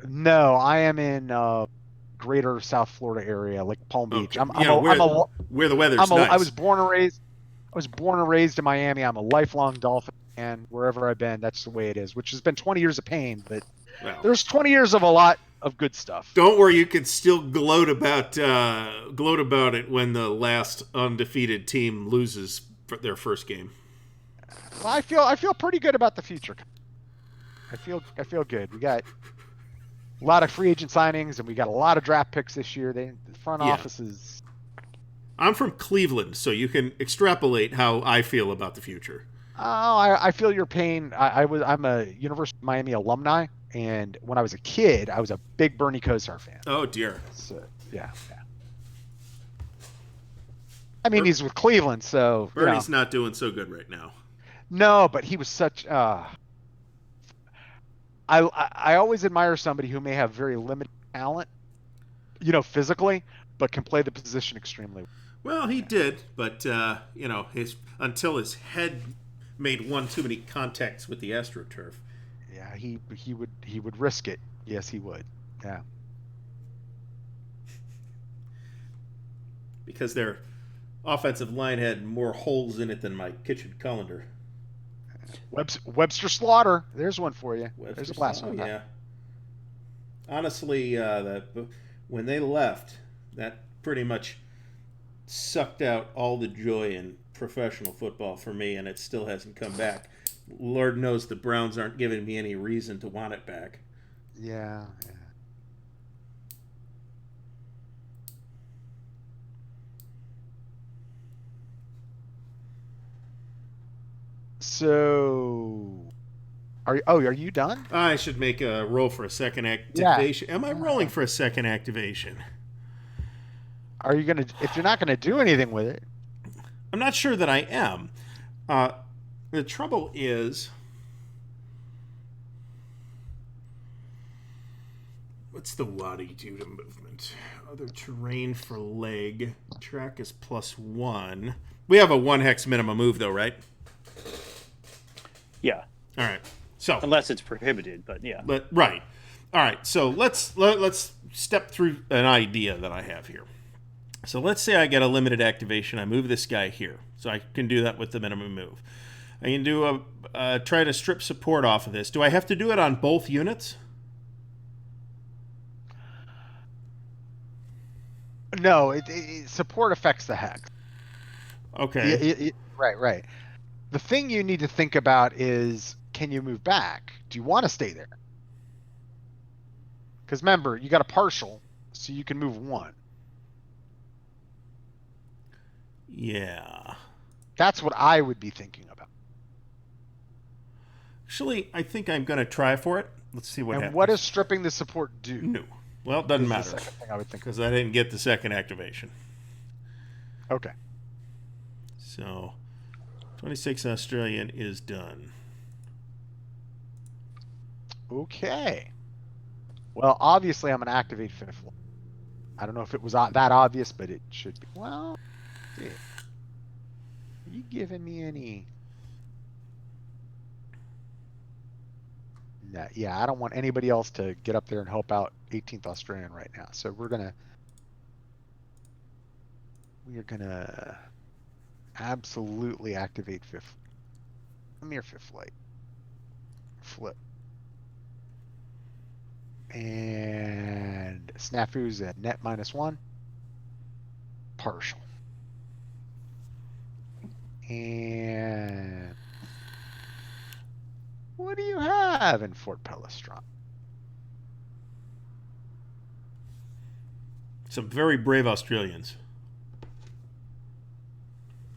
No, I am in greater South Florida area, like Palm Beach. Okay. Where the weather's nice. I was born and raised in Miami. I'm a lifelong Dolphin fan. Wherever I've been, that's the way it is. Which has been 20 years of pain, but there's 20 years of a lot of good stuff. Don't worry, you can still gloat about it when the last undefeated team loses for their first game. Well, I feel pretty good about the future. I feel good. We got a lot of free agent signings, and we got a lot of draft picks this year. The front office is. I'm from Cleveland, so you can extrapolate how I feel about the future. Oh, I feel your pain. I'm a University of Miami alumni, and when I was a kid, I was a big Bernie Kosar fan. Oh dear. So, yeah. I mean, he's with Cleveland, so Bernie's not doing so good right now. No, but he was such. I always admire somebody who may have very limited talent, physically, but can play the position extremely well. Well, he did, but until his head made one too many contacts with the AstroTurf. Yeah, he would risk it. Yes, he would. Yeah. Because their offensive line had more holes in it than my kitchen colander. Webster Slaughter. There's one for you. There's a blast one. Yeah. Honestly, when they left, that pretty much sucked out all the joy in professional football for me, and it still hasn't come back. Lord knows the Browns aren't giving me any reason to want it back. Yeah. So, are you done? I should make a roll for a second activation. Yeah. Am I rolling for a second activation? Are you gonna? If you're not gonna do anything with it, I'm not sure that I am. The trouble is, what's the Wadi do to movement? Other terrain for leg. Track is +1. We have a 1 hex minimum move, though, right? Yeah. All right. So unless it's prohibited, but yeah. Right. All right. So let's step through an idea that I have here. So let's say I get a limited activation. I move this guy here, so I can do that with the minimum move. I can do try to strip support off of this. Do I have to do it on both units? No, support affects the hex. Okay. Right. The thing you need to think about is, can you move back? Do you want to stay there? Because remember, you got a partial, so you can move 1. Yeah. That's what I would be thinking about. Actually, I think I'm going to try for it. Let's see what happens. And what does stripping the support do? No. Well, it doesn't matter. The second thing I would think. Because I didn't get the second activation. Okay. So, 26 Australian is done. Okay. Well, obviously, I'm going to activate fifth line. I don't know if it was that obvious, but it should be. Well, are you giving me any? No, yeah, I don't want anybody else to get up there and help out 18th Australian right now. So we're gonna absolutely activate fifth. Come here, fifth light. Flip. And snafu's at net -1. Partial. And what do you have in Fort Pelestron? Some very brave Australians.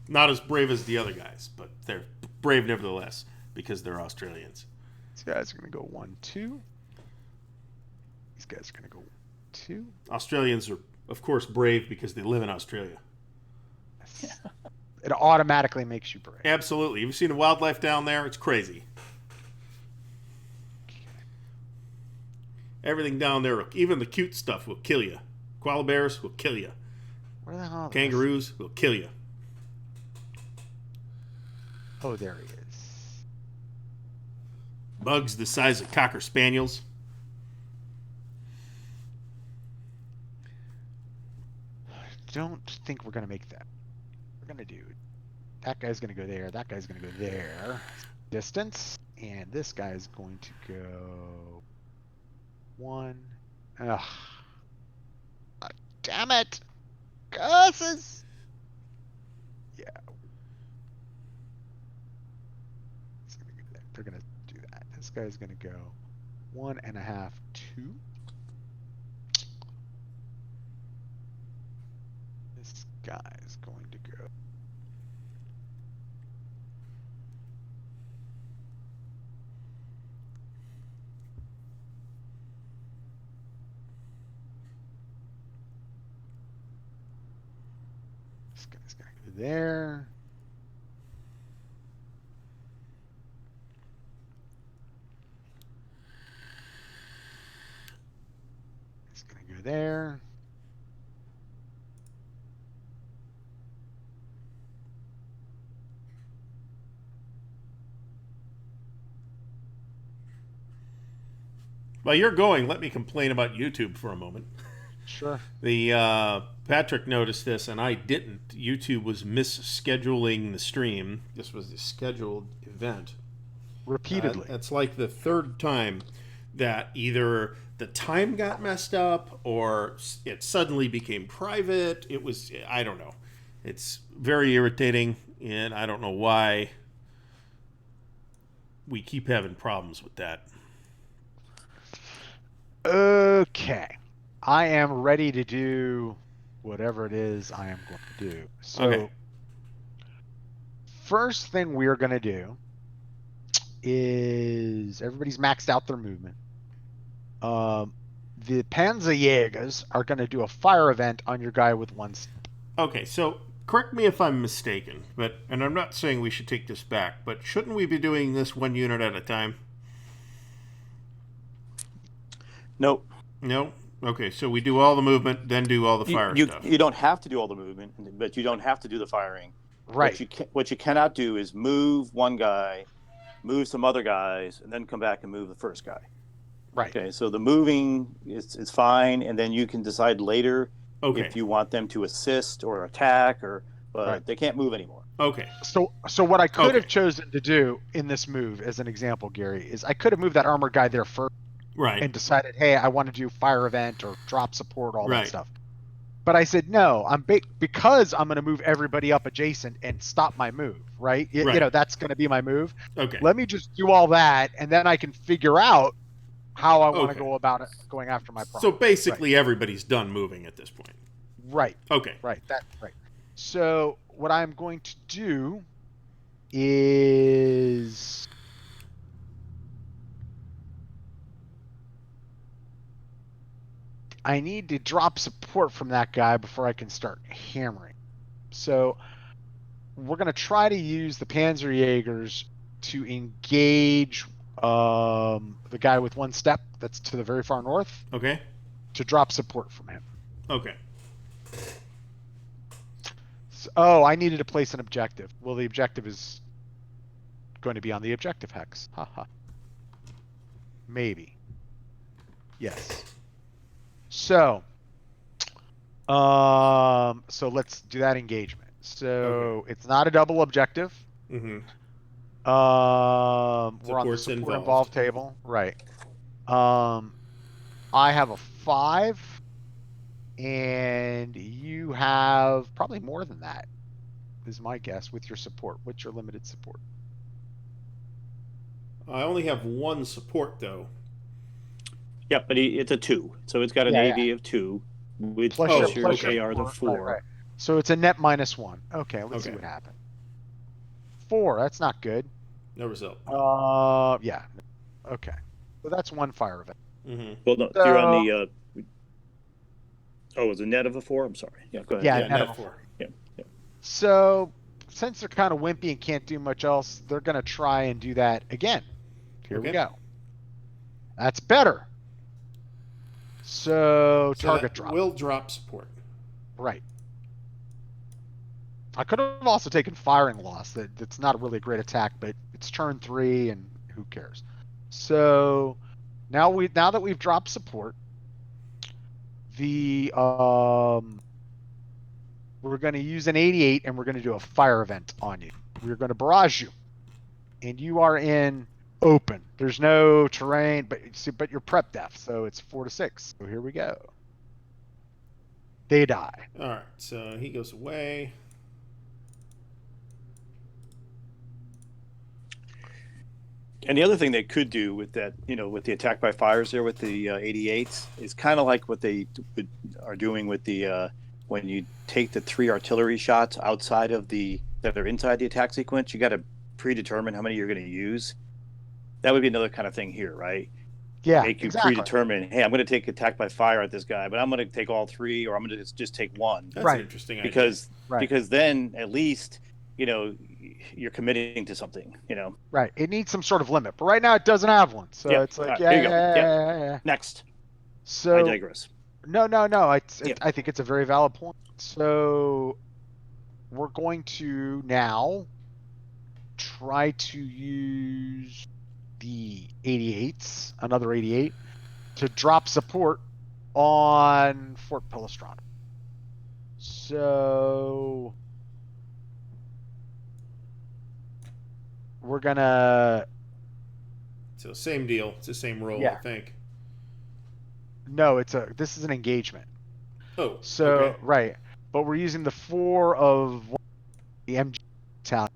Not as brave as the other guys, but they're brave nevertheless because they're Australians. These guys are going to go 1-2. These guys are going to go 2. Australians are, of course, brave because they live in Australia. It automatically makes you brave. Absolutely. You've seen the wildlife down there? It's crazy. Everything down there, even the cute stuff, will kill you. Koala bears will kill you. Where the hell? Kangaroos will kill you. Oh, there he is. Bugs the size of Cocker Spaniels. Don't think we're going to make that. We're going to do... That guy's going to go there. That guy's going to go there. Distance. And this guy's going to go... 1. Ugh. God damn it! Curses! Yeah. They're going to do that. This guy's going to go 1.5, 2. This guy's going to go... This guy's going to go there. He's going to go there. While you're going, let me complain about YouTube for a moment. Sure. The Patrick noticed this, and I didn't. YouTube was misscheduling the stream. This was a scheduled event. Repeatedly. It's like the third time that either the time got messed up or it suddenly became private. It was, I don't know. It's very irritating, and I don't know why we keep having problems with that. Okay. I am ready to do whatever it is I am going to do. So, Okay. First thing we're going to do is everybody's maxed out their movement. The Panzerjägers are going to do a fire event on your guy with 1 step. Okay, so correct me if I'm mistaken, and I'm not saying we should take this back, but shouldn't we be doing this 1 unit at a time? Nope. No? Okay, so we do all the movement, then do all the fire stuff. You don't have to do all the movement, but you don't have to do the firing. Right. What you cannot do is move one guy, move some other guys, and then come back and move the first guy. Right. Okay, so the moving is fine, and then you can decide later Okay. if you want them to assist or attack, but Right. they can't move anymore. Okay. So what I could have Okay. chosen to do in this move, as an example, Gary, is I could have moved that armored guy there first Right. and decided, hey, I want to do fire event or drop support, all that Right. stuff. But I said no. Because I'm going to move everybody up adjacent and stop my move, right? You Right. know, that's going to be my move. Okay. Let me just do all that, and then I can figure out how I want to Okay. go about it, going after my problem. So basically, everybody's done moving at this point. Right. Okay. Right. Right. So what I'm going to do is I need to drop support from that guy before I can start hammering. So we're going to try to use the Panzerjägers to engage the guy with one step that's to the very far north Okay. to drop support from him. Okay. So, I needed to place an objective. Well, the objective is going to be on the objective hex. Haha. Maybe. Yes. So let's do that engagement. So it's not a double objective. Mm-hmm. We're on the Support's support involved. involved table. Right. I have a 5, and you have probably more than that, is my guess, with your support. What's your limited support? I only have 1 support though. Yeah, but it's a 2, so it's got an AV of 2 with Plus your okay. AR the 4. Right. So it's a net -1. Okay, let's see Okay. what happened. 4. That's not good. No result. Yeah. Okay. So that's 1 fire event. Mm-hmm. Well, no, So- you're on the. Oh, it was a net of a 4. I'm sorry. Yeah, go ahead. Yeah, Yeah, net net of 4. Yeah. So since they're kind of wimpy and can't do much else, they're going to try and do that again. Here we Okay. go. That's better. So So target that drop. will drop support. Right. I could have also taken firing loss. That's not really a great attack, but it's turn 3 and who cares. So now that we've dropped support, we're going to use an 88 and we're going to do a fire event on you. We're going to barrage you, and you are in open. There's no terrain, but you're prep depth, so it's 4 to 6. So here we go. They die. All right. So he goes away. And the other thing they could do with that, with the attack by fires there with the 88s, is kind of like what they are doing with the when you take the 3 artillery shots outside of that are inside the attack sequence. You got to predetermine how many you're going to use. That would be another kind of thing here, right? Yeah, Make you exactly. predetermine. Hey, I'm going to take attack by fire at this guy, but I'm going to take all 3, or I'm going to just take 1. That's Right. an interesting idea. Because then at least you're committing to something. Right. It needs some sort of limit, but right now it doesn't have one. So Yeah. it's like, All right, yeah, here you go. yeah. Next, So I digress. No. I Yeah. think it's a very valid point. So we're going to now try to use the 88s, another 88, to drop support on Fort Pilastron. So we're gonna. So same deal. It's the same roll, Yeah. I think. No, this is an engagement. Oh. So okay. right, but we're using the 4 of the MG battalion.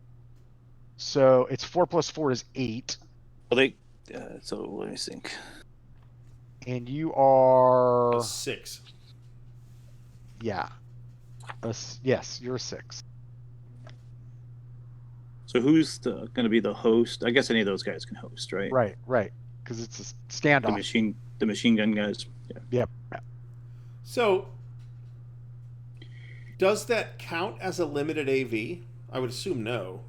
So it's 4 plus 4 is 8, Well, so let me think. and you are A 6. yeah, yes, you're a 6. So who's going to be the host? I guess any of those guys can host, right? Right, because it's a standoff. The machine gun guys. Yeah. Yep. So does that count as a limited AV? I would assume no.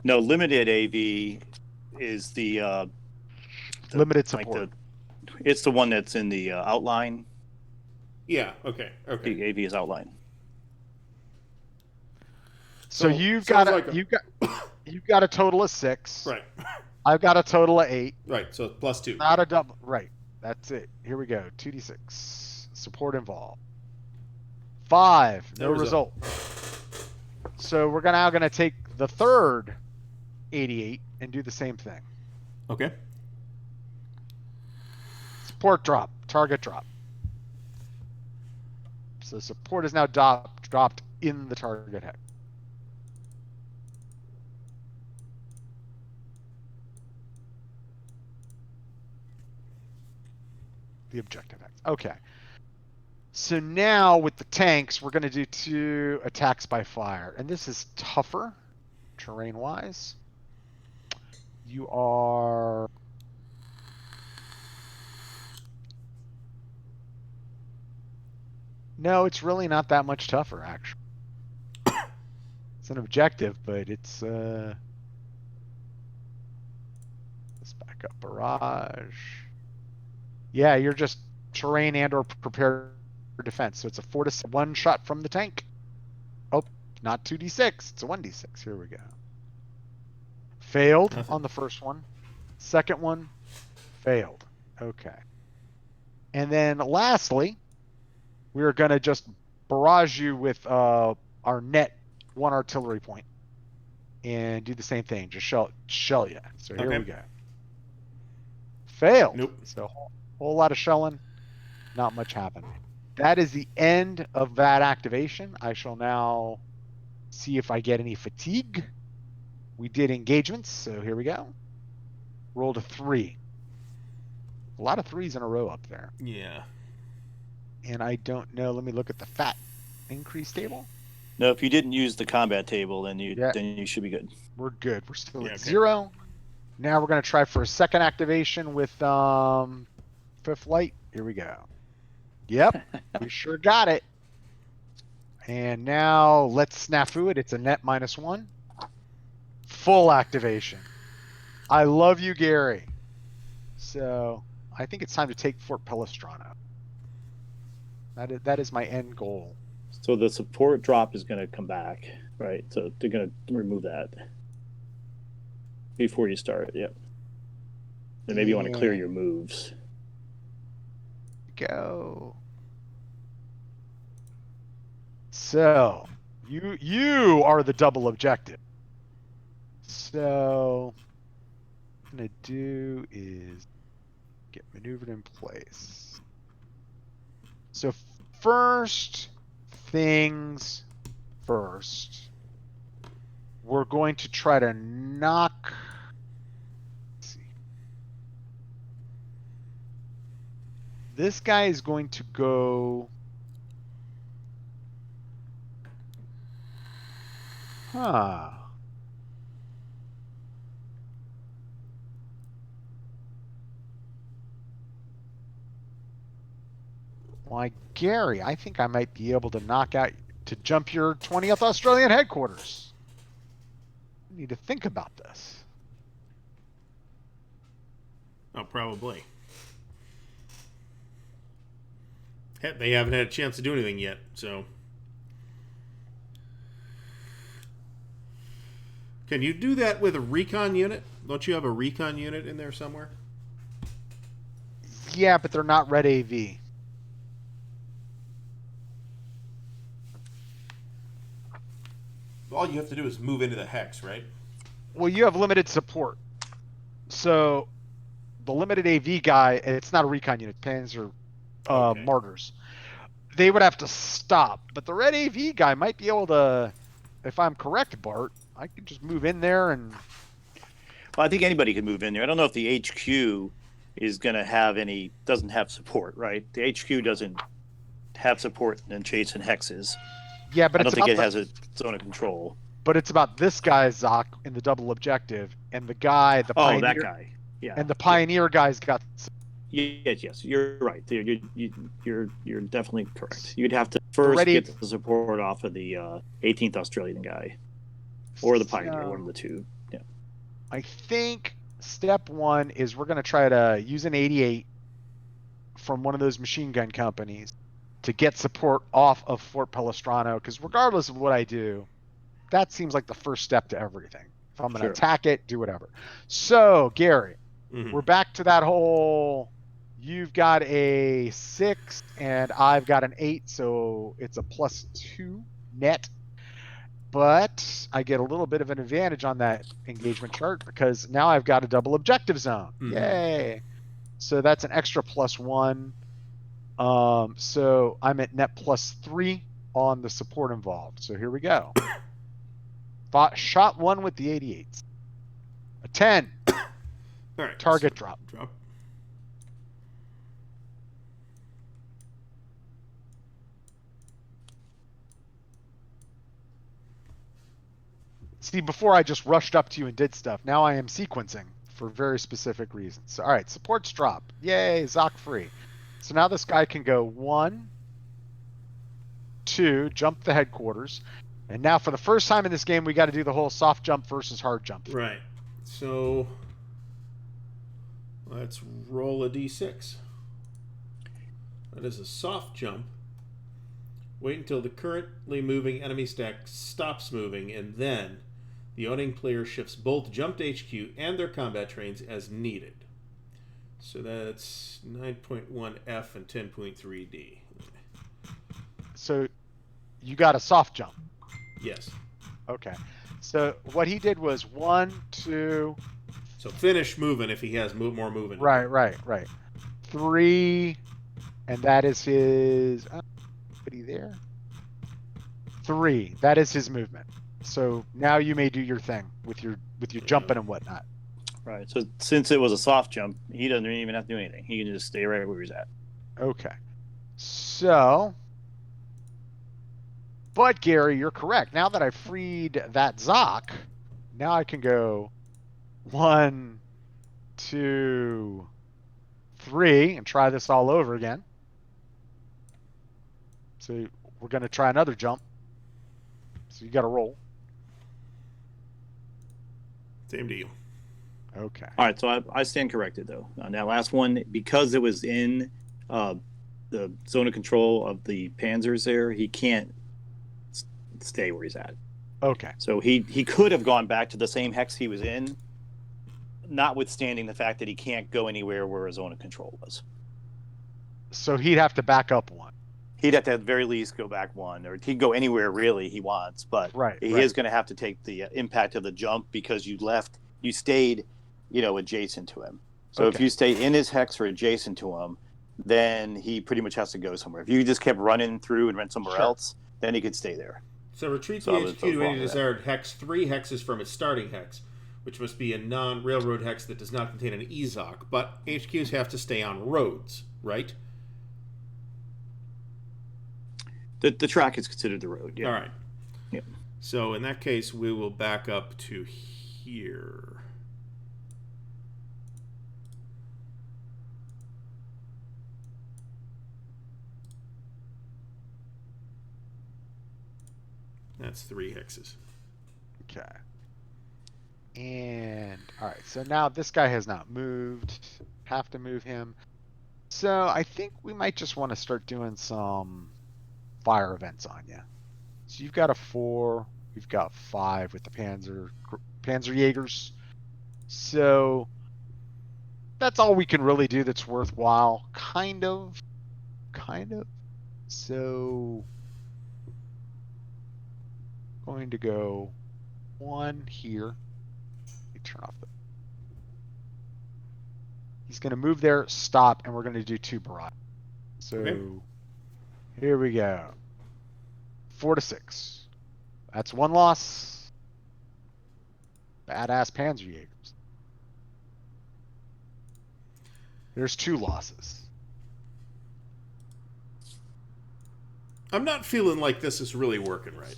No, limited AV is the Limited like support. it's the one that's in the outline. Yeah. Okay. Okay. The AV is outline. So So, you've sounds got like you've got a total of 6. Right. I've got a total of 8. Right. So plus 2. Not a double. Right. That's it. Here we go. 2d6. Support involved. 5. No result. So we're now going to take the third 88 and do the same thing. Okay. Support drop. Target drop. So support is now dropped in the target hex. The objective hex. Okay. So now with the tanks, we're going to do 2 attacks by fire. And this is tougher, terrain-wise. You are... No, it's really not that much tougher, actually. It's an objective, but it's... Let's back up. Barrage. Yeah, you're just terrain and or prepared for defense. So it's a 4 to 1 shot from the tank. Oh, not 2d6. It's a 1d6. Here we go. Failed on the first one. Second one, failed. Okay. And then lastly, we're going to just barrage you with our net 1 artillery point and do the same thing. Just shell you. So here we go. Failed. Nope. So whole lot of shelling. Not much happened. That is the end of that activation. I shall now see if I get any fatigue. We did engagements, so here we go. Rolled a 3. A lot of 3s in a row up there. Yeah. And I don't know. Let me look at the fat increase table. No, if you didn't use the combat table, then you should be good. We're good. We're still at okay. 0. Now we're going to try for a second activation with 5th light. Here we go. Yep, we sure got it. And now let's snafu it. It's a net -1. Full activation. I love you, Gary. So I think it's time to take Fort Palestrano. That is my end goal. So the support drop is going to come back, right? So they're going to remove that before you start. Yep. And maybe you want to clear your moves. Go. So you are the double objective. So what I'm gonna do is get maneuvered in place. So first things first, we're going to try to knock. Let's see. This guy is going to go. Huh. Why, Gary, I think I might be able to jump your 20th Australian headquarters. I need to think about this. Oh, probably. Heck, they haven't had a chance to do anything yet, so... Can you do that with a recon unit? Don't you have a recon unit in there somewhere? Yeah, but they're not red AV. All you have to do is move into the hex, right? Well, you have limited support. So the limited AV guy, it's not a recon unit, Panzer Martyrs. They would have to stop. But the red AV guy might be able to, if I'm correct, Bart, I could just move in there and... Well, I think anybody can move in there. I don't know if the HQ is going to have doesn't have support, right? The HQ doesn't have support in chasing hexes. Yeah, but I don't think it has a zone of control. But it's about this guy, Zoc, in the double objective, and the guy, the Pioneer. That guy. Yeah. And the Pioneer guy's got... Yes, you're right. You're definitely correct. You'd have to first get the support off of the 18th Australian guy. Or the Pioneer, one of the two. Yeah. I think step 1 is we're going to try to use an 88 from one of those machine gun companies to get support off of Fort Palestrano, because regardless of what I do, that seems like the first step to everything. If I'm going to attack it, do whatever. So, Gary, we're back to that whole You've got a 6 and I've got an 8, so it's a +2 net. But I get a little bit of an advantage on that engagement chart because now I've got a double objective zone. Yay! So that's an extra +1. So I'm at net +3 on the support involved. So here we go. Shot 1 with the 88s. A 10. All right. Target drop. See, before I just rushed up to you and did stuff. Now I am sequencing for very specific reasons. So, all right, supports drop. Yay, Zoc free. So now this guy can go 1, 2, jump the headquarters. And now for the first time in this game, we got to do the whole soft jump versus hard jump. Right. So let's roll a d6. That is a soft jump. Wait until the currently moving enemy stack stops moving, and then the owning player shifts both jumped HQ and their combat trains as needed. So that's 9.1F and 10.3D. So you got a soft jump. Yes. Okay. So what he did was 1, 2. So finish moving if he has more moving. Right. 3, and that is his. Put he there? 3. That is his movement. So now you may do your thing with your jumping and whatnot. Right. So since it was a soft jump, he doesn't even have to do anything. He can just stay right where he's at. Okay. So, but Gary, you're correct. Now that I've freed that Zoc, now I can go 1, 2, 3 and try this all over again. So we're going to try another jump. So you got to roll. Same to you. Okay. All right, so I stand corrected though. On that last one, because it was in the zone of control of the Panzers there, he can't stay where he's at. Okay. So he could have gone back to the same hex he was in, notwithstanding the fact that he can't go anywhere where his zone of control was. So he'd have to back up 1. He'd have to at the very least go back 1, or he'd go anywhere really he wants, but he is going to have to take the impact of the jump because you stayed, adjacent to him. So if you stay in his hex or adjacent to him, then he pretty much has to go somewhere. If you just kept running through and went somewhere else, then he could stay there. So retreat the HQ to any desired hex 3 hexes from its starting hex, which must be a non-railroad hex that does not contain an EZOC, but HQs have to stay on roads, right? The track is considered the road. Yeah. All right. Yeah. So in that case, we will back up to here. That's 3 hexes. Okay. And all right, so now this guy has not moved. Have to move him. So I think we might just want to start doing some fire events on you. So you've got a 4. We've got 5 with the Panzerjägers. So that's all we can really do that's worthwhile. Kind of. So going to go 1 here. Let me turn off the. He's going to move there, stop, and we're going to do 2 barrage. So here we go. 4 to 6. That's 1 loss. Badass Panzerjägers. There's 2 losses. I'm not feeling like this is really working right.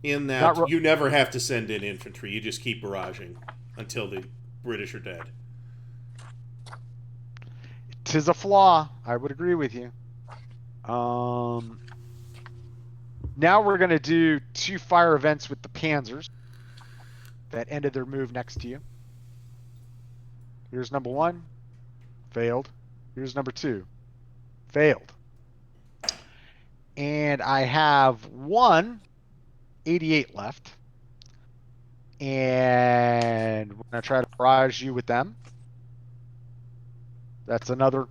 In that you never have to send in infantry. You just keep barraging until the British are dead. 'Tis a flaw. I would agree with you. Now we're going to do 2 fire events with the Panzers that ended their move next to you. Here's number 1. Failed. Here's number 2. Failed. And I have 1 88 left. And we're going to try to barrage you with them. That's another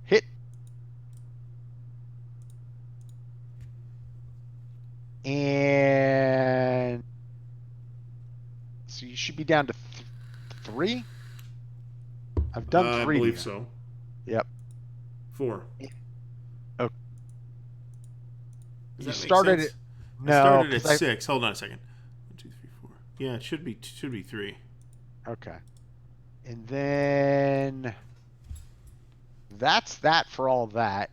hit. And so you should be down to 3. I've done 3. I believe so. Yep. 4. Okay. Does You that make started sense? it. I No, started at 'cause 6. Hold on a second. 1, 2, 3, 4. Yeah, it should be 3. Okay. And then that's that for all that.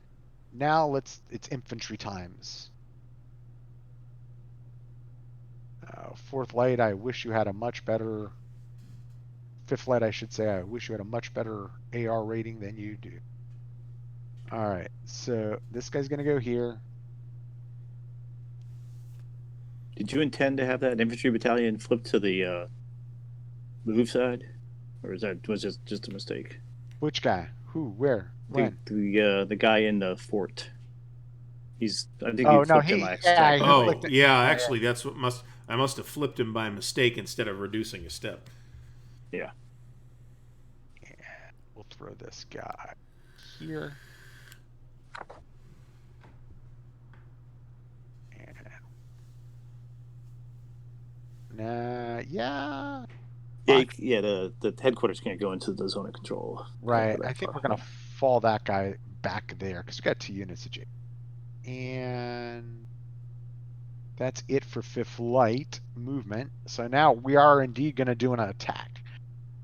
Now it's infantry times. 4th light, I wish you had a much better. 5th light, I should say, I wish you had a much better AR rating than you do. All right, so this guy's gonna go here. Did you intend to have that infantry battalion flip to the move side, or was it just a mistake? Which guy? Who? Where? When? The guy in the fort. I think Oh, you no, flipped him he- by yeah, accident. he Oh, flicked it. yeah, actually, that's what I must have flipped him by mistake instead of reducing a step. Yeah. We'll throw this guy here. Yeah. Yeah, the headquarters can't go into the zone of control. Right. I think we're gonna fall that guy back there because we got 2 units of J. And that's it for 5th light movement. So now we are indeed gonna do an attack.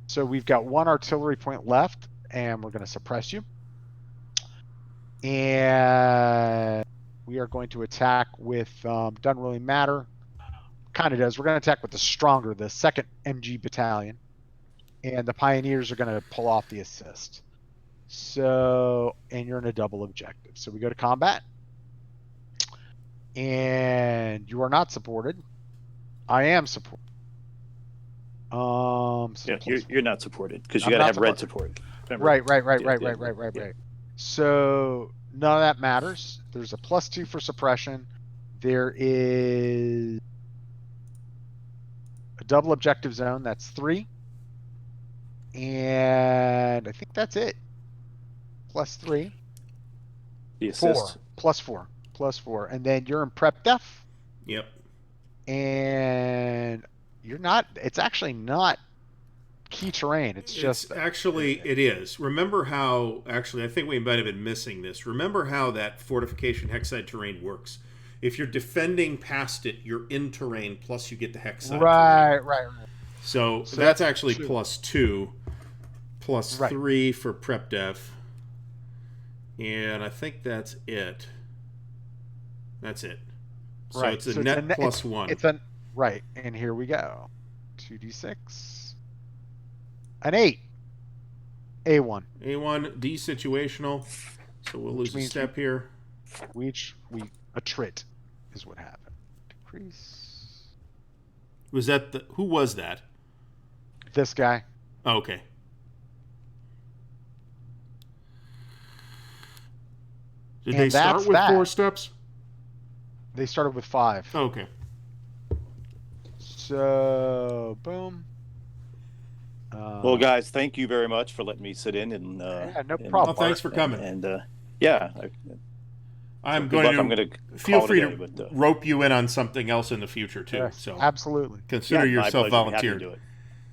So we've got 1 artillery point left, and we're gonna suppress you. And we are going to attack with doesn't really matter. Kind of does. We're going to attack with the stronger, the 2nd MG battalion, and the pioneers are going to pull off the assist. So, and you're in a double objective. So we go to combat, and you are not supported. I am supported. So you're not supported because you I'm got to not have red support. Remember? Right. So none of that matters. There's a +2 for suppression. There is a double objective zone. That's 3. And I think that's it. +3. The 4. assist. +4. And then you're in prep def. Yep. And you're not, it's actually not key terrain. It is. Remember how, actually, I think we might have been missing this. Remember how that fortification hexside terrain works. If you're defending past it, you're in terrain, plus you get the hexside terrain. Right. So that's actually true. +2, +3 for prep def. And I think that's it. That's it. So it's a net +1. Right, and here we go. 2d6. An 8. A1. A1, desituational. So we'll lose a step here. We attrit is what happened. Decrease. Was that who was that? This guy. Oh, okay. Did they start with 4 steps? They started with 5. Oh, okay. So, boom. Well, guys, thank you very much for letting me sit in. And no problem. Thanks for coming. I'm going to feel free to rope you in on something else in the future too. Yes, so absolutely. Consider yourself volunteered. Do it.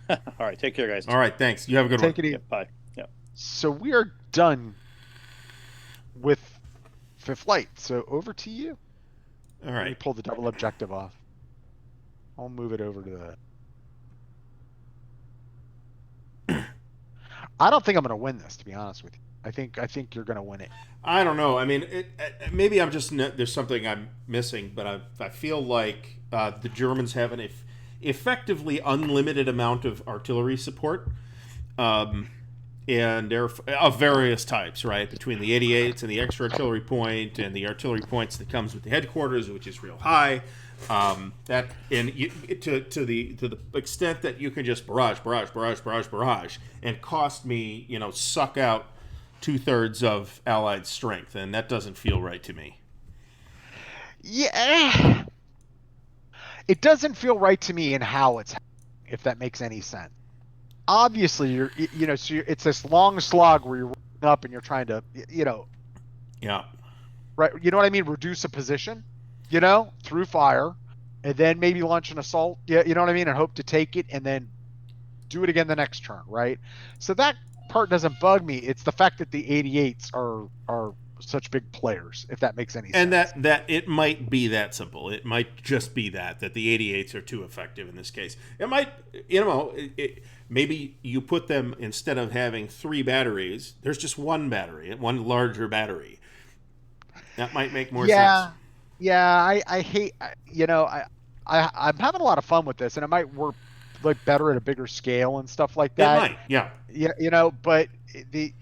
All right, take care, guys. All right, thanks. You have a good one. Take it easy. Yeah, bye. Yeah. So we are done with 5th flight. So over to you. All Let me right. pull the double objective off. I'll move it over to the. I don't think I'm going to win this, to be honest with you. I think you're going to win it. I don't know. I mean, maybe I'm just there's something I'm missing, but I feel like the Germans have an effectively unlimited amount of artillery support, and they're of various types, right? Between the 88s and the extra artillery point and the artillery points that comes with the headquarters, which is real high. To the extent that you can just barrage, and cost me, suck out 2/3 of Allied strength, and that doesn't feel right to me. Yeah, it doesn't feel right to me in how it's happening, if that makes any sense. Obviously, it's this long slog where you're up and you're trying to, Yeah. right? You know what I mean? Reduce a position, through fire, and then maybe launch an assault. Yeah, you know what I mean? And hope to take it, and then do it again the next turn, right? So that part doesn't bug me. It's the fact that the 88s are such big players, if that makes any sense. And that it might be that simple. It might just be that the 88s are too effective in this case. It might, maybe you put them, instead of having 3 batteries, there's just one battery, one larger battery. That might make more sense. Yeah, I hate, I'm having a lot of fun with this, and it might work like better at a bigger scale and stuff like that. It might, yeah. Yeah, but the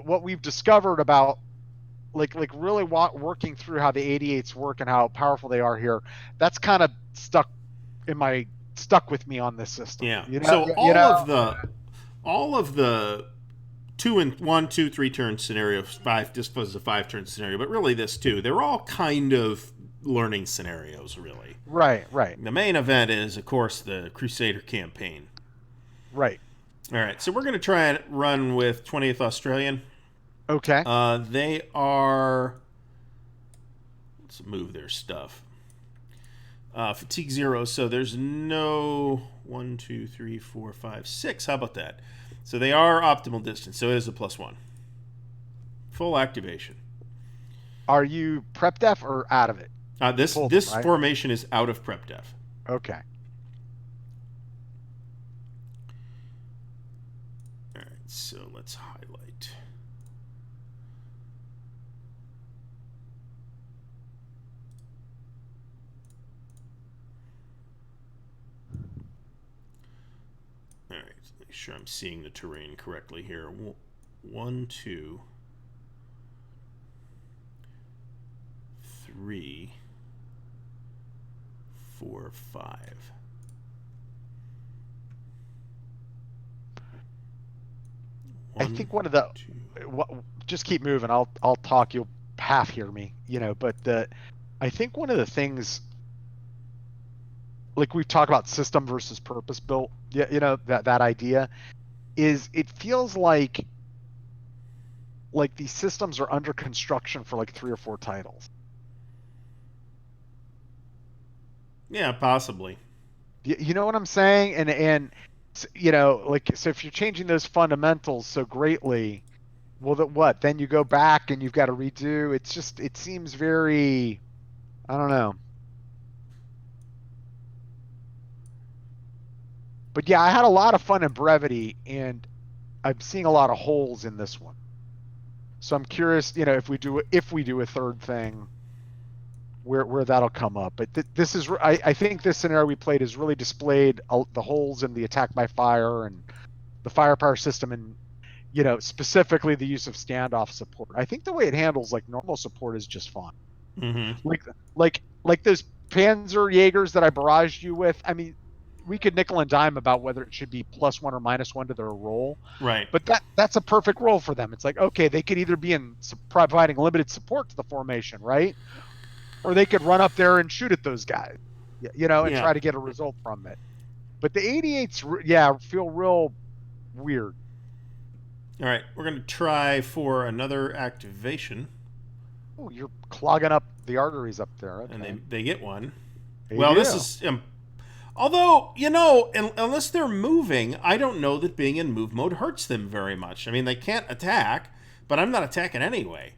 what we've discovered about like really working through how the 88s work and how powerful they are here, that's kind of stuck with me on this system. Yeah. So all of the 1, 2, 3 turn scenario, 5 just was a 5-turn scenario, but really this too, they're all kind of learning scenarios, really. Right. The main event is, of course, the Crusader campaign. Right. All right, so we're going to try and run with 20th Australian. Okay. They are... Let's move their stuff. Fatigue 0, so there's no 1, 2, 3, 4, 5, 6. How about that? So they are optimal distance, so it is a +1. Full activation. Are you prep def or out of it? This right? formation is out of prep def. Okay. All right, so let's highlight. All right, make sure I'm seeing the terrain correctly here. 1, 2, 3, 4, 5. I think one of the just keep moving. I'll talk. You'll half hear me, But I think one of the things, like we talk about system versus purpose built, that idea is, it feels like these systems are under construction for like 3 or 4 titles. Yeah, possibly. You know what I'm saying? And so if you're changing those fundamentals so greatly, well, what? Then you go back and you've got to redo. It seems very, I don't know. But yeah, I had a lot of fun in brevity, and I'm seeing a lot of holes in this one. So I'm curious, if we do a third thing, where that'll come up. But this is, I think this scenario we played has really displayed the holes in the attack by fire and the firepower system, and specifically the use of standoff support. I think the way it handles like normal support is just fine. Mm-hmm. Like those Panzer Jaegers that I barraged you with. I mean, we could nickel and dime about whether it should be +1 or -1 to their roll. Right. But that's a perfect roll for them. It's like, okay, they could either be providing limited support to the formation, right? Or they could run up there and shoot at those guys, and try to get a result from it. But the 88s, feel real weird. All right, we're going to try for another activation. Oh, you're clogging up the arteries up there. Okay. And they get one. Well, this is... although, unless they're moving, I don't know that being in move mode hurts them very much. I mean, they can't attack, but I'm not attacking anyway.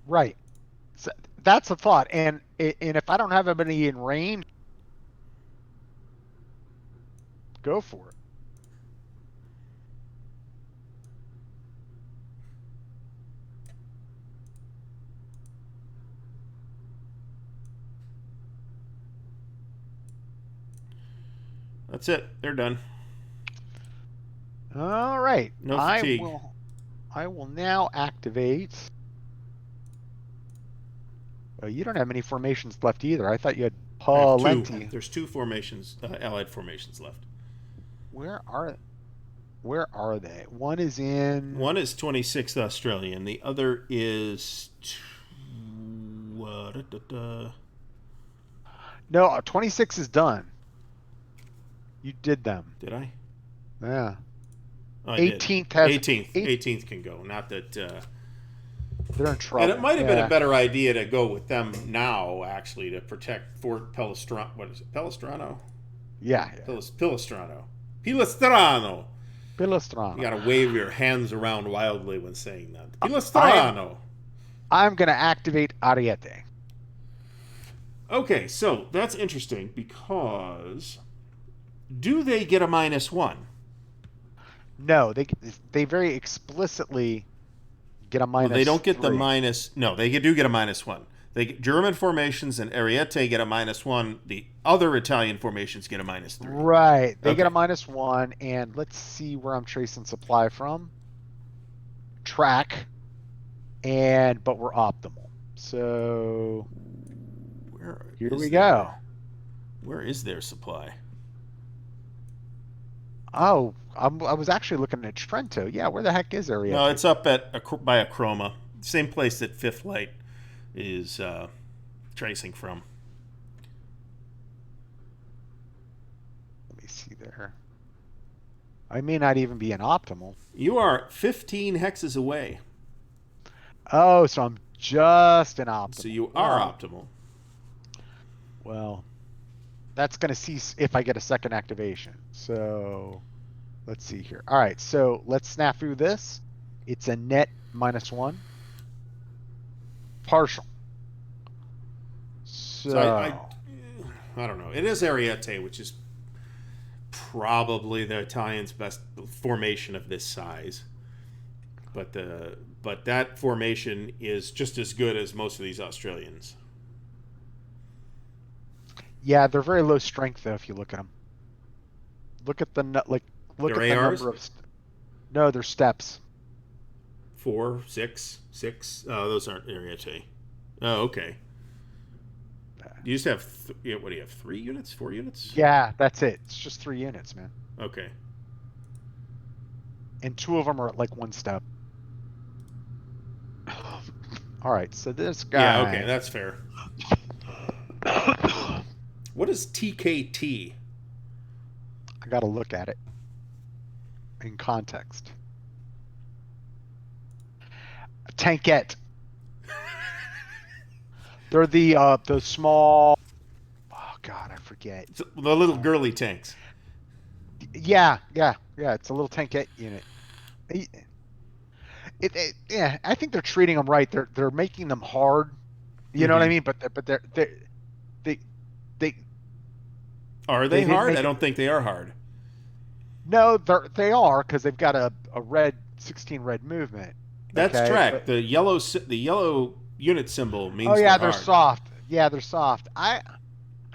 Right. So that's a thought. And if I don't have anybody in range, go for it. That's it. They're done. All right. No fatigue. I will now activate. Oh, you don't have any formations left either. I thought you had plenty. There's 2 formations, allied formations left. Where are they? One is in. One is 26th Australian. The other is. No, 26 is done. You did them. Did I? Yeah. Oh, I 18th did. has 18th can go. Not that. They're in trouble. And it might have been Yeah. a better idea to go with them now, actually, to protect Fort Pelestrano. What is it? Pelestrano? Yeah. Pilestrano. Pilestrano. You Pilestrano. gotta wave your hands around wildly when saying that. Pilestrano. I'm gonna activate Ariete. Okay, so that's interesting because do they get a -1? No, they very explicitly get a minus. Well, they don't get 3. the minus. No, they do get a -1. German formations and Ariete get a -1. The other Italian formations get a -3. Right, they get a Okay. -1, and let's see where I'm tracing supply from. Track, but we're optimal. So here we go. Where is their supply? Oh, I was actually looking at Trento. Yeah, where the heck is Ariete? No, it's up by Acroma, same place that Fifth Light is tracing from. Let me see there. I may not even be an optimal. You are 15 hexes away. Oh, so I'm just an optimal. So you are optimal. Well, that's going to cease if I get a second activation. So let's see here. All right, so let's snafu this. It's a net -1. Partial. So I don't know. It is Ariete, which is probably the Italians' best formation of this size. But that formation is just as good as most of these Australians. yeah, they're very low strength though. If you look at them, look at the ARs? number of. No, they're steps. 4, 6, 6. Oh, those aren't Ariete. Oh, okay. You just have what do you have? 3 units? 4 units? Yeah, that's it. It's just 3 units, man. Okay. And 2 of them are at like 1 step. All right, so this guy. Yeah, okay, that's fair. What is TKT? I got to look at it in context. Tankette. They're the small. Oh God, I forget. It's the little girly tanks. Yeah. It's a little tankette unit. Yeah, I think they're treating them right. They're making them hard. You know what I mean? But they Are they hard? I it- don't think they are hard. no, they are because they've got a red 16 red movement. That's okay? track. But- The yellow unit symbol means. oh yeah, they're they're hard. soft. Yeah, they're soft. I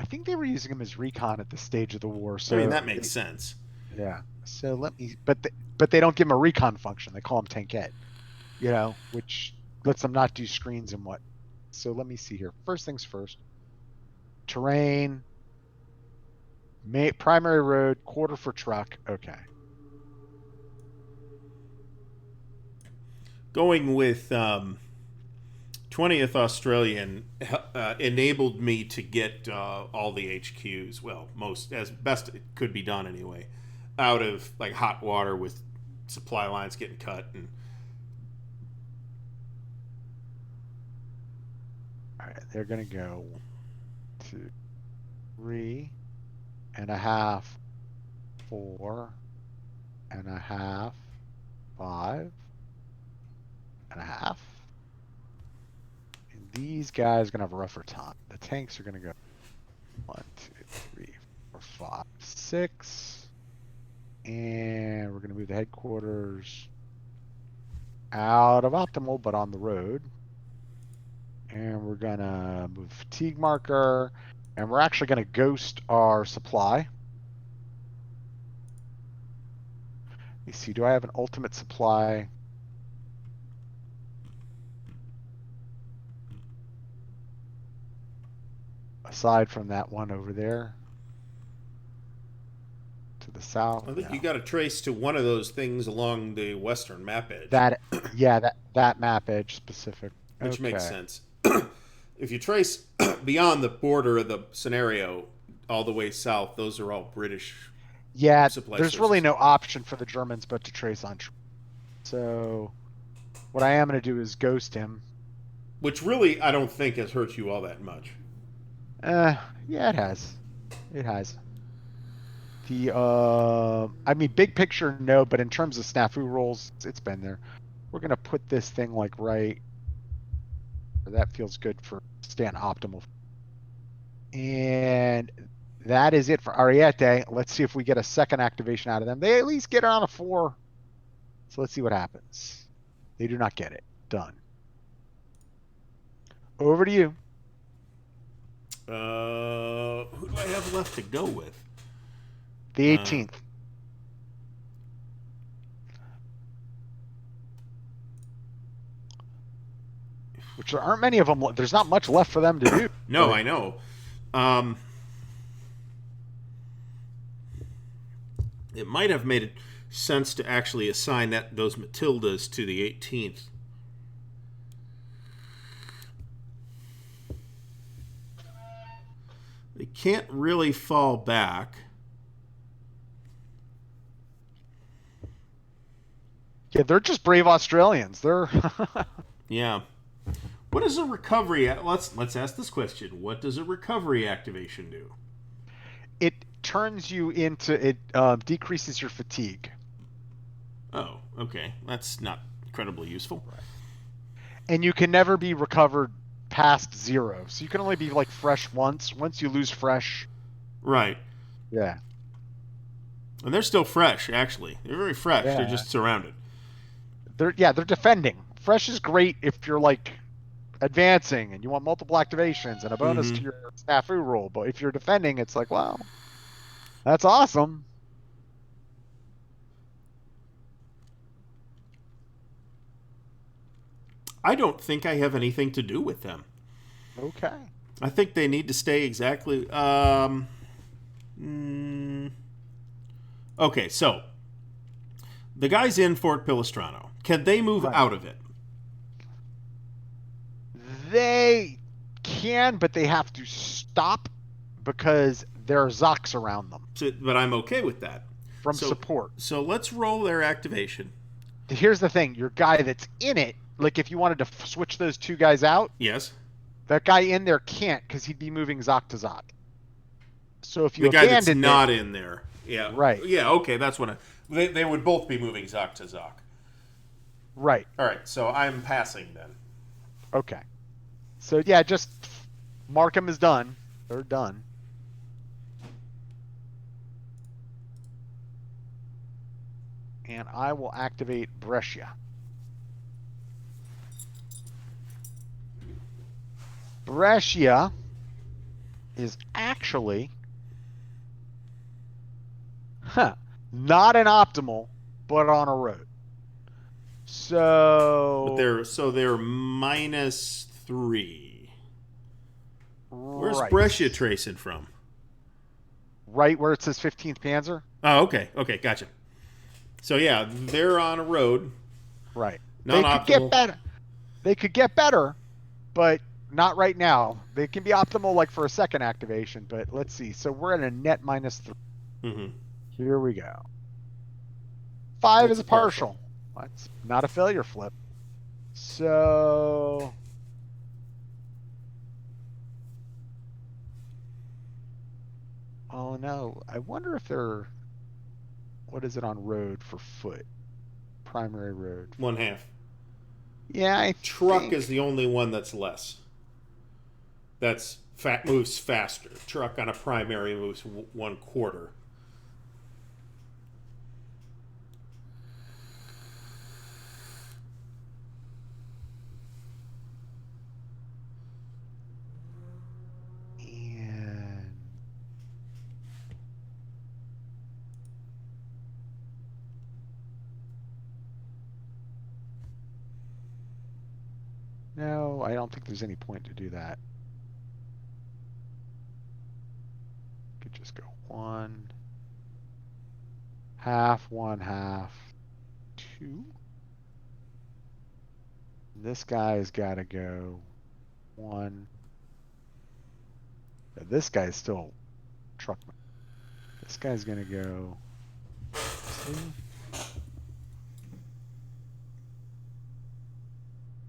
think they were using them as recon at this stage of the war. So I mean that makes sense. Yeah. So let me, but they don't give them a recon function. They call them tankette. You know, which lets them not do screens and what. So let me see here. First things first. Terrain. Primary road, quarter for truck. Okay. Going with 20th Australian enabled me to get all the HQs, well, most as best it could be done anyway, out of like hot water with supply lines getting cut and. All right, they're gonna go 2, 3.5, 4.5, 5.5. And these guys are gonna have a rougher time. The tanks are gonna go 1, 2, 3, 4, 5, 6. And we're gonna move the headquarters out of optimal, but on the road. And we're gonna move fatigue marker, and we're actually gonna ghost our supply. Let me see, do I have an ultimate supply? Aside from that one over there to the south. I think you got to trace to one of those things along the western map edge. That map edge specific. Which Okay. makes sense. if you trace beyond the border of the scenario all the way south, those are all British. Yeah, Supply there's sources. really no option for the Germans but to trace on. So what I am going to do is ghost him. Which really, I don't think has hurt you all that much. Yeah, it has. It has. I mean, big picture, no, but in terms of snafu rolls, it's been there. We're going to put this thing like right. That feels good for stand optimal. And that is it for Ariete. Let's see if we get a second activation out of them. They at least get it on a 4. So let's see what happens. They do not get it. Done. Over to you. Who do I have left to go with? The 18th. Which there aren't many of them. There's not much left for them to do. No, I know. It might have made sense to actually assign those Matildas to the 18th. They can't really fall back. Yeah, they're just brave Australians. They're Yeah. What does a recovery? Let's ask this question. What does a recovery activation do? It turns you into it. Decreases your fatigue. Oh, okay. That's not incredibly useful. Right. And you can never be recovered past 0. So you can only be like fresh once. Once you lose fresh. Right. Yeah. And they're still fresh, actually. They're very fresh. Yeah. They're just surrounded. They're defending. Fresh is great if you're like advancing and you want multiple activations and a bonus to your snafu roll. But if you're defending, it's like, wow, that's awesome. I don't think I have anything to do with them. Okay. I think they need to stay exactly. Okay, so the guys in Fort Pilestrano, can they move out of it? They can, but they have to stop because there are Zocs around them. But I'm okay with that. From support. So let's roll their activation. Here's the thing. Your guy that's in it, like if you wanted to switch those 2 guys out. Yes. That guy in there can't because he'd be moving Zoc to Zoc. So if you the guy that's abandoned not in there. Yeah. Right. Yeah, okay, that's what they would both be moving Zoc to Zoc. Right. All right, so I'm passing then. Okay. So yeah, just mark them as done. They're done. And I will activate Brescia. Brescia is actually not an optimal, but on a road. So they're -3. Where's right. Brescia tracing from? Right where it says 15th Panzer. Oh, okay. Okay, gotcha. So yeah, they're on a road. Right. Not they optimal. could get better. They could get better, but not right now. They can be optimal like for a second activation, but let's see. So we're at a net -3. Mm-hmm. Here we go. 5 That's is a partial. That's not a failure flip. So oh no. I wonder if they're what is it on road for foot? Primary road. 1/2. Yeah, Truck is the only one that's less. That's moves faster. Truck on a primary moves 1/4. And no, I don't think there's any point to do that. Could just go 1, 1/2, 1/2, 2. This guy's got to go 1, This guy's still truck. This guy's gonna go.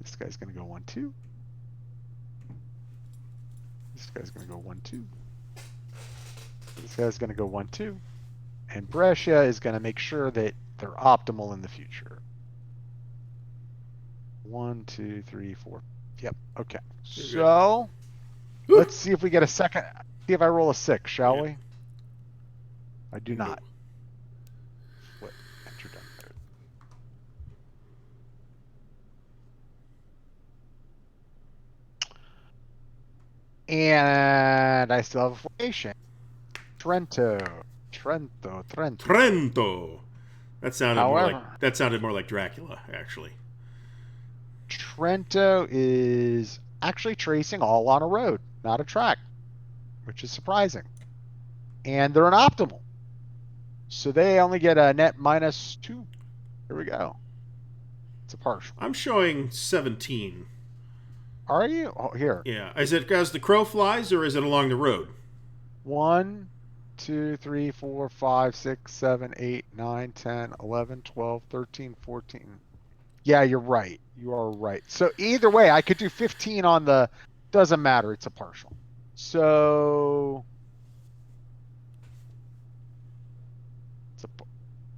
This guy's gonna go 1-2. This guy's gonna go 1-2. This guy's gonna go 1-2. And Brescia is gonna make sure that they're optimal in the future. 1, 2, 3, 4. Yep. Okay. So let's see if we get a second. See if I roll a 6, shall we? I do not. What? Enter done mode. And I still have a formation. Trento. That sounded more like Dracula, actually. Trento is actually tracing all on a road, not a track, which is surprising. And they're an optimal. So they only get a net -2. Here we go. It's a partial. I'm showing 17. Are you? Oh, here. Yeah. Is it as the crow flies, or is it along the road? 1, 2, 3, 4, 5, 6, 7, 8, 9, 10, 11, 12, 13, 14. Yeah, you're right. You are right. So either way, I could do 15 on the... Doesn't matter. It's a partial. So...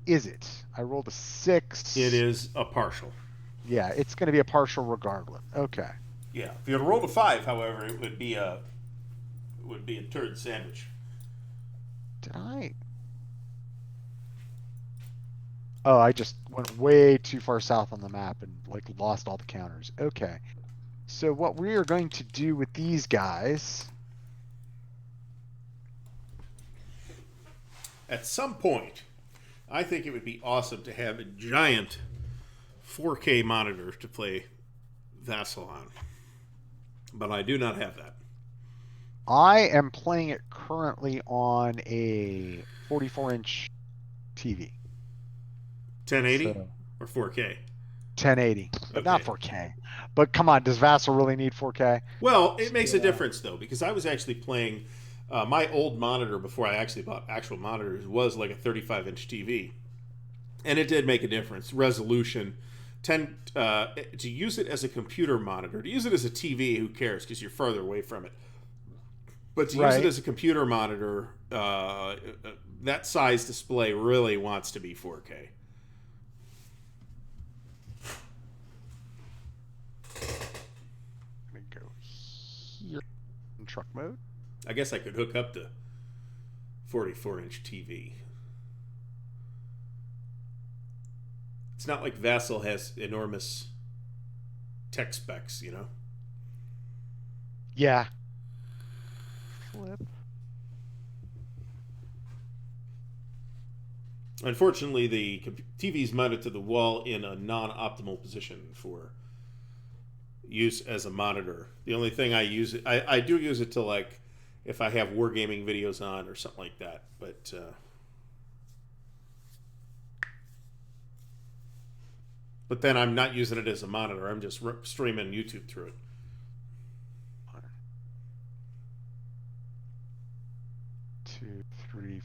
Is it? I rolled a 6. It is a partial. Yeah, it's going to be a partial regardless. Okay. Yeah. If you had rolled a 5, however, it would be a turd sandwich. Did I? Oh, I just went way too far south on the map and lost all the counters. Okay. So what we are going to do with these guys... At some point, I think it would be awesome to have a giant 4K monitor to play Vassal on. But I do not have that. I am playing it currently on a 44-inch TV. 1080 or 4K? 1080, but not 4K. But come on, does Vassal really need 4K? Well, it makes a difference, though, because I was actually playing... my old monitor, before I actually bought actual monitors, was like a 35-inch TV. And it did make a difference. Resolution. To use it as a computer monitor, to use it as a TV, who cares, because you're farther away from it. But to use it as a computer monitor, that size display really wants to be 4K. I'm going to go here in truck mode. I guess I could hook up the 44-inch TV. It's not like Vassal has enormous tech specs, you know? Yeah. Flip. Unfortunately, the TV is mounted to the wall in a non-optimal position for use as a monitor. The only thing I use it, I do use it to, like, if I have wargaming videos on or something like that, but then I'm not using it as a monitor. I'm just streaming YouTube through it. 2, 3.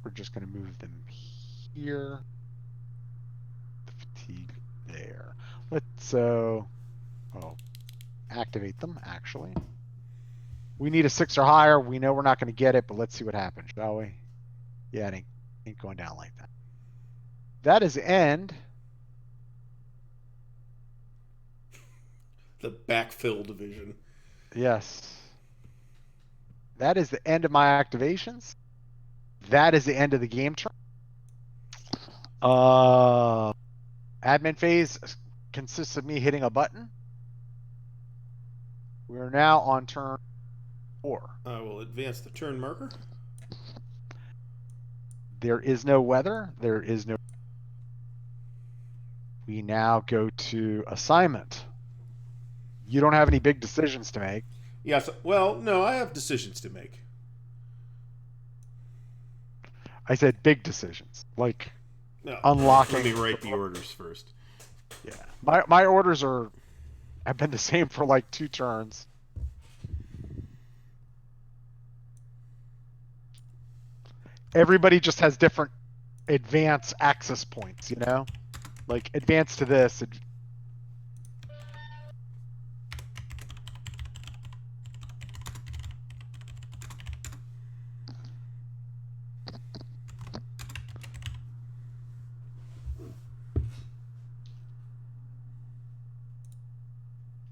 We're just going to move them here. The fatigue there. Let's activate them, actually. We need a 6 or higher. We know we're not going to get it, but let's see what happens, shall we? Yeah, it ain't going down like that. That is end. The backfill division. Yes. That is the end of my activations. That is the end of the game turn. Admin phase consists of me hitting a button. We are now on turn 4. I will advance the turn marker. There is no weather. There is no... We now go to assignment. You don't have any big decisions to make. Yes. Well, no, I have decisions to make. I said big decisions, like No, unlocking. Let me write the orders first. Yeah, my orders have been the same for like 2 turns. everybody just has different advance access points, you know? Like advance to this.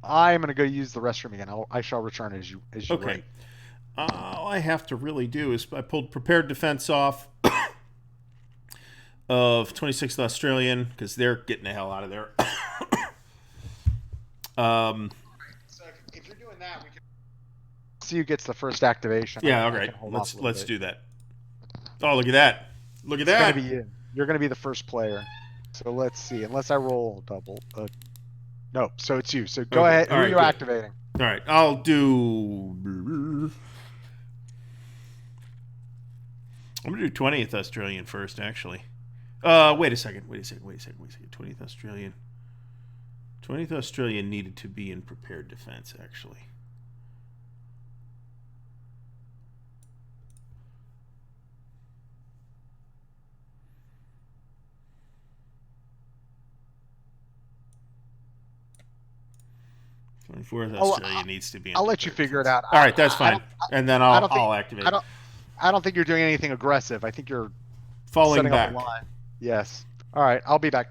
I am going to go use the restroom again. I shall return as you Okay. write. All I have to really do is I pulled prepared defense off of 26th Australian because they're getting the hell out of there. So if you're doing that, we can see who gets the first activation. Yeah, all right. Let's do that. Oh, look at that. Look at that. It's going to be you. You're going to be the first player. So let's see. Unless I roll double. No, so it's you. So go ahead. Who are you activating? All right, I'll do... I'm going to do 20th Australian first, actually. Wait a second. 20th Australian. 20th Australian needed to be in prepared defense, actually. Australia needs to be. I'll let you figure it out. All right, that's fine. And then I'll activate. I don't think you're doing anything aggressive. I think you're falling setting back. Up a line. Yes. All right, I'll be back.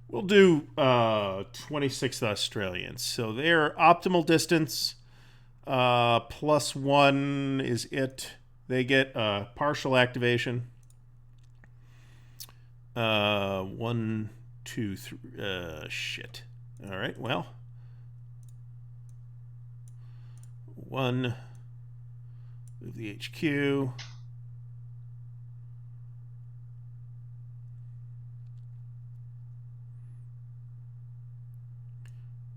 We'll do 26th Australians. So their optimal distance +1 is it. They get partial activation. 1, 2, 3. Shit. All right. Well, 1. Move the HQ.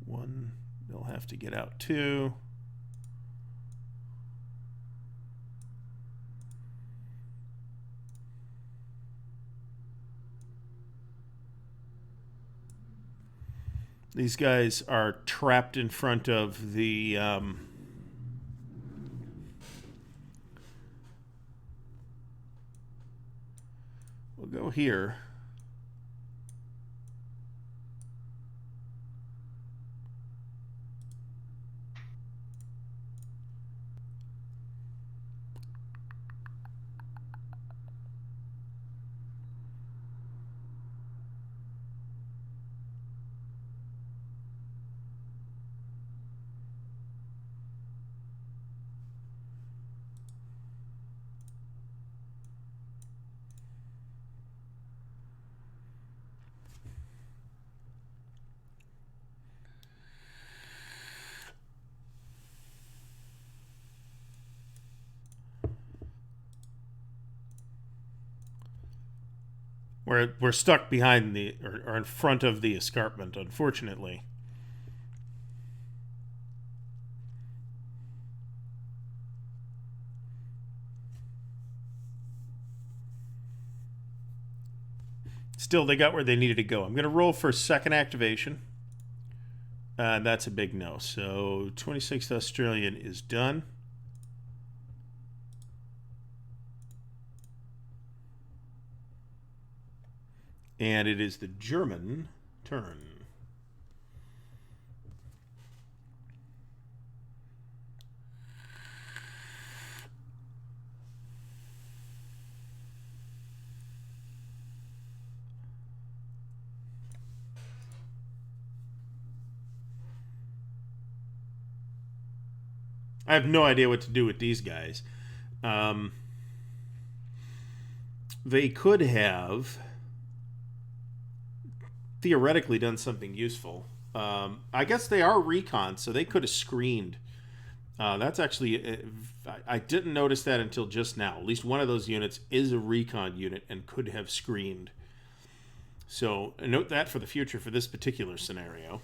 One, they'll have to get out 2. These guys are trapped in front of the we'll go here. We're stuck behind the or in front of the escarpment, unfortunately. Still, they got where they needed to go. I'm going to roll for second activation. That's a big no. So 26th Australian is done. And it is the German turn. I have no idea what to do with these guys. They could have theoretically done something useful. I guess they are recon, so they could have screened. That's actually... I didn't notice that until just now. At least one of those units is a recon unit and could have screened. So note that for the future for this particular scenario.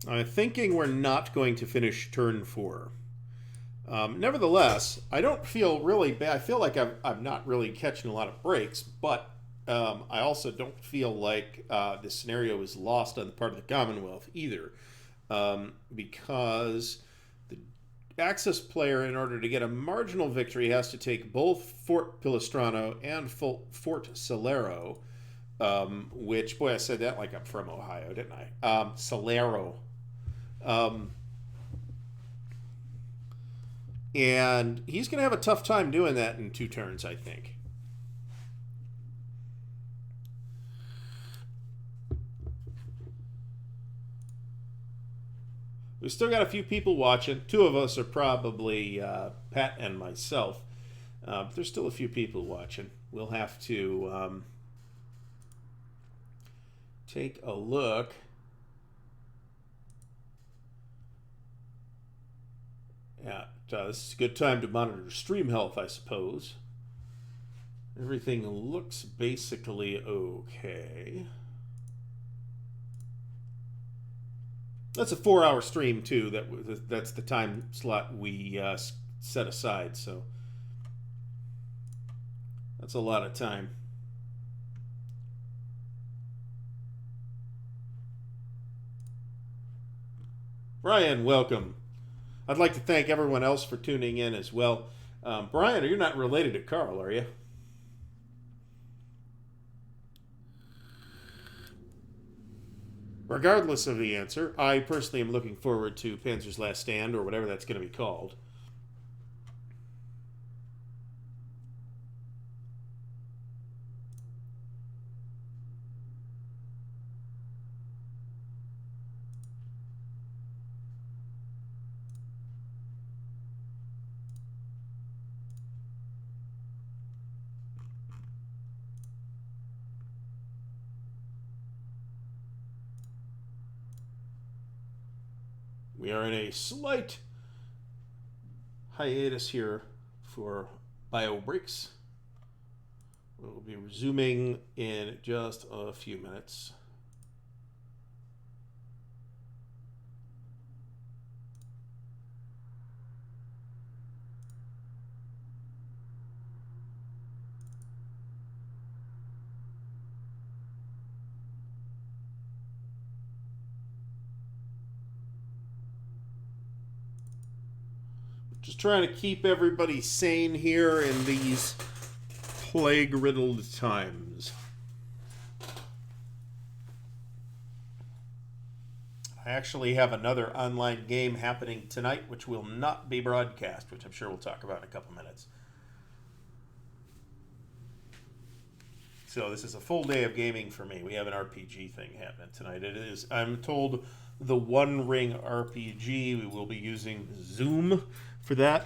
I'm thinking we're not going to finish turn 4. Nevertheless, I don't feel really bad. I feel like I'm not really catching a lot of breaks, but I also don't feel like this scenario is lost on the part of the Commonwealth either, because the Axis player, in order to get a marginal victory, has to take both Fort Pilestrano and Fort Salero, which, boy, I said that like I'm from Ohio, didn't I? Salero. And he's going to have a tough time doing that in 2 turns, I think. We've still got a few people watching. 2 of us are probably Pat and myself. There's still a few people watching. We'll have to take a look. Yeah, this is a good time to monitor stream health, I suppose. Everything looks basically okay. That's a 4-hour stream too. That's the time slot we set aside. So that's a lot of time. Brian, welcome. I'd like to thank everyone else for tuning in as well. Brian, you're not related to Carl, are you? Regardless of the answer, I personally am looking forward to Panzer's Last Stand, or whatever that's going to be called. We are in a slight hiatus here for bio breaks. We'll be resuming in just a few minutes. Just trying to keep everybody sane here in these plague-riddled times. I actually have another online game happening tonight, which will not be broadcast, which I'm sure we'll talk about in a couple minutes. So this is a full day of gaming for me. We have an RPG thing happening tonight. It is, I'm told, the One Ring RPG. We will be using Zoom for that,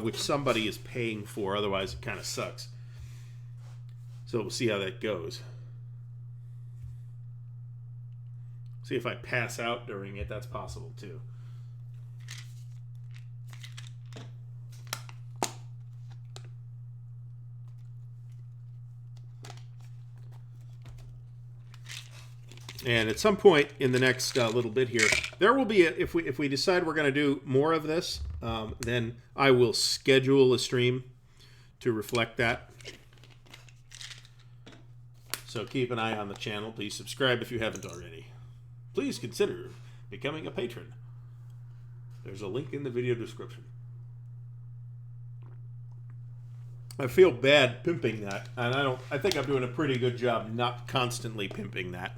which somebody is paying for. Otherwise, it kind of sucks. So we'll see how that goes. See if I pass out during it. That's possible too. And at some point in the next little bit here, there will be if we decide we're going to do more of this, then I will schedule a stream to reflect that. So keep an eye on the channel. Please subscribe if you haven't already. Please consider becoming a patron. There's a link in the video description. I feel bad pimping that, and I think I'm doing a pretty good job not constantly pimping that.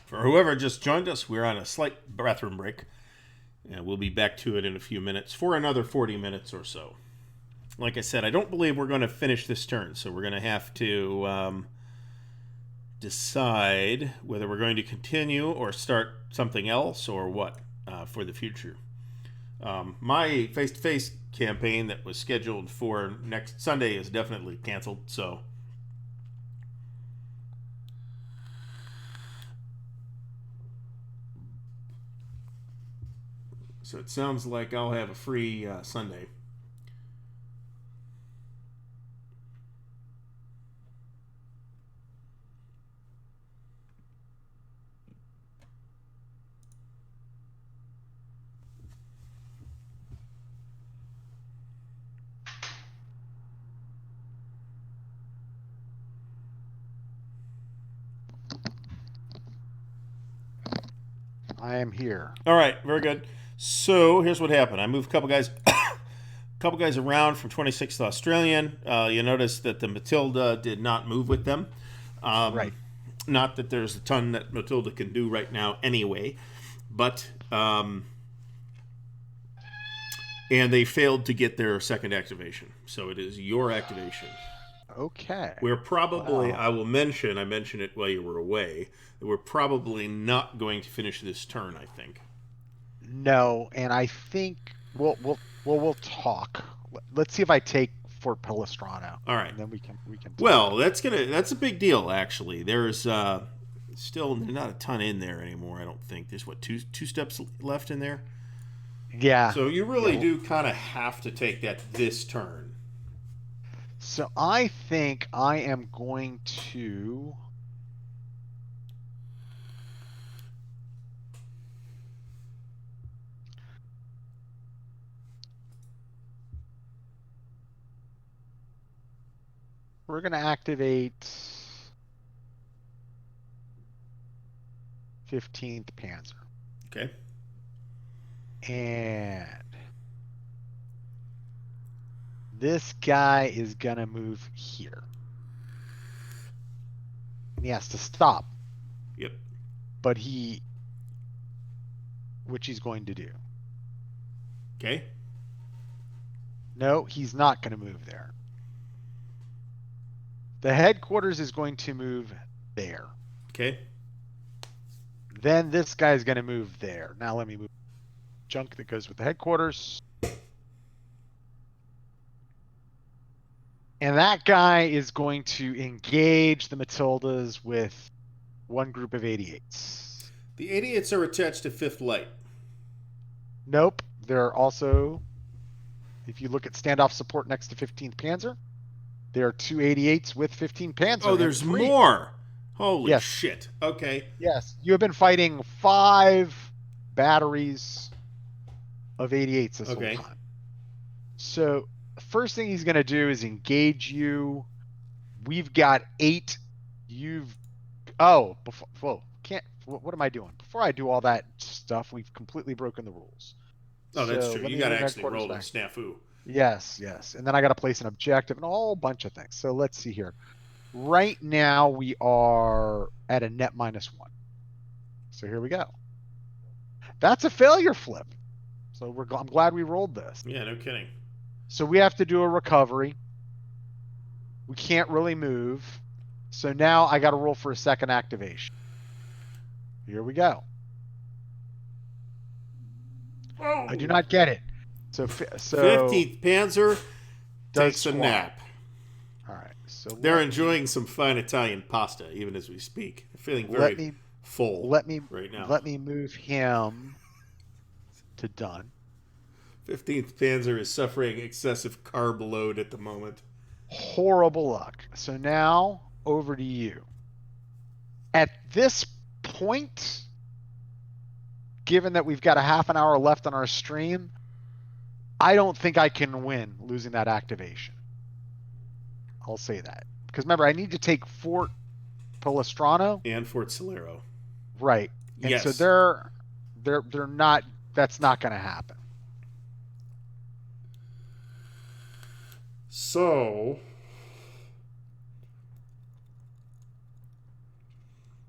For whoever just joined us, we're on a slight bathroom break, and we'll be back to it in a few minutes for another 40 minutes or so. Like I said, I don't believe we're going to finish this turn, so we're going to have to decide whether we're going to continue or start something else or what for the future. My face-to-face campaign that was scheduled for next Sunday is definitely canceled, so So it sounds like I'll have a free Sunday. I am here. All right, very good. So here's what happened. I moved a couple guys, around from 26th to Australian. You notice that the Matilda did not move with them. Right. Not that there's a ton that Matilda can do right now, anyway, but and they failed to get their second activation. So it is your activation. Okay. We're probably, Wow. I mentioned it while you were away, that we're probably not going to finish this turn, I think. No, and I think we'll talk. Let's see if I take Fort Palestrano. All right. And then we can talk. Well, that's a big deal, actually. There's still not a ton in there anymore, I don't think. There's two steps left in there. Yeah. So you really do kind of have to take that this turn. So I think I am going to we're going to activate 15th Panzer. Okay. And this guy is going to move here. And he has to stop. Yep. But which he's going to do. Okay. No, he's not going to move there. The headquarters is going to move there. Okay. Then this guy's going to move there. Now let me move junk that goes with the headquarters. And that guy is going to engage the Matildas with one group of 88s. The 88s are attached to 5th Light. Nope. They're also, if you look at standoff support next to 15th Panzer, there are 2 88s with 15 Panzer. Oh, there's more. Holy Yes. shit. Okay. Yes. You have been fighting 5 batteries of 88s this whole time. So first thing he's going to do is engage you. We've got 8. What am I doing? Before I do all that stuff, we've completely broken the rules. Oh, that's So true. let You me got to move actually headquarters roll a back. snafu. Yes. And then I got to place an objective and a whole bunch of things. So let's see here. Right now we are at a net -1. So here we go. That's a failure flip. So I'm glad we rolled this. Yeah, no kidding. So we have to do a recovery. We can't really move. So now I got to roll for a second activation. Here we go. Oh. I do not get it. So 15th Panzer does takes a swap. nap. All right. So They're enjoying some fine Italian pasta even as we speak. They're feeling very full right now. Let me move him to done. 15th Panzer is suffering excessive carb load at the moment. Horrible luck. So now over to you. At this point, given that we've got a half an hour left on our stream, I don't think I can win losing that activation. I'll say that. Because remember, I need to take Fort Palestrano and Fort Solero. Right. And yes. So they're not, that's not going to happen. So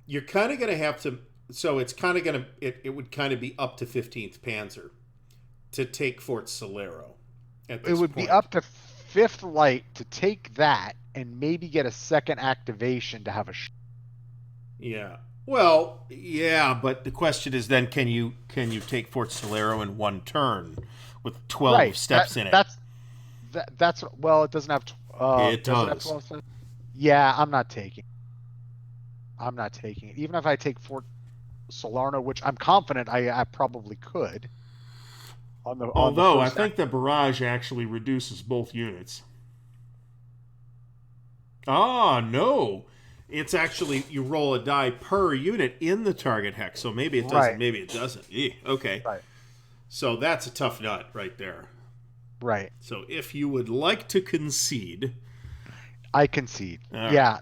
you're kind of going to have to, so it's kind of going to, it would kind of be up to 15th Panzer to take Fort Solero. It would be up to 5th Light to take that and maybe get a second activation to have a Yeah. Well, yeah, but the question is then can you take Fort Solero in one turn with 12 steps in it? That's well, it doesn't have it does. It have 12 steps? Yeah, I'm not taking it. Even if I take Fort Salerno, which I'm confident I probably could. Although I think the barrage actually reduces both units. No. It's actually, you roll a die per unit in the target hex. So maybe it doesn't, maybe it doesn't. Okay. Right. So that's a tough nut right there. Right. So if you would like to concede. I concede. Right. Yeah.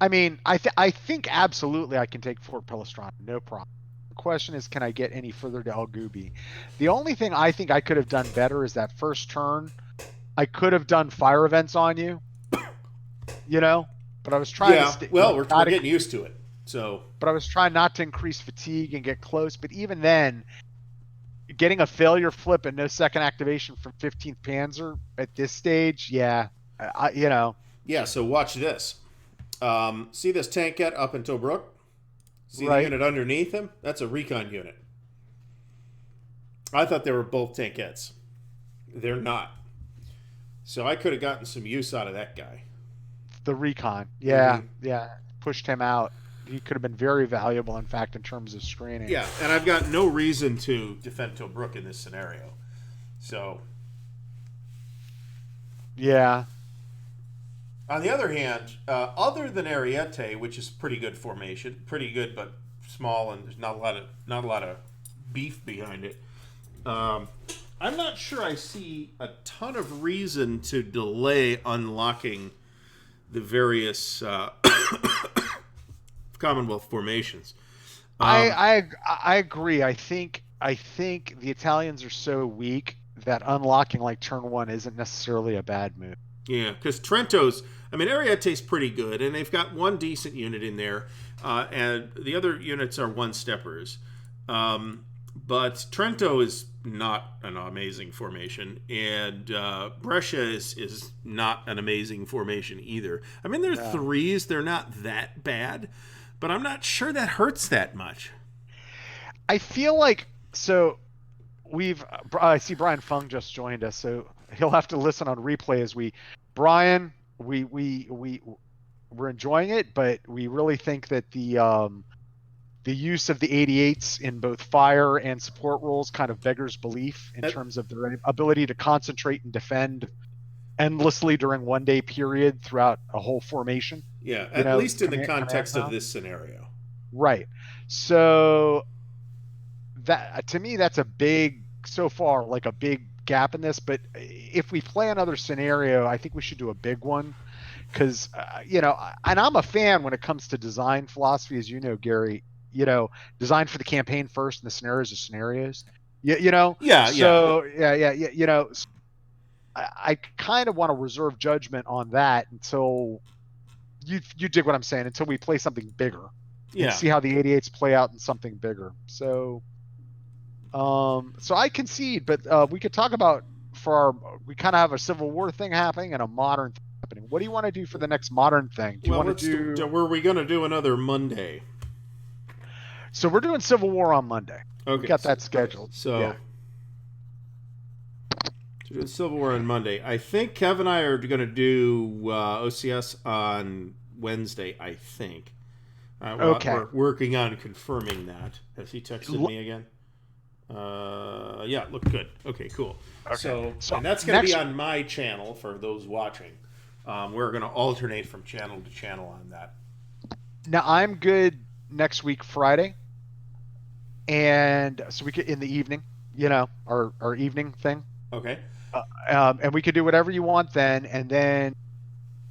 I mean, I think absolutely I can take Fort Pelestron. No problem. The question is, can I get any further to El Gubi? The only thing I think I could have done better is that first turn, I could have done fire events on you. But I was trying to we're getting used to it. So, but I was trying not to increase fatigue and get close. But even then, getting a failure flip and no second activation from 15th Panzer at this stage, Yeah, so watch this. See this tankette up in Tobruk? See the unit underneath him? That's a recon unit. I thought they were both tankettes. They're not. So I could have gotten some use out of that guy. The recon. Yeah, pushed him out. He could have been very valuable, in fact, in terms of screening. Yeah, and I've got no reason to defend Tobruk in this scenario. So. Yeah. On the other hand, other than Ariete, which is pretty good formation, pretty good but small, and there's not a lot of beef behind it. I'm not sure I see a ton of reason to delay unlocking the various Commonwealth formations. I agree. I think the Italians are so weak that unlocking like turn 1 isn't necessarily a bad move. Yeah, because Ariete's pretty good, and they've got one decent unit in there, and the other units are one-steppers. But Trento is not an amazing formation, and Brescia is not an amazing formation either. They're threes, they're not that bad, but I'm not sure that hurts that much. I feel like, so I see Brian Fung just joined us, so he'll have to listen on replay as Brian, we're enjoying it, but we really think that the use of the 88s in both fire and support roles kind of beggars belief in terms of their ability to concentrate and defend endlessly during one-day period throughout a whole formation. Yeah, at least in the context of this scenario. Right. So that, to me, that's a big gap in this, but if we play another scenario, I think we should do a big one because, and I'm a fan when it comes to design philosophy, as you know, Gary, design for the campaign first and the scenarios are scenarios, I kind of want to reserve judgment on that until you dig what I'm saying, until we play something bigger and see how the 88s play out in something bigger. So I concede, but we could talk about we kind of have a Civil War thing happening and a modern thing happening. What do you want to do for the next modern thing? Were we going to do another Monday? So we're doing Civil War on Monday. Okay, we got that scheduled. So to do Civil War on Monday. I think Kev and I are going to do OCS on Wednesday, I think. We're working on confirming that. Has he texted me again? Look good. Okay, cool. Okay. So and that's going to be on my channel for those watching. We're going to alternate from channel to channel on that. Now I'm good next week Friday, and so we could in the evening, our evening thing. Okay. And we could do whatever you want then, and then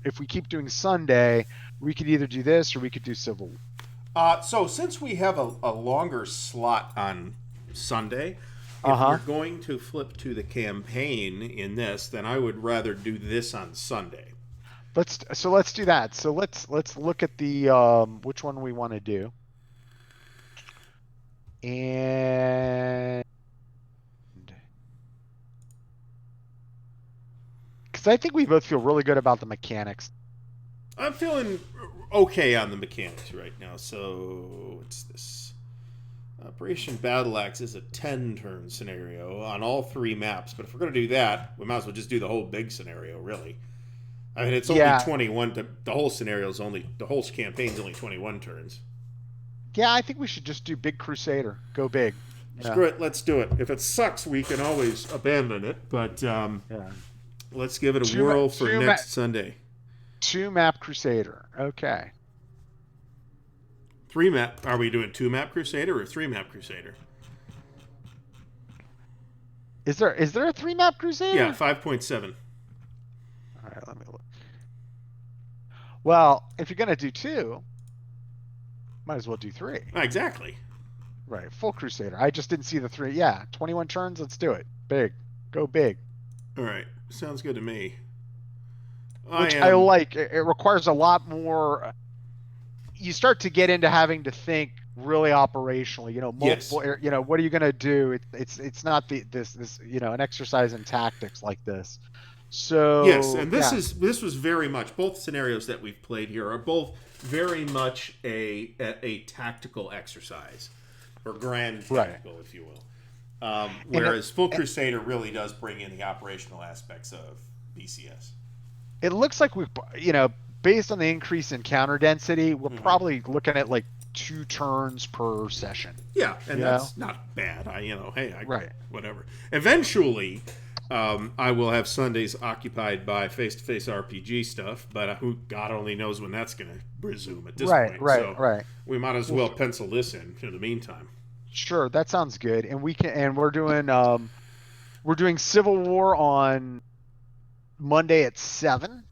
if we keep doing Sunday, we could either do this or we could do Civil War. So since we have a longer slot on Sunday, if we're going to flip to the campaign in this, then I would rather do this on Sunday. Let's do that. So let's look at the which one we want to do. And because I think we both feel really good about the mechanics. I'm feeling okay on the mechanics right now. So what's this? Operation Battle Axe is a 10-turn scenario on all 3 maps, but if we're going to do that, we might as well just do the whole big scenario, really. It's only 21. The whole scenario's the whole campaign's only 21 turns. Yeah, I think we should just do Big Crusader. Go big. Screw it, let's do it. If it sucks, we can always abandon it, but let's give it a whirl for next Sunday. 2-map Crusader. Okay. 3-map. Are we doing 2-map Crusader or 3-map Crusader? Is there a 3-map Crusader? Yeah, 5.7. All right, let me look. Well, if you're gonna do 2, might as well do 3. Exactly. Right, full Crusader. I just didn't see the 3. Yeah, 21 turns. Let's do it. Big. Go big. All right, sounds good to me. Which I like. It requires a lot more. You start to get into having to think really operationally. Multiple. Yes. What are you going to do? It's not this an exercise in tactics like this. So yes, and this was very much, both scenarios that we've played here are both very much a tactical exercise, or grand tactical, if you will. Whereas Full Crusader really does bring in the operational aspects of BCS. It looks like we've, based on the increase in counter density, we're probably looking at like 2 turns per session. Yeah, and that's not bad. Whatever. Eventually, I will have Sundays occupied by face-to-face RPG stuff, but God only knows when that's going to resume at this point. Right. We might as well pencil this in the meantime. Sure, that sounds good. And we're doing Civil War on Monday at 7.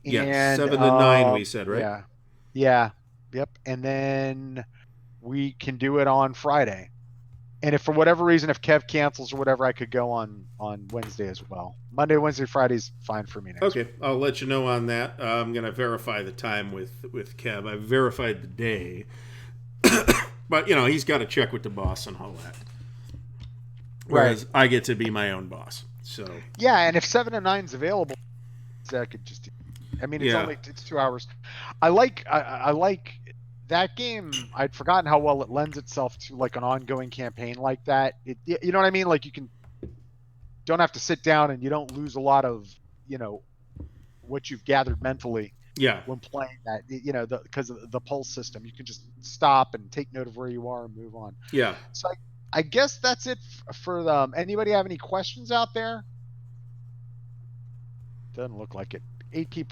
Yeah, 7 to 9 we said, right? Yeah. Yep. And then we can do it on Friday. And if for whatever reason, if Kev cancels or whatever, I could go on Wednesday as well. Monday, Wednesday, Friday's fine for me next week. I'll let you know on that. I'm going to verify the time with Kev. I verified the day. But, he's got to check with the boss and all that. Whereas I get to be my own boss. So yeah, and if 7 to 9's available, I could just. I mean, it's 2 hours. I like that game. I'd forgotten how well it lends itself to like an ongoing campaign like that. You know what I mean? Like don't have to sit down and you don't lose a lot of what you've gathered mentally. Yeah. When playing that, because of the pulse system, you can just stop and take note of where you are and move on. Yeah. So I guess that's it for them. Anybody have any questions out there? Doesn't look like it.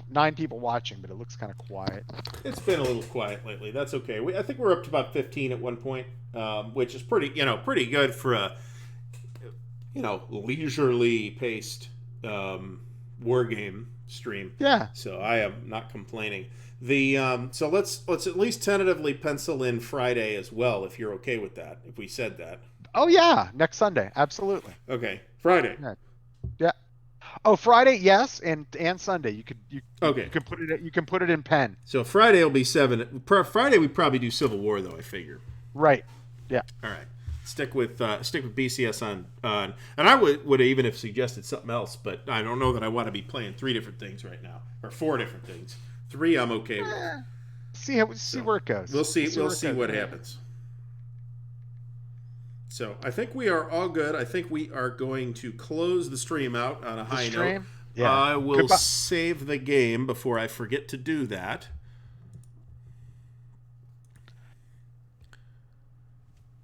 9 people watching, but it looks kind of quiet. It's been a little quiet lately. That's okay. I think we're up to about 15 at one point, which is pretty good for a, leisurely paced war game stream. Yeah. So I am not complaining. So let's at least tentatively pencil in Friday as well, if you're okay with that. If we said that. Oh yeah, next Sunday, absolutely. Okay, Friday. Yeah. Oh, Friday, yes, and Sunday. You can put it in pen. So Friday will be 7. Friday we probably do Civil War though, I figure. Right. Yeah. All right. Stick with BCS on and I would even have suggested something else, but I don't know that I want to be playing 3 different things right now, or 4 different things. 3 I'm okay with. See where it goes. We'll see what happens. So I think we are all good. I think we are going to close the stream out on a high note. Yeah. I will save the game before I forget to do that.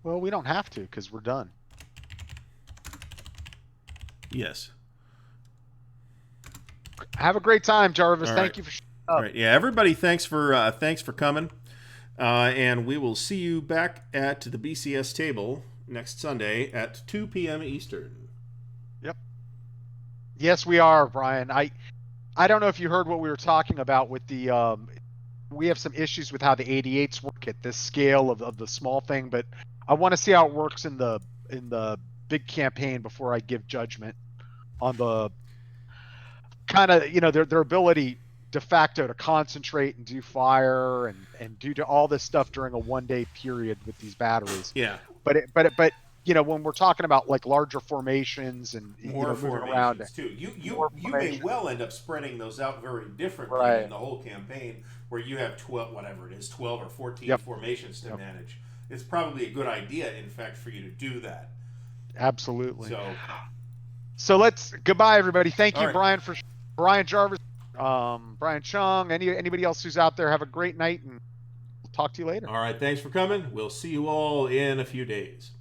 Well, we don't have to because we're done. Yes. Have a great time, Jarvis. All Thank right. you for showing up. All right. Yeah, everybody, thanks for coming. And we will see you back at the BCS table next Sunday at 2 p.m. Eastern. Yep. Yes, we are, Brian. I don't know if you heard what we were talking about with the we have some issues with how the 88s work at this scale of the small thing, but I want to see how it works in the big campaign before I give judgment on the kind of their ability de facto to concentrate and do fire and do all this stuff during a 1-day period with these batteries. Yeah. But when we're talking about like larger formations and more moving around too, you may well end up spreading those out very differently in the whole campaign, where you have 12 or 14 formations to manage. It's probably a good idea, in fact, for you to do that. Absolutely. So let's goodbye, everybody. Thank you, right. Brian Jarvis, Brian Chung, anybody else who's out there. Have a great night, and we'll talk to you later. All right, thanks for coming. We'll see you all in a few days.